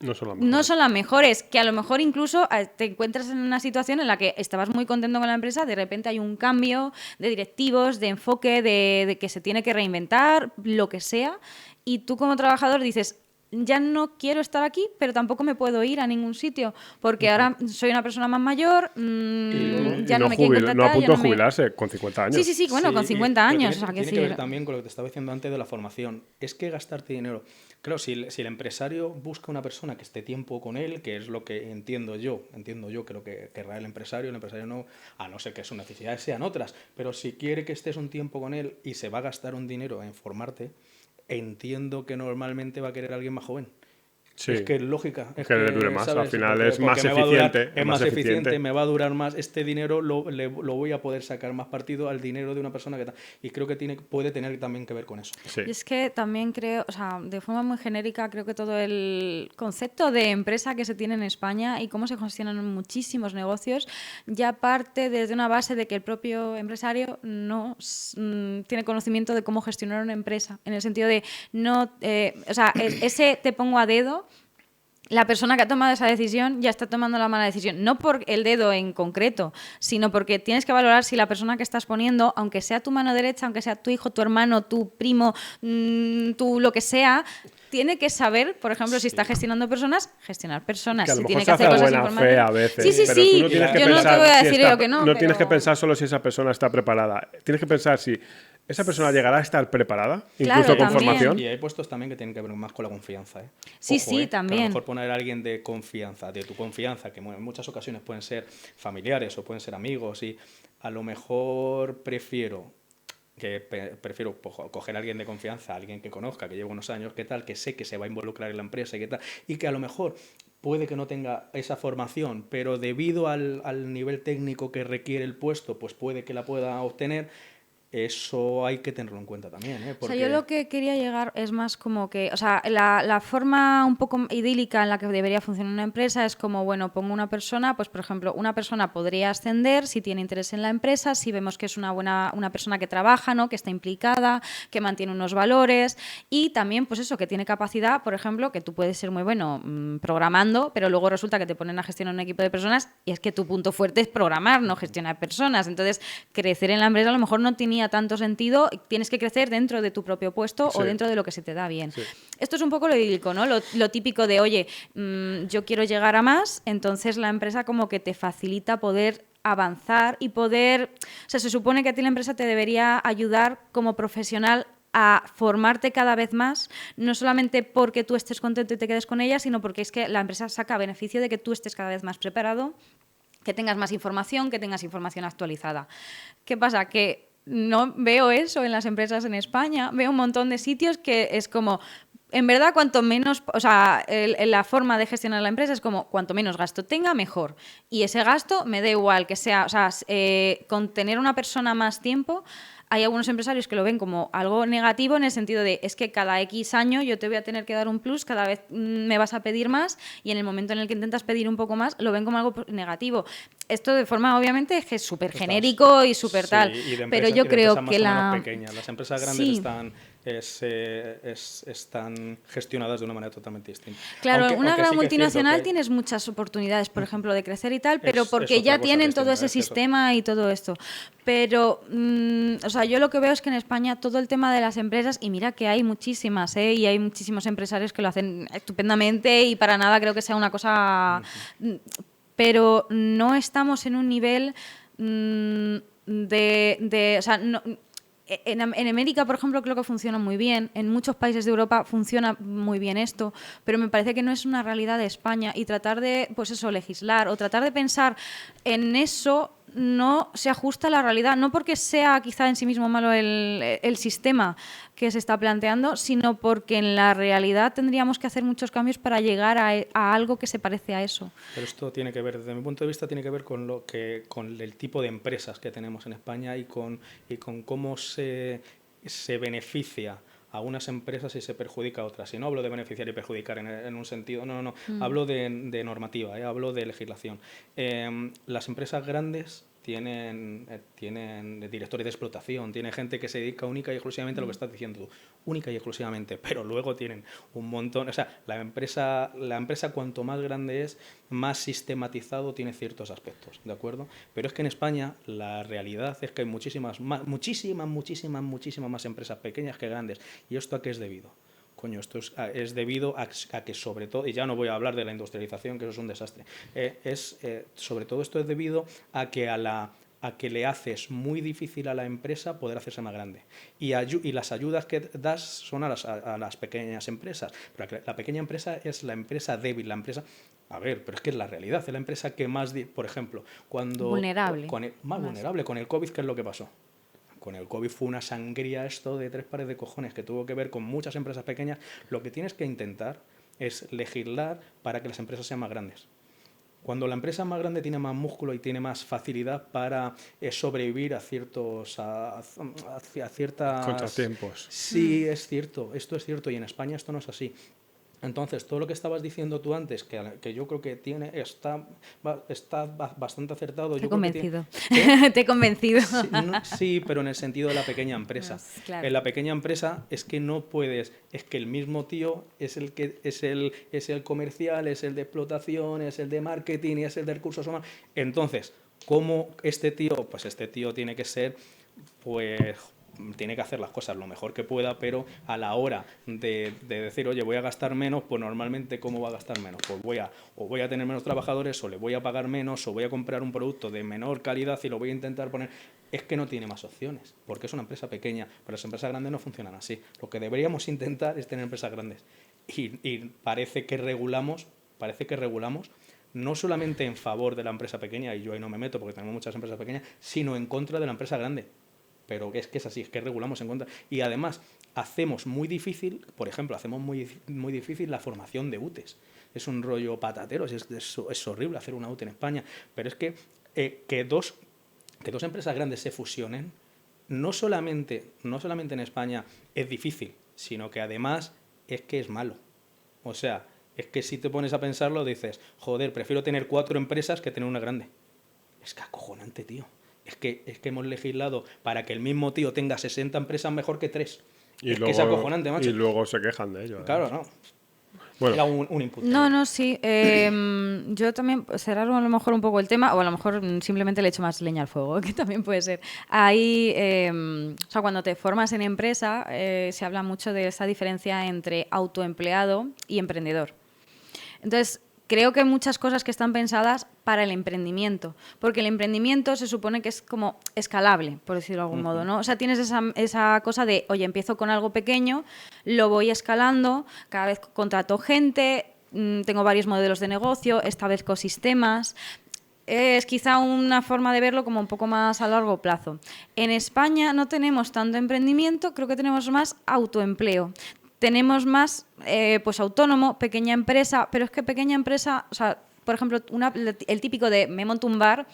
No son las no mejores. son las mejores, que a lo mejor incluso te encuentras en una situación en la que estabas muy contento con la empresa, de repente hay un cambio de directivos, de enfoque, de que se tiene que reinventar, lo que sea, y tú como trabajador dices, ya no quiero estar aquí, pero tampoco me puedo ir a ningún sitio, porque ahora soy una persona más mayor, Y ya no me quieren no a contratar, punto ya de no me... jubilarse con 50 años. Sí, sí, sí, bueno, Sí, con 50 pero años, tiene, o sea, que tiene que ver decir... también con lo que te estaba diciendo antes de la formación. Es que gastarte dinero. Claro, si el empresario busca una persona que esté tiempo con él, que es lo que entiendo yo que lo que querrá el empresario no, a no ser que sus necesidades sean otras, pero si quiere que estés un tiempo con él y se va a gastar un dinero en formarte, entiendo que normalmente va a querer a alguien más joven. Sí. Es que es lógica, es Que le dure más, ¿sabes? al final Porque, es más me va a durar, eficiente, es más eficiente, me va a durar más, este dinero lo voy a poder sacar más partido al dinero de una persona que y creo que puede tener también que ver con eso. Sí. Y es que también creo, o sea, de forma muy genérica, creo que todo el concepto de empresa que se tiene en España y cómo se gestionan muchísimos negocios ya parte desde una base de que el propio empresario no tiene conocimiento de cómo gestionar una empresa, en el sentido de no, o sea, ese te pongo a dedo. La persona que ha tomado esa decisión ya está tomando la mala decisión, no por el dedo en concreto, sino porque tienes que valorar si la persona que estás poniendo, aunque sea tu mano derecha, aunque sea tu hijo, tu hermano, tu primo, tu lo que sea, tiene que saber, por ejemplo, si está gestionando personas, gestionar personas. Que a lo Si mejor tiene se que hace hacer a cosas buena fe informativas. a veces. Sí, sí, pero sí. tú no tienes que Yo no pensar te voy a si decir está- yo que no. no tienes que pero- pensar solo si esa persona está preparada. Tienes que pensar si esa persona llegará a estar preparada, Claro, incluso con también. formación. Y hay puestos también que tienen que ver más con la confianza, ¿eh? Sí, Ojo, sí, que a también. lo mejor poner a alguien de confianza, de tu confianza, que en muchas ocasiones pueden ser familiares o pueden ser amigos, y a lo mejor prefiero coger a alguien de confianza, a alguien que conozca, que lleve unos años, que tal, que sé que se va a involucrar en la empresa y que tal, y que a lo mejor puede que no tenga esa formación, pero debido al nivel técnico que requiere el puesto, pues puede que la pueda obtener. Eso hay que tenerlo en cuenta también, ¿eh? O sea, yo lo que quería llegar es más como que, o sea, la forma un poco idílica en la que debería funcionar una empresa es como, bueno, pongo una persona, pues por ejemplo, una persona podría ascender si tiene interés en la empresa, si vemos que es una persona que trabaja, ¿no? Que está implicada, que mantiene unos valores y también, pues eso, que tiene capacidad, por ejemplo, que tú puedes ser muy bueno programando, pero luego resulta que te ponen a gestionar un equipo de personas y es que tu punto fuerte es programar, no gestionar personas. Entonces, crecer en la empresa a lo mejor no tenía tanto sentido, tienes que crecer dentro de tu propio puesto Sí. o dentro de lo que se te da bien. Sí. Esto es un poco lo idílico, ¿no? Lo típico de, oye, yo quiero llegar a más, entonces la empresa como que te facilita poder avanzar y poder... O sea, se supone que a ti la empresa te debería ayudar como profesional a formarte cada vez más, no solamente porque tú estés contento y te quedes con ella, sino porque es que la empresa saca beneficio de que tú estés cada vez más preparado, que tengas más información, que tengas información actualizada. ¿Qué pasa? Que no veo eso en las empresas en España. Veo un montón de sitios que es como, en verdad, cuanto menos, o sea, la forma de gestionar la empresa es como, cuanto menos gasto tenga, mejor. Y ese gasto me da igual que sea, o sea, con tener una persona más tiempo, hay algunos empresarios que lo ven como algo negativo en el sentido de, es que cada X año yo te voy a tener que dar un plus, cada vez me vas a pedir más y en el momento en el que intentas pedir un poco más, lo ven como algo negativo. Esto de forma, obviamente, es súper genérico y súper tal, pero yo creo que más pequeñas. Las empresas grandes Sí. están gestionadas de una manera totalmente distinta. Claro, Aunque una sí gran que es multinacional cierto que tienes muchas oportunidades, por ejemplo, de crecer y tal, pero es porque otra ya cosa tienen todo distinta, ese es cierto. sistema y todo esto. Pero, o sea, yo lo que veo es que en España todo el tema de las empresas, y mira que hay muchísimas, y hay muchísimos empresarios que lo hacen estupendamente y para nada creo que sea una cosa... Pero no estamos en un nivel o sea, no, en América, por ejemplo, creo que funciona muy bien. En muchos países de Europa funciona muy bien esto, pero me parece que no es una realidad de España y tratar de, pues eso, legislar o tratar de pensar en eso no se ajusta a la realidad, no porque sea quizá en sí mismo malo el sistema que se está planteando, sino porque en la realidad tendríamos que hacer muchos cambios para llegar a algo que se parece a eso. Pero esto tiene que ver, desde mi punto de vista, tiene que ver con el tipo de empresas que tenemos en España y con cómo se se beneficia a unas empresas y se perjudica a otras. Y no hablo de beneficiar y perjudicar en un sentido, no. Hablo de normativa, hablo de legislación. Las empresas grandes tienen directores de explotación, tiene gente que se dedica única y exclusivamente a lo que estás diciendo tú, única y exclusivamente, pero luego tienen un montón, o sea, la empresa cuanto más grande es, más sistematizado tiene ciertos aspectos, ¿de acuerdo? Pero es que en España la realidad es que hay muchísimas más empresas pequeñas que grandes. ¿Y esto a qué es debido? Coño, esto es debido a que sobre todo, y ya no voy a hablar de la industrialización, que eso es un desastre, sobre todo esto es debido a que le haces muy difícil a la empresa poder hacerse más grande. Y las ayudas que das son a las pequeñas empresas. Pero la pequeña empresa es la empresa débil, la empresa... A ver, pero es que es la realidad, es la empresa que más... Por ejemplo, cuando... Vulnerable. Más vulnerable. Con el COVID, ¿qué es lo que pasó? Con el COVID fue una sangría esto de 3 pares de cojones que tuvo que ver con muchas empresas pequeñas. Lo que tienes que intentar es legislar para que las empresas sean más grandes. Cuando la empresa más grande tiene más músculo y tiene más facilidad para sobrevivir a ciertas... Contratiempos. Sí, es cierto, esto es cierto, y en España esto no es así. Entonces, todo lo que estabas diciendo tú antes, que yo creo que está bastante acertado. Te he convencido. ¿Qué? Te he convencido. Sí, pero en el sentido de la pequeña empresa. Pues, claro. En la pequeña empresa es que no puedes, es que el mismo tío es el que es el comercial, es el de explotación, es el de marketing y es el de recursos humanos. Entonces, ¿cómo este tío? Pues este tío tiene que ser, pues... tiene que hacer las cosas lo mejor que pueda, pero a la hora de decir, oye, voy a gastar menos, pues normalmente, ¿cómo va a gastar menos? Pues voy a tener menos trabajadores, o le voy a pagar menos, o voy a comprar un producto de menor calidad y lo voy a intentar poner... Es que no tiene más opciones, porque es una empresa pequeña, pero las empresas grandes no funcionan así. Lo que deberíamos intentar es tener empresas grandes. Y parece que regulamos no solamente en favor de la empresa pequeña, y yo ahí no me meto porque tenemos muchas empresas pequeñas, sino en contra de la empresa grande. Pero es que es así, es que regulamos en contra. Y además, hacemos muy difícil, por ejemplo, hacemos muy difícil la formación de UTEs. Es un rollo patatero, es horrible hacer una UTE en España. Pero es que dos empresas grandes se fusionen, no solamente en España es difícil, sino que además es que es malo. O sea, es que si te pones a pensarlo, dices, joder, prefiero tener 4 empresas que tener una grande. Es que acojonante, tío. Es que hemos legislado para que el mismo tío tenga 60 empresas mejor que 3. Es que es acojonante, macho. Y luego se quejan de ello. Claro, no. Bueno. Era un input. No, sí. Yo también, cerrar a lo mejor un poco el tema, o a lo mejor simplemente le echo más leña al fuego, que también puede ser. Ahí, o sea, cuando te formas en empresa, se habla mucho de esa diferencia entre autoempleado y emprendedor. Entonces, creo que hay muchas cosas que están pensadas para el emprendimiento, porque el emprendimiento se supone que es como escalable, por decirlo de algún modo, ¿no? O sea, tienes esa cosa de, oye, empiezo con algo pequeño, lo voy escalando, cada vez contrato gente, tengo varios modelos de negocio, establezco sistemas. Es quizá una forma de verlo como un poco más a largo plazo. En España no tenemos tanto emprendimiento, creo que tenemos más autoempleo. Tenemos más pues autónomo, pequeña empresa, pero es que pequeña empresa, o sea, por ejemplo, el típico de me monto un bar,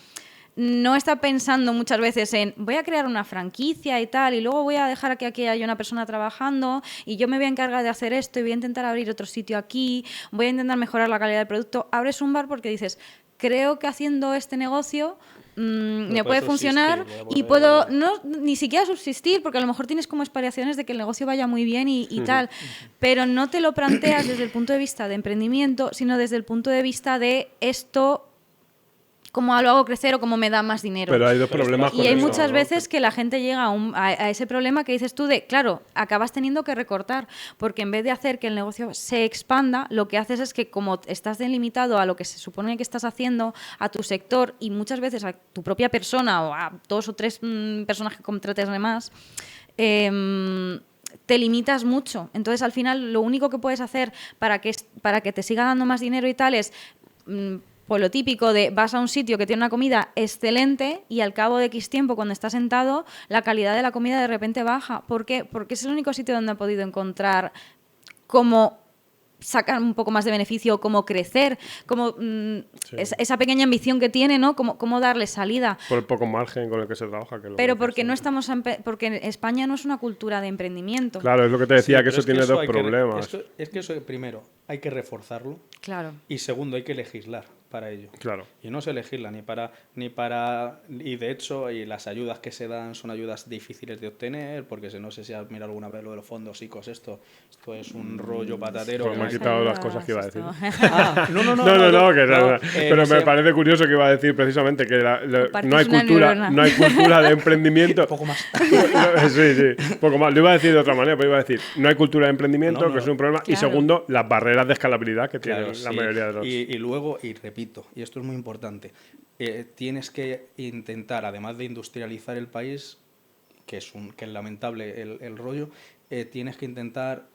no está pensando muchas veces en voy a crear una franquicia y tal, y luego voy a dejar que aquí haya una persona trabajando y yo me voy a encargar de hacer esto y voy a intentar abrir otro sitio aquí, voy a intentar mejorar la calidad del producto. Abres un bar porque dices, creo que haciendo este negocio me puede funcionar y puedo ni siquiera subsistir, porque a lo mejor tienes como aspiraciones de que el negocio vaya muy bien y tal, pero no te lo planteas desde el punto de vista de emprendimiento, sino desde el punto de vista de esto, cómo lo hago crecer o cómo me da más dinero. Pero hay dos problemas con y hay eso, muchas ¿no? veces que la gente llega a ese problema que dices tú de, claro, acabas teniendo que recortar, porque en vez de hacer que el negocio se expanda, lo que haces es que como estás delimitado a lo que se supone que estás haciendo, a tu sector y muchas veces a tu propia persona o a 2 o 3 personas que contrates de más, te limitas mucho. Entonces, al final, lo único que puedes hacer para que te siga dando más dinero y tal es... pues lo típico de vas a un sitio que tiene una comida excelente y al cabo de X tiempo, cuando estás sentado, la calidad de la comida de repente baja. ¿Por qué? Porque es el único sitio donde he podido encontrar como sacar un poco más de beneficio, cómo crecer, cómo esa pequeña ambición que tiene, ¿no? Cómo darle salida. Por el poco margen con el que se trabaja. Pero porque no estamos porque España no es una cultura de emprendimiento. Claro, es lo que te decía, Sí, que pero eso es que tiene eso dos hay que problemas. es que eso, primero, hay que reforzarlo. Claro. Y segundo, hay que legislar para ello. Claro. Y no se legisla y de hecho, y las ayudas que se dan son ayudas difíciles de obtener, porque si no sé si has mirado alguna vez lo de los fondos ICOs, esto es un rollo patatero. Pues me he quitado las cosas que iba a decir. Pero me parece curioso que iba a decir precisamente que no hay cultura de emprendimiento. Un poco más. Sí, poco más. Lo iba a decir de otra manera, pero iba a decir, no hay cultura de emprendimiento, que es un problema, claro. Y segundo, las barreras de escalabilidad que tienen la mayoría de los... Y luego, y repito, y esto es muy importante, tienes que intentar, además de industrializar el país, que es lamentable el rollo, tienes que intentar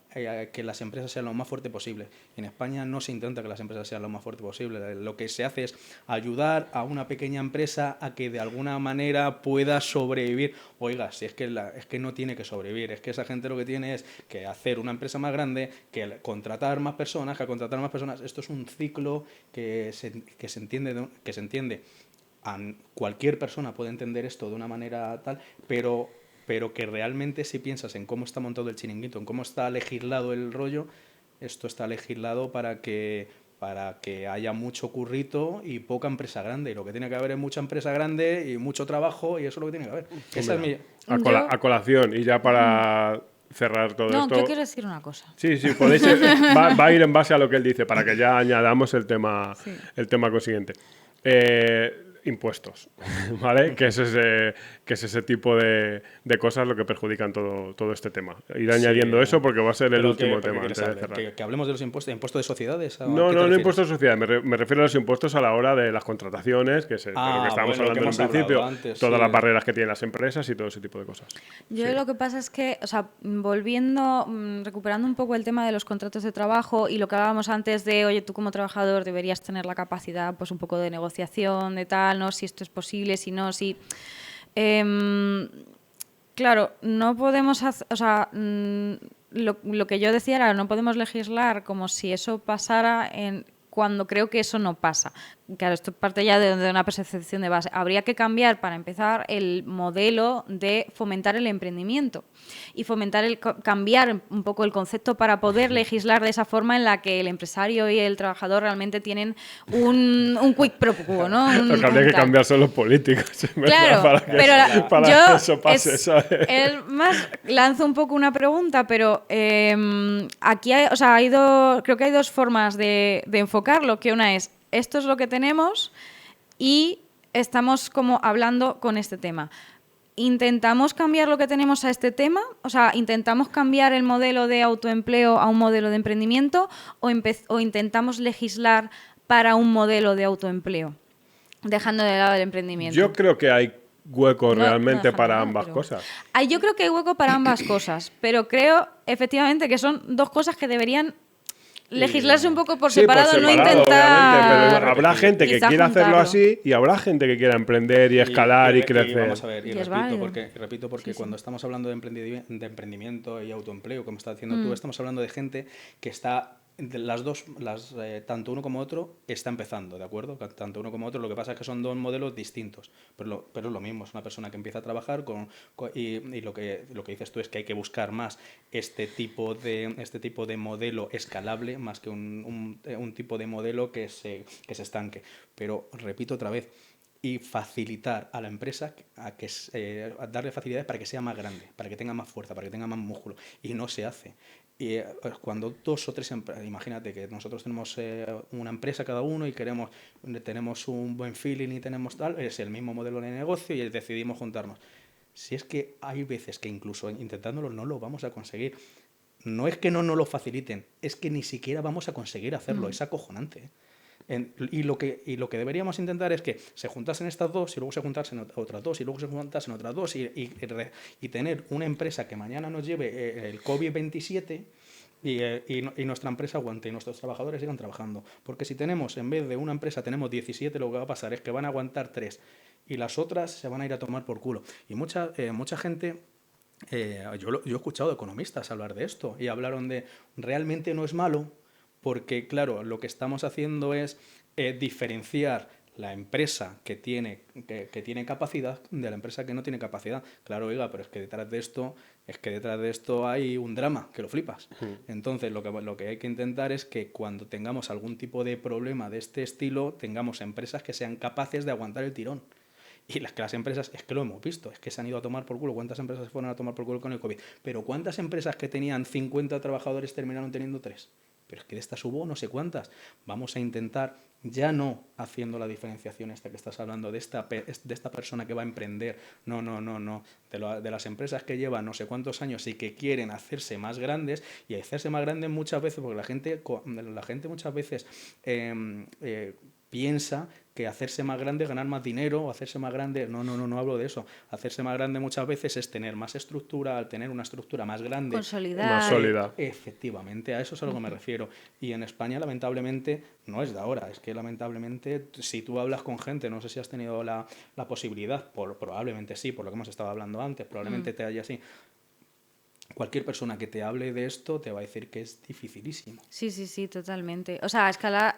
que las empresas sean lo más fuerte posible. En España no se intenta que las empresas sean lo más fuerte posible. Lo que se hace es ayudar a una pequeña empresa a que de alguna manera pueda sobrevivir. Oiga, si es que no tiene que sobrevivir, es que esa gente lo que tiene es que hacer una empresa más grande, que contratar más personas, Esto es un ciclo que se entiende. Cualquier persona puede entender esto de una manera tal, pero que realmente si piensas en cómo está montado el chiringuito, en cómo está legislado el rollo, esto está legislado para que haya mucho currito y poca empresa grande. Y lo que tiene que haber es mucha empresa grande y mucho trabajo, y eso es lo que tiene que haber. Esa es mi... A colación, y ya para cerrar todo esto... No, yo quiero decir una cosa. Sí, podéis va a ir en base a lo que él dice, para que ya añadamos el tema consiguiente. Impuestos, ¿vale? que es ese tipo de cosas lo que perjudican todo este tema. Ir añadiendo eso porque va a ser el último tema. Que hablemos de los impuestos. ¿Impuestos de sociedades? No impuestos de sociedades. Me refiero a los impuestos a la hora de las contrataciones, que es de lo que estábamos hablando en principio. Antes, todas las barreras que tienen las empresas y todo ese tipo de cosas. Yo lo que pasa es que, o sea, recuperando un poco el tema de los contratos de trabajo y lo que hablábamos antes de, oye, tú como trabajador deberías tener la capacidad, pues un poco de negociación, de tal, ¿no? Si esto es posible, si no, si... claro, no podemos hacer... O sea, lo que yo decía era, no podemos legislar como si eso pasara cuando creo que eso no pasa. Claro, esto parte ya de una percepción de base. Habría que cambiar, para empezar, el modelo de fomentar el emprendimiento y cambiar un poco el concepto para poder legislar de esa forma en la que el empresario y el trabajador realmente tienen un quid pro quo, ¿no? Lo que habría que cambiar son los políticos. Claro, para que eso pase, ¿sabes? Más lanzo un poco una pregunta, pero aquí creo que hay dos formas de enfocarlo, que una es, esto es lo que tenemos y estamos como hablando con este tema. ¿Intentamos cambiar lo que tenemos a este tema? O sea, ¿intentamos cambiar el modelo de autoempleo a un modelo de emprendimiento o intentamos legislar para un modelo de autoempleo, dejando de lado el emprendimiento? Yo creo que hay hueco realmente para ambas cosas. Yo creo que hay hueco para ambas cosas, pero creo efectivamente que son dos cosas que deberían legislarse un poco por separado, no intentar... Pero habrá gente que quiera hacerlo así y habrá gente que quiera emprender y escalar y crecer. Vamos a ver, repito porque cuando estamos hablando de emprendimiento y autoempleo, como estás diciendo tú, estamos hablando de gente que está... tanto uno como otro está empezando, ¿de acuerdo? Tanto uno como otro, lo que pasa es que son dos modelos distintos, pero es lo mismo, es una persona que empieza a trabajar y lo que dices tú es que hay que buscar más este tipo de modelo escalable más que un tipo de modelo que se estanque. Pero repito otra vez, y facilitar a la empresa a darle facilidades para que sea más grande, para que tenga más fuerza, para que tenga más músculo, y no se hace. Y cuando dos o tres empresas, imagínate que nosotros tenemos una empresa cada uno y tenemos un buen feeling y tenemos tal, es el mismo modelo de negocio y decidimos juntarnos. Si es que hay veces que incluso intentándolo no lo vamos a conseguir. No es que no nos lo faciliten, es que ni siquiera vamos a conseguir hacerlo, es acojonante. Y lo que deberíamos intentar es que se juntasen estas dos y luego se juntasen otras dos y luego se juntasen otras dos y tener una empresa que mañana nos lleve el COVID-27 y nuestra empresa aguante y nuestros trabajadores sigan trabajando. Porque si en vez de una empresa tenemos 17, lo que va a pasar es que van a aguantar 3 y las otras se van a ir a tomar por culo. Y mucha gente... yo he escuchado economistas hablar de esto y hablaron de realmente no es malo porque claro, lo que estamos haciendo es diferenciar la empresa que tiene capacidad de la empresa que no tiene capacidad. Claro, oiga, pero es que detrás de esto hay un drama, que lo flipas. Entonces, lo que hay que intentar es que cuando tengamos algún tipo de problema de este estilo, tengamos empresas que sean capaces de aguantar el tirón. Y las empresas, es que lo hemos visto, es que se han ido a tomar por culo. ¿Cuántas empresas se fueron a tomar por culo con el COVID? Pero ¿cuántas empresas que tenían 50 trabajadores terminaron teniendo 3? Pero es que de estas hubo no sé cuántas. Vamos a intentar, ya no haciendo la diferenciación esta que estás hablando, de esta persona que va a emprender, no, de las empresas que llevan no sé cuántos años y que quieren hacerse más grandes, y hacerse más grandes muchas veces, porque la gente muchas veces piensa que hacerse más grande es ganar más dinero, o hacerse más grande, no hablo de eso. Hacerse más grande muchas veces es tener más estructura, al tener una estructura más grande, consolidar, más sólida. Efectivamente, a eso es a lo que me refiero. Y en España, lamentablemente, no es de ahora, es que lamentablemente, si tú hablas con gente, no sé si has tenido la posibilidad, probablemente sí, por lo que hemos estado hablando antes, probablemente te haya así. Cualquier persona que te hable de esto te va a decir que es dificilísimo. Sí, totalmente. O sea, a escala...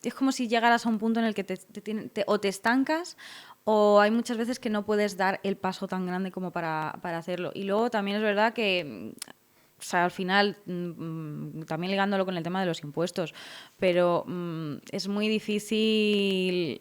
es como si llegaras a un punto en el que o te estancas, o hay muchas veces que no puedes dar el paso tan grande como para hacerlo. Y luego también es verdad que, o sea, al final, también ligándolo con el tema de los impuestos, pero es muy difícil...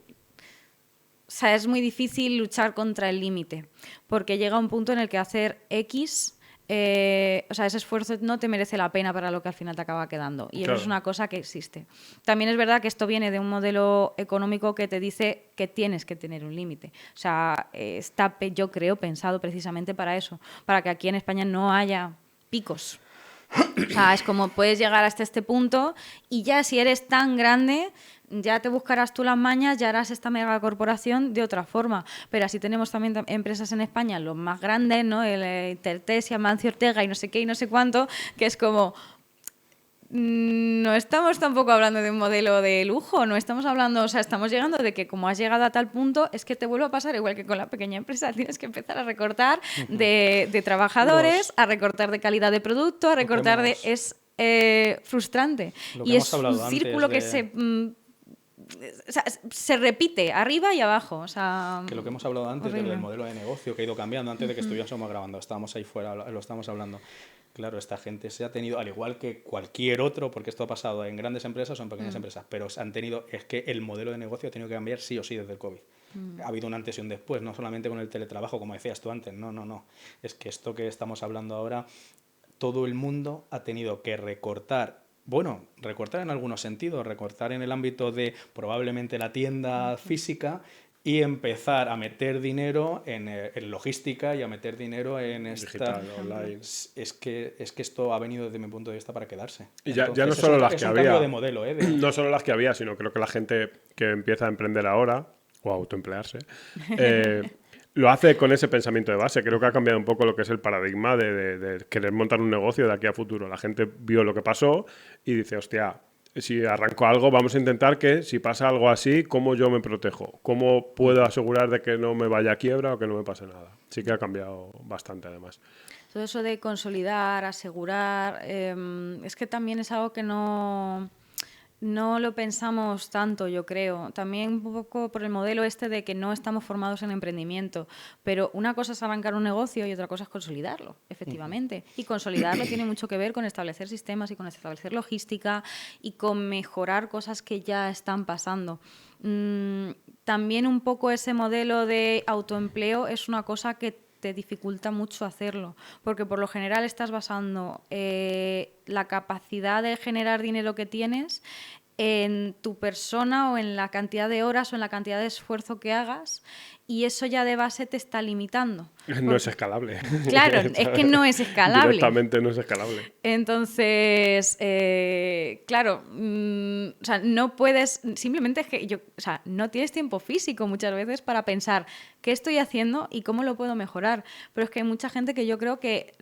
O sea, es muy difícil luchar contra el límite, porque llega un punto en el que hacer X... o sea, ese esfuerzo no te merece la pena para lo que al final te acaba quedando. Y claro, eso es una cosa que existe. También es verdad que esto viene de un modelo económico que te dice que tienes que tener un límite. O sea, está, yo creo, pensado precisamente para eso, para que aquí en España no haya picos. O sea, es como puedes llegar hasta este punto y ya si eres tan grande, ya te buscarás tú las mañas, ya harás esta megacorporación de otra forma. Pero así tenemos también empresas en España, los más grandes, ¿no? El Intertesia, Mancio Ortega y no sé qué y no sé cuánto, que es como... No estamos tampoco hablando de un modelo de lujo, no estamos hablando, o sea, estamos llegando de que como has llegado a tal punto, es que te vuelve a pasar igual que con la pequeña empresa, tienes que empezar a recortar de trabajadores, a recortar de calidad de producto, a recortar de... Es frustrante. Y es un círculo que o sea, se repite arriba y abajo. O sea, que lo que hemos hablado antes del modelo de negocio que ha ido cambiando antes de que estuviésemos grabando, estábamos ahí fuera, lo estábamos hablando. Claro, esta gente se ha tenido, al igual que cualquier otro, porque esto ha pasado en grandes empresas o en pequeñas empresas, pero han tenido, es que el modelo de negocio ha tenido que cambiar sí o sí desde el COVID. Ha habido un antes y un después, no solamente con el teletrabajo, como decías tú antes, no. Es que esto que estamos hablando ahora, todo el mundo ha tenido que recortar. Bueno, recortar en algunos sentidos, recortar en el ámbito de probablemente la tienda física y empezar a meter dinero en logística y a meter dinero en digital, online. Es que esto ha venido desde mi punto de vista para quedarse. Y ya no solo las que había. Cambio de modelo, No solo las que había, sino creo que la gente que empieza a emprender ahora o a autoemplearse lo hace con ese pensamiento de base. Creo que ha cambiado un poco lo que es el paradigma de querer montar un negocio de aquí a futuro. La gente vio lo que pasó y dice, hostia, si arranco algo, vamos a intentar que si pasa algo así, ¿cómo yo me protejo? ¿Cómo puedo asegurar de que no me vaya a quiebra o que no me pase nada? Sí que ha cambiado bastante, además. Todo eso de consolidar, asegurar, es que también es algo que no lo pensamos tanto, yo creo. También un poco por el modelo este de que no estamos formados en emprendimiento. Pero una cosa es arrancar un negocio y otra cosa es consolidarlo, efectivamente. Y consolidarlo tiene mucho que ver con establecer sistemas y con establecer logística y con mejorar cosas que ya están pasando. También un poco ese modelo de autoempleo es una cosa que te dificulta mucho hacerlo, porque por lo general estás basando la capacidad de generar dinero que tienes en tu persona o en la cantidad de horas o en la cantidad de esfuerzo que hagas, y eso ya de base te está limitando. No es escalable. Claro, es que no es escalable. Directamente no es escalable. Entonces, claro, o sea, no puedes, simplemente es que o sea, no tienes tiempo físico muchas veces para pensar qué estoy haciendo y cómo lo puedo mejorar. Pero es que hay mucha gente que yo creo que,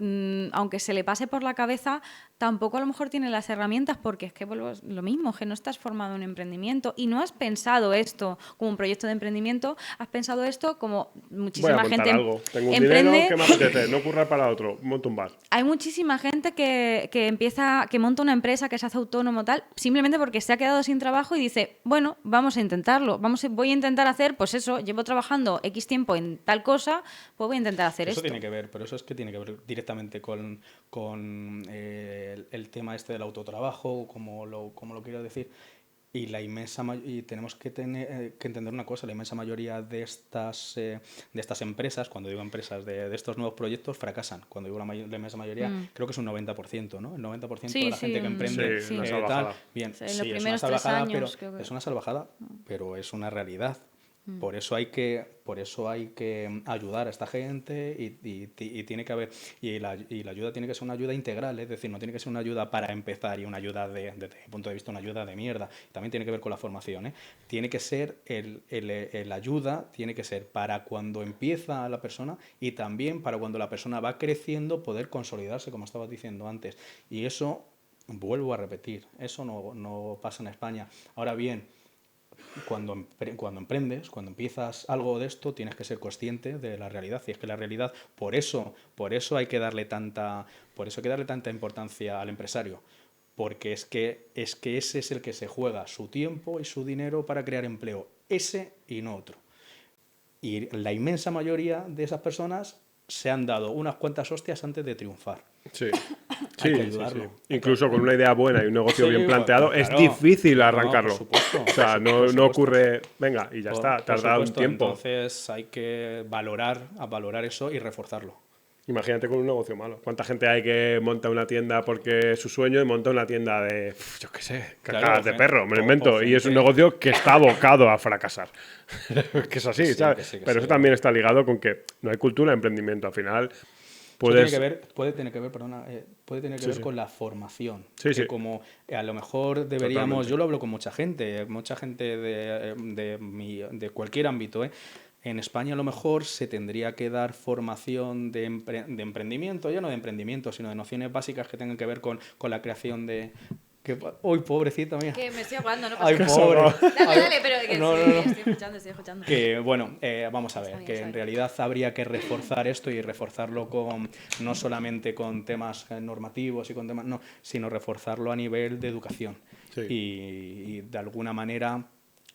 aunque se le pase por la cabeza, tampoco a lo mejor tiene las herramientas, porque es que lo mismo, que no estás formado en emprendimiento y no has pensado esto como un proyecto de emprendimiento, has pensado esto esto, como Voy a muchísima montar gente algo. Tengo un emprende. dinero que me apetece, no currar para otro, monto un bar. Hay muchísima gente que monta una empresa, que se hace autónomo tal, simplemente porque se ha quedado sin trabajo y dice, bueno, vamos a intentarlo, voy a intentar hacer, pues eso, llevo trabajando X tiempo en tal cosa, pues voy a intentar hacer Eso esto. tiene que ver, pero eso es que tiene que ver directamente con el tema este del autotrabajo, como lo quiero decir. Y y tenemos que que entender una cosa: la inmensa mayoría de estas empresas, cuando digo empresas, de estos nuevos proyectos, fracasan. Cuando digo la inmensa mayoría, creo que es un 90%, ¿no? El 90% de Sí, la gente que sí, emprende sí, una tal, salvajada. bien, Sí, en los sí, es una primeros 3 salvajada, pero años, creo que... es una salvajada, pero es una realidad. Por eso hay que ayudar a esta gente y tiene que haber y la ayuda tiene que ser una ayuda integral, es decir, no tiene que ser una ayuda para empezar y una ayuda desde mi punto de vista una ayuda de mierda. También tiene que ver con la formación, ¿eh? Tiene que ser el ayuda tiene que ser para cuando empieza la persona y también para cuando la persona va creciendo poder consolidarse, como estabas diciendo antes. Y eso, vuelvo a repetir, eso no pasa en España. Ahora bien, cuando emprendes, cuando empiezas algo de esto, tienes que ser consciente de la realidad. Y es que la realidad, por eso hay que darle tanta importancia al empresario. Porque es que ese es el que se juega su tiempo y su dinero para crear empleo. Ese y no otro. Y la inmensa mayoría de esas personas se han dado unas cuantas hostias antes de triunfar. Sí. Hay que Sí, ayudarlo. sí, sí. Incluso con una idea buena y un negocio Sí, bien pues, planteado, claro. es difícil No, arrancarlo. por supuesto, O sea, por no supuesto. ocurre, venga, y ya está, tarda un tiempo. Entonces hay que valorar eso y reforzarlo. Imagínate con un negocio malo. ¿Cuánta gente hay que monta una tienda porque es su sueño y monta una tienda de, yo qué sé, cacas de perro, me lo invento? Y es un negocio que está abocado a fracasar. Que es así, Sí, ¿sabes? que sí, Pero eso también está ligado con que no hay cultura de emprendimiento. Al final, puede tener que ver con la formación. Sí, que sí. como a lo mejor deberíamos, Totalmente. yo lo hablo con mucha gente de cualquier ámbito, ¿eh? En España a lo mejor se tendría que dar formación de emprendimiento, ya no de emprendimiento, sino de nociones básicas que tengan que ver con la creación de... ¡Uy, pobrecita mía! Que me estoy ahogando, no pasa ¡Ay, nada. pobre! Dale, pero que No, sí, no, no. estoy escuchando. Que bueno, vamos a ver, Está bien, que está en bien. realidad habría que reforzar esto y reforzarlo no solamente con temas normativos y con temas, no, sino reforzarlo a nivel de educación. Sí. Y de alguna manera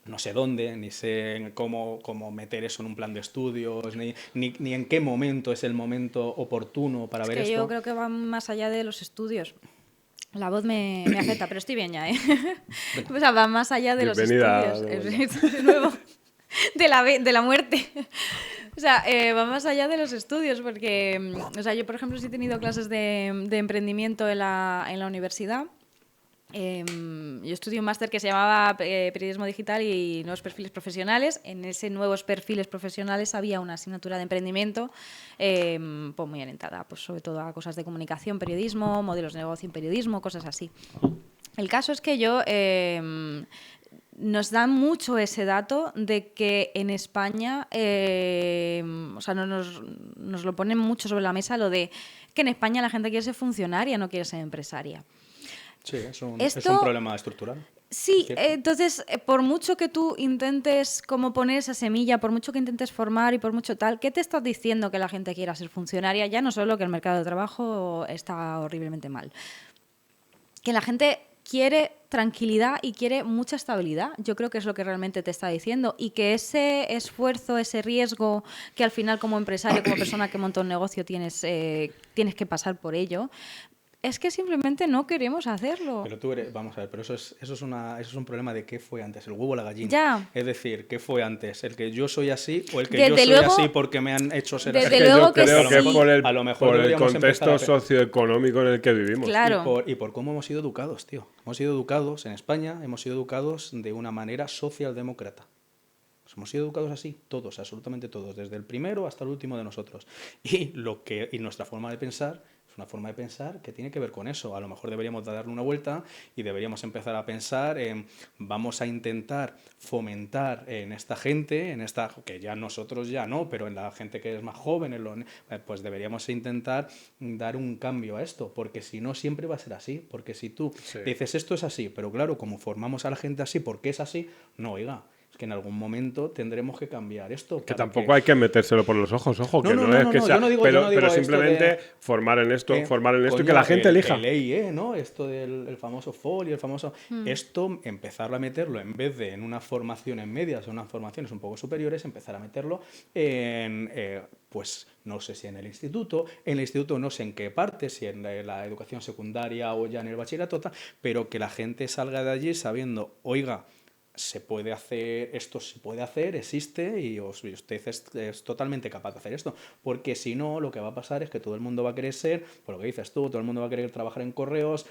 no sé dónde, ni sé cómo meter eso en un plan de estudios, ni en qué momento es el momento oportuno para ver Es que esto. yo creo que va más allá de los estudios. La voz me afecta, pero estoy bien ya, ¿eh? O sea, va más allá de Bienvenida los de estudios. De nuevo. De la muerte. O sea, va más allá de los estudios, porque, o sea, yo, por ejemplo, sí he tenido clases de emprendimiento en la universidad. Yo estudié un máster que se llamaba Periodismo Digital y Nuevos Perfiles Profesionales. En ese Nuevos Perfiles Profesionales había una asignatura de emprendimiento pues muy orientada, pues sobre todo a cosas de comunicación, periodismo, modelos de negocio en periodismo, cosas así. El caso es que nos da mucho ese dato de que en España, o sea, nos lo ponen mucho sobre la mesa lo de que en España la gente quiere ser funcionaria, no quiere ser empresaria. Sí, es un Esto- problema estructural. Sí, ¿Cierto? entonces, por mucho que tú intentes como poner esa semilla, por mucho que intentes formar y por mucho tal, ¿qué te estás diciendo que la gente quiera ser funcionaria? Ya no solo que el mercado de trabajo está horriblemente mal. Que la gente quiere tranquilidad y quiere mucha estabilidad. Yo creo que es lo que realmente te está diciendo. Y que ese esfuerzo, ese riesgo que al final como empresario, como persona que monta un negocio tienes que pasar por ello, es que simplemente no queremos hacerlo. Pero vamos a ver, pero eso es un problema de qué fue antes, el huevo o la gallina. Ya. Es decir, ¿qué fue antes? ¿El que yo soy así o el que Desde yo soy luego- así porque me han hecho ser así? desde Es que luego yo que creo que sí. por a lo mejor el deberíamos contexto empezar a socioeconómico en el que vivimos. Claro. Y por cómo hemos sido educados, tío. Hemos sido educados en España, hemos sido educados de una manera socialdemócrata. Hemos sido educados así, todos, absolutamente todos, desde el primero hasta el último de nosotros. Y nuestra forma de pensar es una forma de pensar que tiene que ver con eso. A lo mejor deberíamos darle una vuelta y deberíamos empezar a pensar en vamos a intentar fomentar en esta gente, que ya nosotros ya no, pero en la gente que es más joven, pues deberíamos intentar dar un cambio a esto, porque si no siempre va a ser así, porque si tú dices esto es así, pero claro, como formamos a la gente así porque es así, no, oiga, que en algún momento tendremos que cambiar esto. Que tampoco hay que metérselo por los ojos, ojo, que no es que sea... Pero simplemente formar en esto y que la gente elija. El EIE, ¿no? Esto del famoso folio, el famoso... Esto, empezar a meterlo, en vez de en unas formaciones medias o unas formaciones un poco superiores, empezar a meterlo en... pues no sé si en el instituto no sé en qué parte, si en la educación secundaria o ya en el bachillerato, pero que la gente salga de allí sabiendo, oiga, se puede hacer, esto se puede hacer, existe y usted es totalmente capaz de hacer esto, porque si no, lo que va a pasar es que todo el mundo va a querer ser, por lo que dices tú, todo el mundo va a querer trabajar en correos,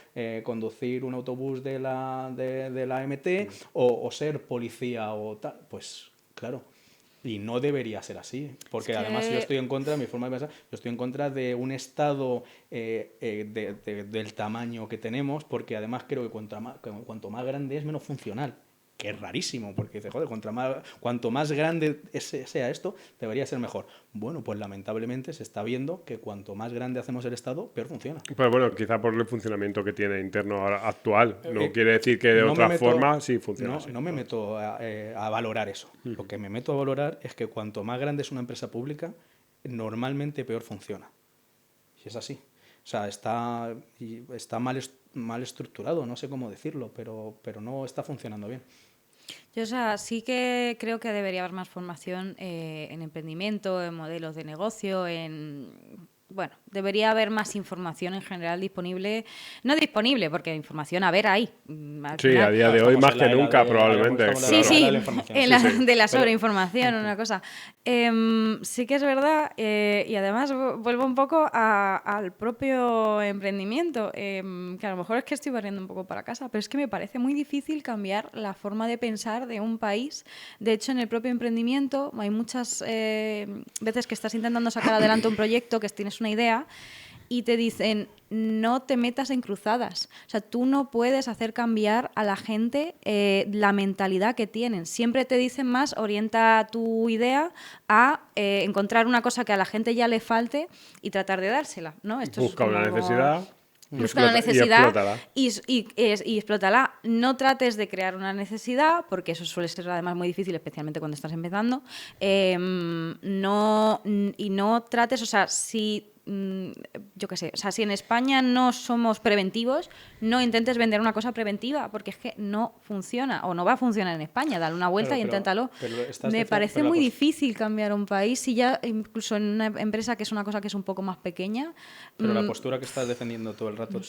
conducir un autobús de la MT o ser policía o tal, pues claro. Y no debería ser así, porque además yo estoy en contra, de mi forma de pensar, yo estoy en contra de un Estado del tamaño que tenemos, porque además creo que cuanto más grande es, menos funcional, que es rarísimo, porque dice, joder, cuanto más grande sea esto, debería ser mejor. Bueno, pues lamentablemente se está viendo que cuanto más grande hacemos el Estado, peor funciona. Pues bueno, quizá por el funcionamiento que tiene interno actual. No quiere decir que de otra forma sí funciona así. No me meto a valorar eso. Lo que me meto a valorar es que cuanto más grande es una empresa pública, normalmente peor funciona. Y es así. O sea, está mal estructurado, no sé cómo decirlo, pero no está funcionando bien. Yo, o sea, sí que creo que debería haber más formación en emprendimiento, en modelos de negocio, bueno, debería haber más información en general disponible. No disponible, porque información a ver hay. Sí, a día de hoy más que nunca probablemente. Sí, de la sobreinformación, una cosa. Sí que es verdad, y además vuelvo un poco al propio emprendimiento, que a lo mejor es que estoy barriendo un poco para casa, pero es que me parece muy difícil cambiar la forma de pensar de un país. De hecho, en el propio emprendimiento hay muchas veces que estás intentando sacar adelante un proyecto, que tienes una idea y te dicen no te metas en cruzadas. O sea, tú no puedes hacer cambiar a la gente la mentalidad que tienen. Siempre te dicen más, orienta tu idea a encontrar una cosa que a la gente ya le falte y tratar de dársela, ¿no? Esto busca una necesidad. Busca una necesidad y explótala. No trates de crear una necesidad, porque eso suele ser además muy difícil, especialmente cuando estás empezando. No trates, o sea, yo qué sé, o sea, si en España no somos preventivos, no intentes vender una cosa preventiva, porque es que no funciona o no va a funcionar en España. Dale una vuelta y inténtalo. Me parece muy difícil cambiar un país, si ya incluso en una empresa que es una cosa que es un poco más pequeña. Pero la postura que estás defendiendo todo el rato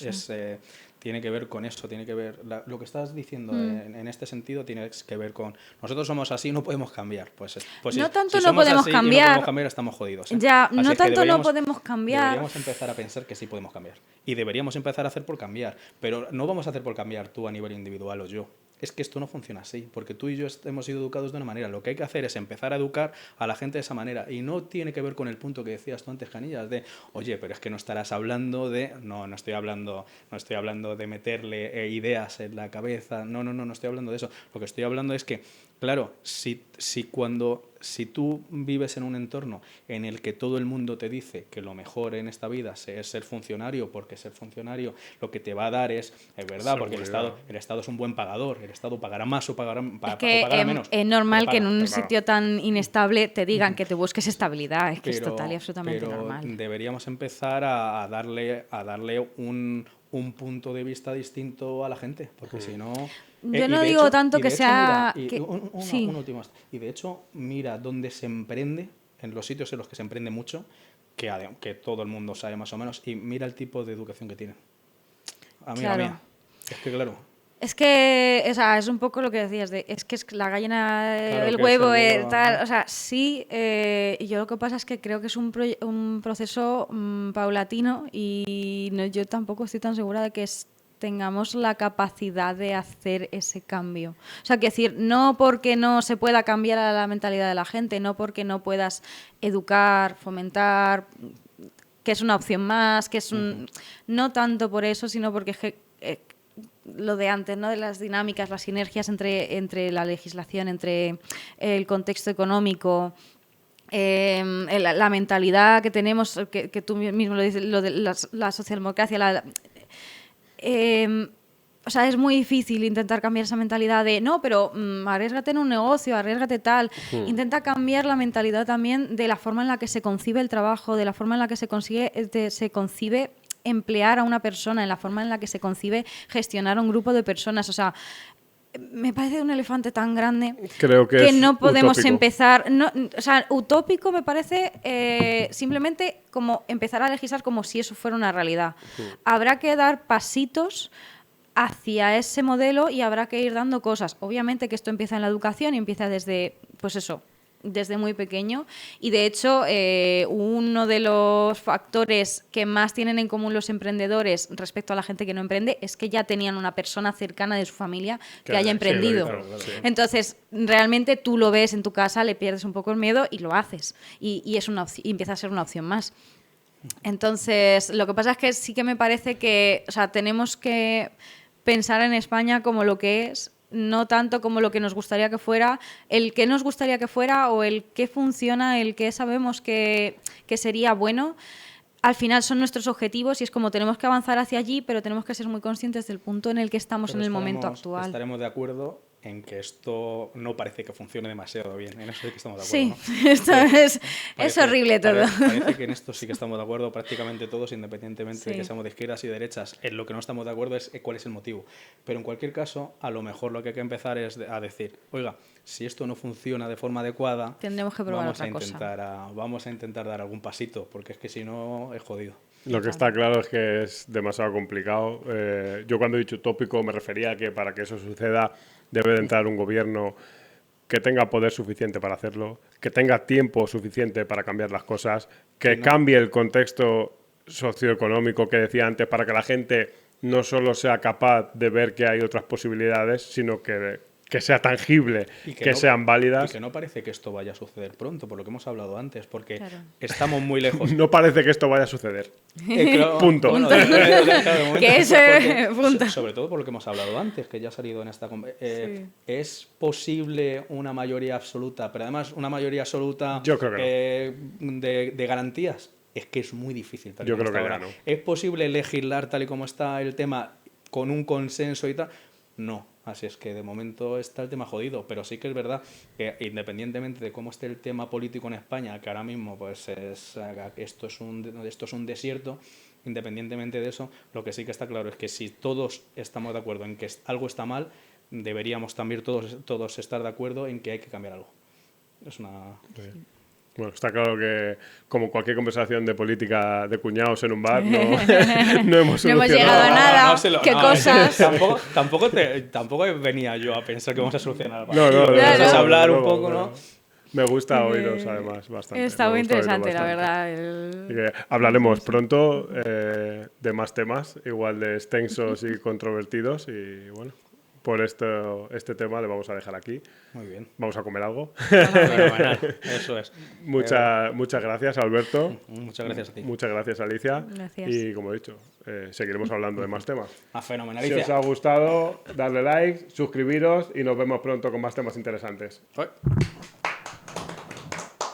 tiene que ver con eso, tiene que ver, lo que estás diciendo en este sentido tiene que ver con nosotros somos así, no podemos cambiar. Pues no tanto si no podemos así cambiar. Y no podemos cambiar, estamos jodidos. Ya, no tanto no podemos cambiar. Deberíamos empezar a pensar que sí podemos cambiar. Y deberíamos empezar a hacer por cambiar. Pero no vamos a hacer por cambiar tú a nivel individual o yo. Es que esto no funciona así, porque tú y yo hemos sido educados de una manera. Lo que hay que hacer es empezar a educar a la gente de esa manera. Y no tiene que ver con el punto que decías tú antes, Canillas, de, oye, pero es que no estarás hablando de... No estoy hablando de meterle ideas en la cabeza. No estoy hablando de eso. Lo que estoy hablando es que, claro, si tú vives en un entorno en el que todo el mundo te dice que lo mejor en esta vida es ser funcionario, porque ser funcionario lo que te va a dar es verdad, porque el Estado es un buen pagador, el Estado pagará más o pagará menos. Es normal que en un sitio tan inestable te digan que te busques estabilidad, es que es total y absolutamente normal. Deberíamos empezar a darle un punto de vista distinto a la gente, porque si no... Yo no digo tanto que sea... Un último. Y de hecho, mira dónde se emprende, en los sitios en los que se emprende mucho, que todo el mundo sabe más o menos, y mira el tipo de educación que tienen. Amiga mía. Es que claro... Es que, o sea, es un poco lo que decías, es que es la gallina, el huevo, tal, o sea, sí, yo lo que pasa es que creo que es un proceso paulatino y yo tampoco estoy tan segura de que tengamos la capacidad de hacer ese cambio. O sea, quiero decir, no porque no se pueda cambiar la mentalidad de la gente, no porque no puedas educar, fomentar, que es una opción más, que es no tanto por eso, sino porque lo de antes, ¿no? De las dinámicas, las sinergias entre la legislación, entre el contexto económico, la mentalidad que tenemos, que tú mismo lo dices, lo de la socialdemocracia, O sea, es muy difícil intentar cambiar esa mentalidad de no, pero arriésgate en un negocio, arriésgate tal. Intenta cambiar la mentalidad también de la forma en la que se concibe el trabajo, de la forma en la que se concibe emplear a una persona, en la forma en la que se concibe gestionar a un grupo de personas. O sea, me parece un elefante tan grande. Creo que no podemos utópico. empezar. O sea, utópico me parece simplemente como empezar a legislar como si eso fuera una realidad. Habrá que dar pasitos hacia ese modelo y habrá que ir dando cosas. Obviamente que esto empieza en la educación y empieza desde, pues eso, desde muy pequeño. Y de hecho, uno de los factores que más tienen en común los emprendedores respecto a la gente que no emprende es que ya tenían una persona cercana de su familia que haya emprendido. Sí. Entonces, realmente tú lo ves en tu casa, le pierdes un poco el miedo y lo haces. Y es y empieza a ser una opción más. Entonces, lo que pasa es que sí que me parece que, o sea, tenemos que pensar en España como lo que es, no tanto como lo que nos gustaría que fuera, el que nos gustaría que fuera o el que funciona, el que sabemos que sería bueno. Al final son nuestros objetivos y es como tenemos que avanzar hacia allí, pero tenemos que ser muy conscientes del punto en el que estamos en el momento actual. Estaremos de acuerdo en que esto no parece que funcione demasiado bien. En eso sí que estamos de acuerdo, Sí, ¿no? esto es horrible todo. Parece que en esto sí que estamos de acuerdo prácticamente todos, independientemente de que seamos de izquierdas y derechas. En lo que no estamos de acuerdo es cuál es el motivo. Pero en cualquier caso, a lo mejor lo que hay que empezar es a decir, oiga, si esto no funciona de forma adecuada, tendremos que probar otra cosa. Vamos a intentar dar algún pasito, porque es que si no es jodido. Lo que está claro es que es demasiado complicado. Yo cuando he dicho utópico me refería a que para que eso suceda debe de entrar un gobierno que tenga poder suficiente para hacerlo, que tenga tiempo suficiente para cambiar las cosas, que cambie el contexto socioeconómico que decía antes para que la gente no solo sea capaz de ver que hay otras posibilidades, sino que sea tangible, y que sean válidas. Y que no parece que esto vaya a suceder pronto, por lo que hemos hablado antes, porque estamos muy lejos. No parece que esto vaya a suceder. Punto. Bueno, punto. Sobre todo por lo que hemos hablado antes, que ya ha salido en esta... ¿Es posible una mayoría absoluta, pero además una mayoría absoluta Yo creo que de garantías? Es que es muy difícil. Yo creo que ya no. ¿Es posible legislar tal y como está el tema con un consenso y tal? No. Así es que de momento está el tema jodido, pero sí que es verdad que independientemente de cómo esté el tema político en España, que ahora mismo pues esto es un desierto, independientemente de eso, lo que sí que está claro es que si todos estamos de acuerdo en que algo está mal, deberíamos también todos estar de acuerdo en que hay que cambiar algo. Es una... Sí. Bueno, está claro que, como cualquier conversación de política de cuñados en un bar, no hemos llegado a nada. ¿Qué cosas? Tampoco venía yo a pensar que vamos a solucionar. No. Vamos a hablar un poco, ¿no? Me gusta oíros, además, bastante. Está muy interesante, la verdad. Y que hablaremos pronto de más temas, igual de extensos y controvertidos, y bueno... Por este tema le vamos a dejar aquí. Muy bien. Vamos a comer algo. Bueno, eso es. Muchas gracias, Alberto. Muchas gracias a ti. Muchas gracias, Alicia. Gracias. Y como he dicho, seguiremos hablando de más temas. Fenomenal. Si os ha gustado, dadle like, suscribiros y nos vemos pronto con más temas interesantes.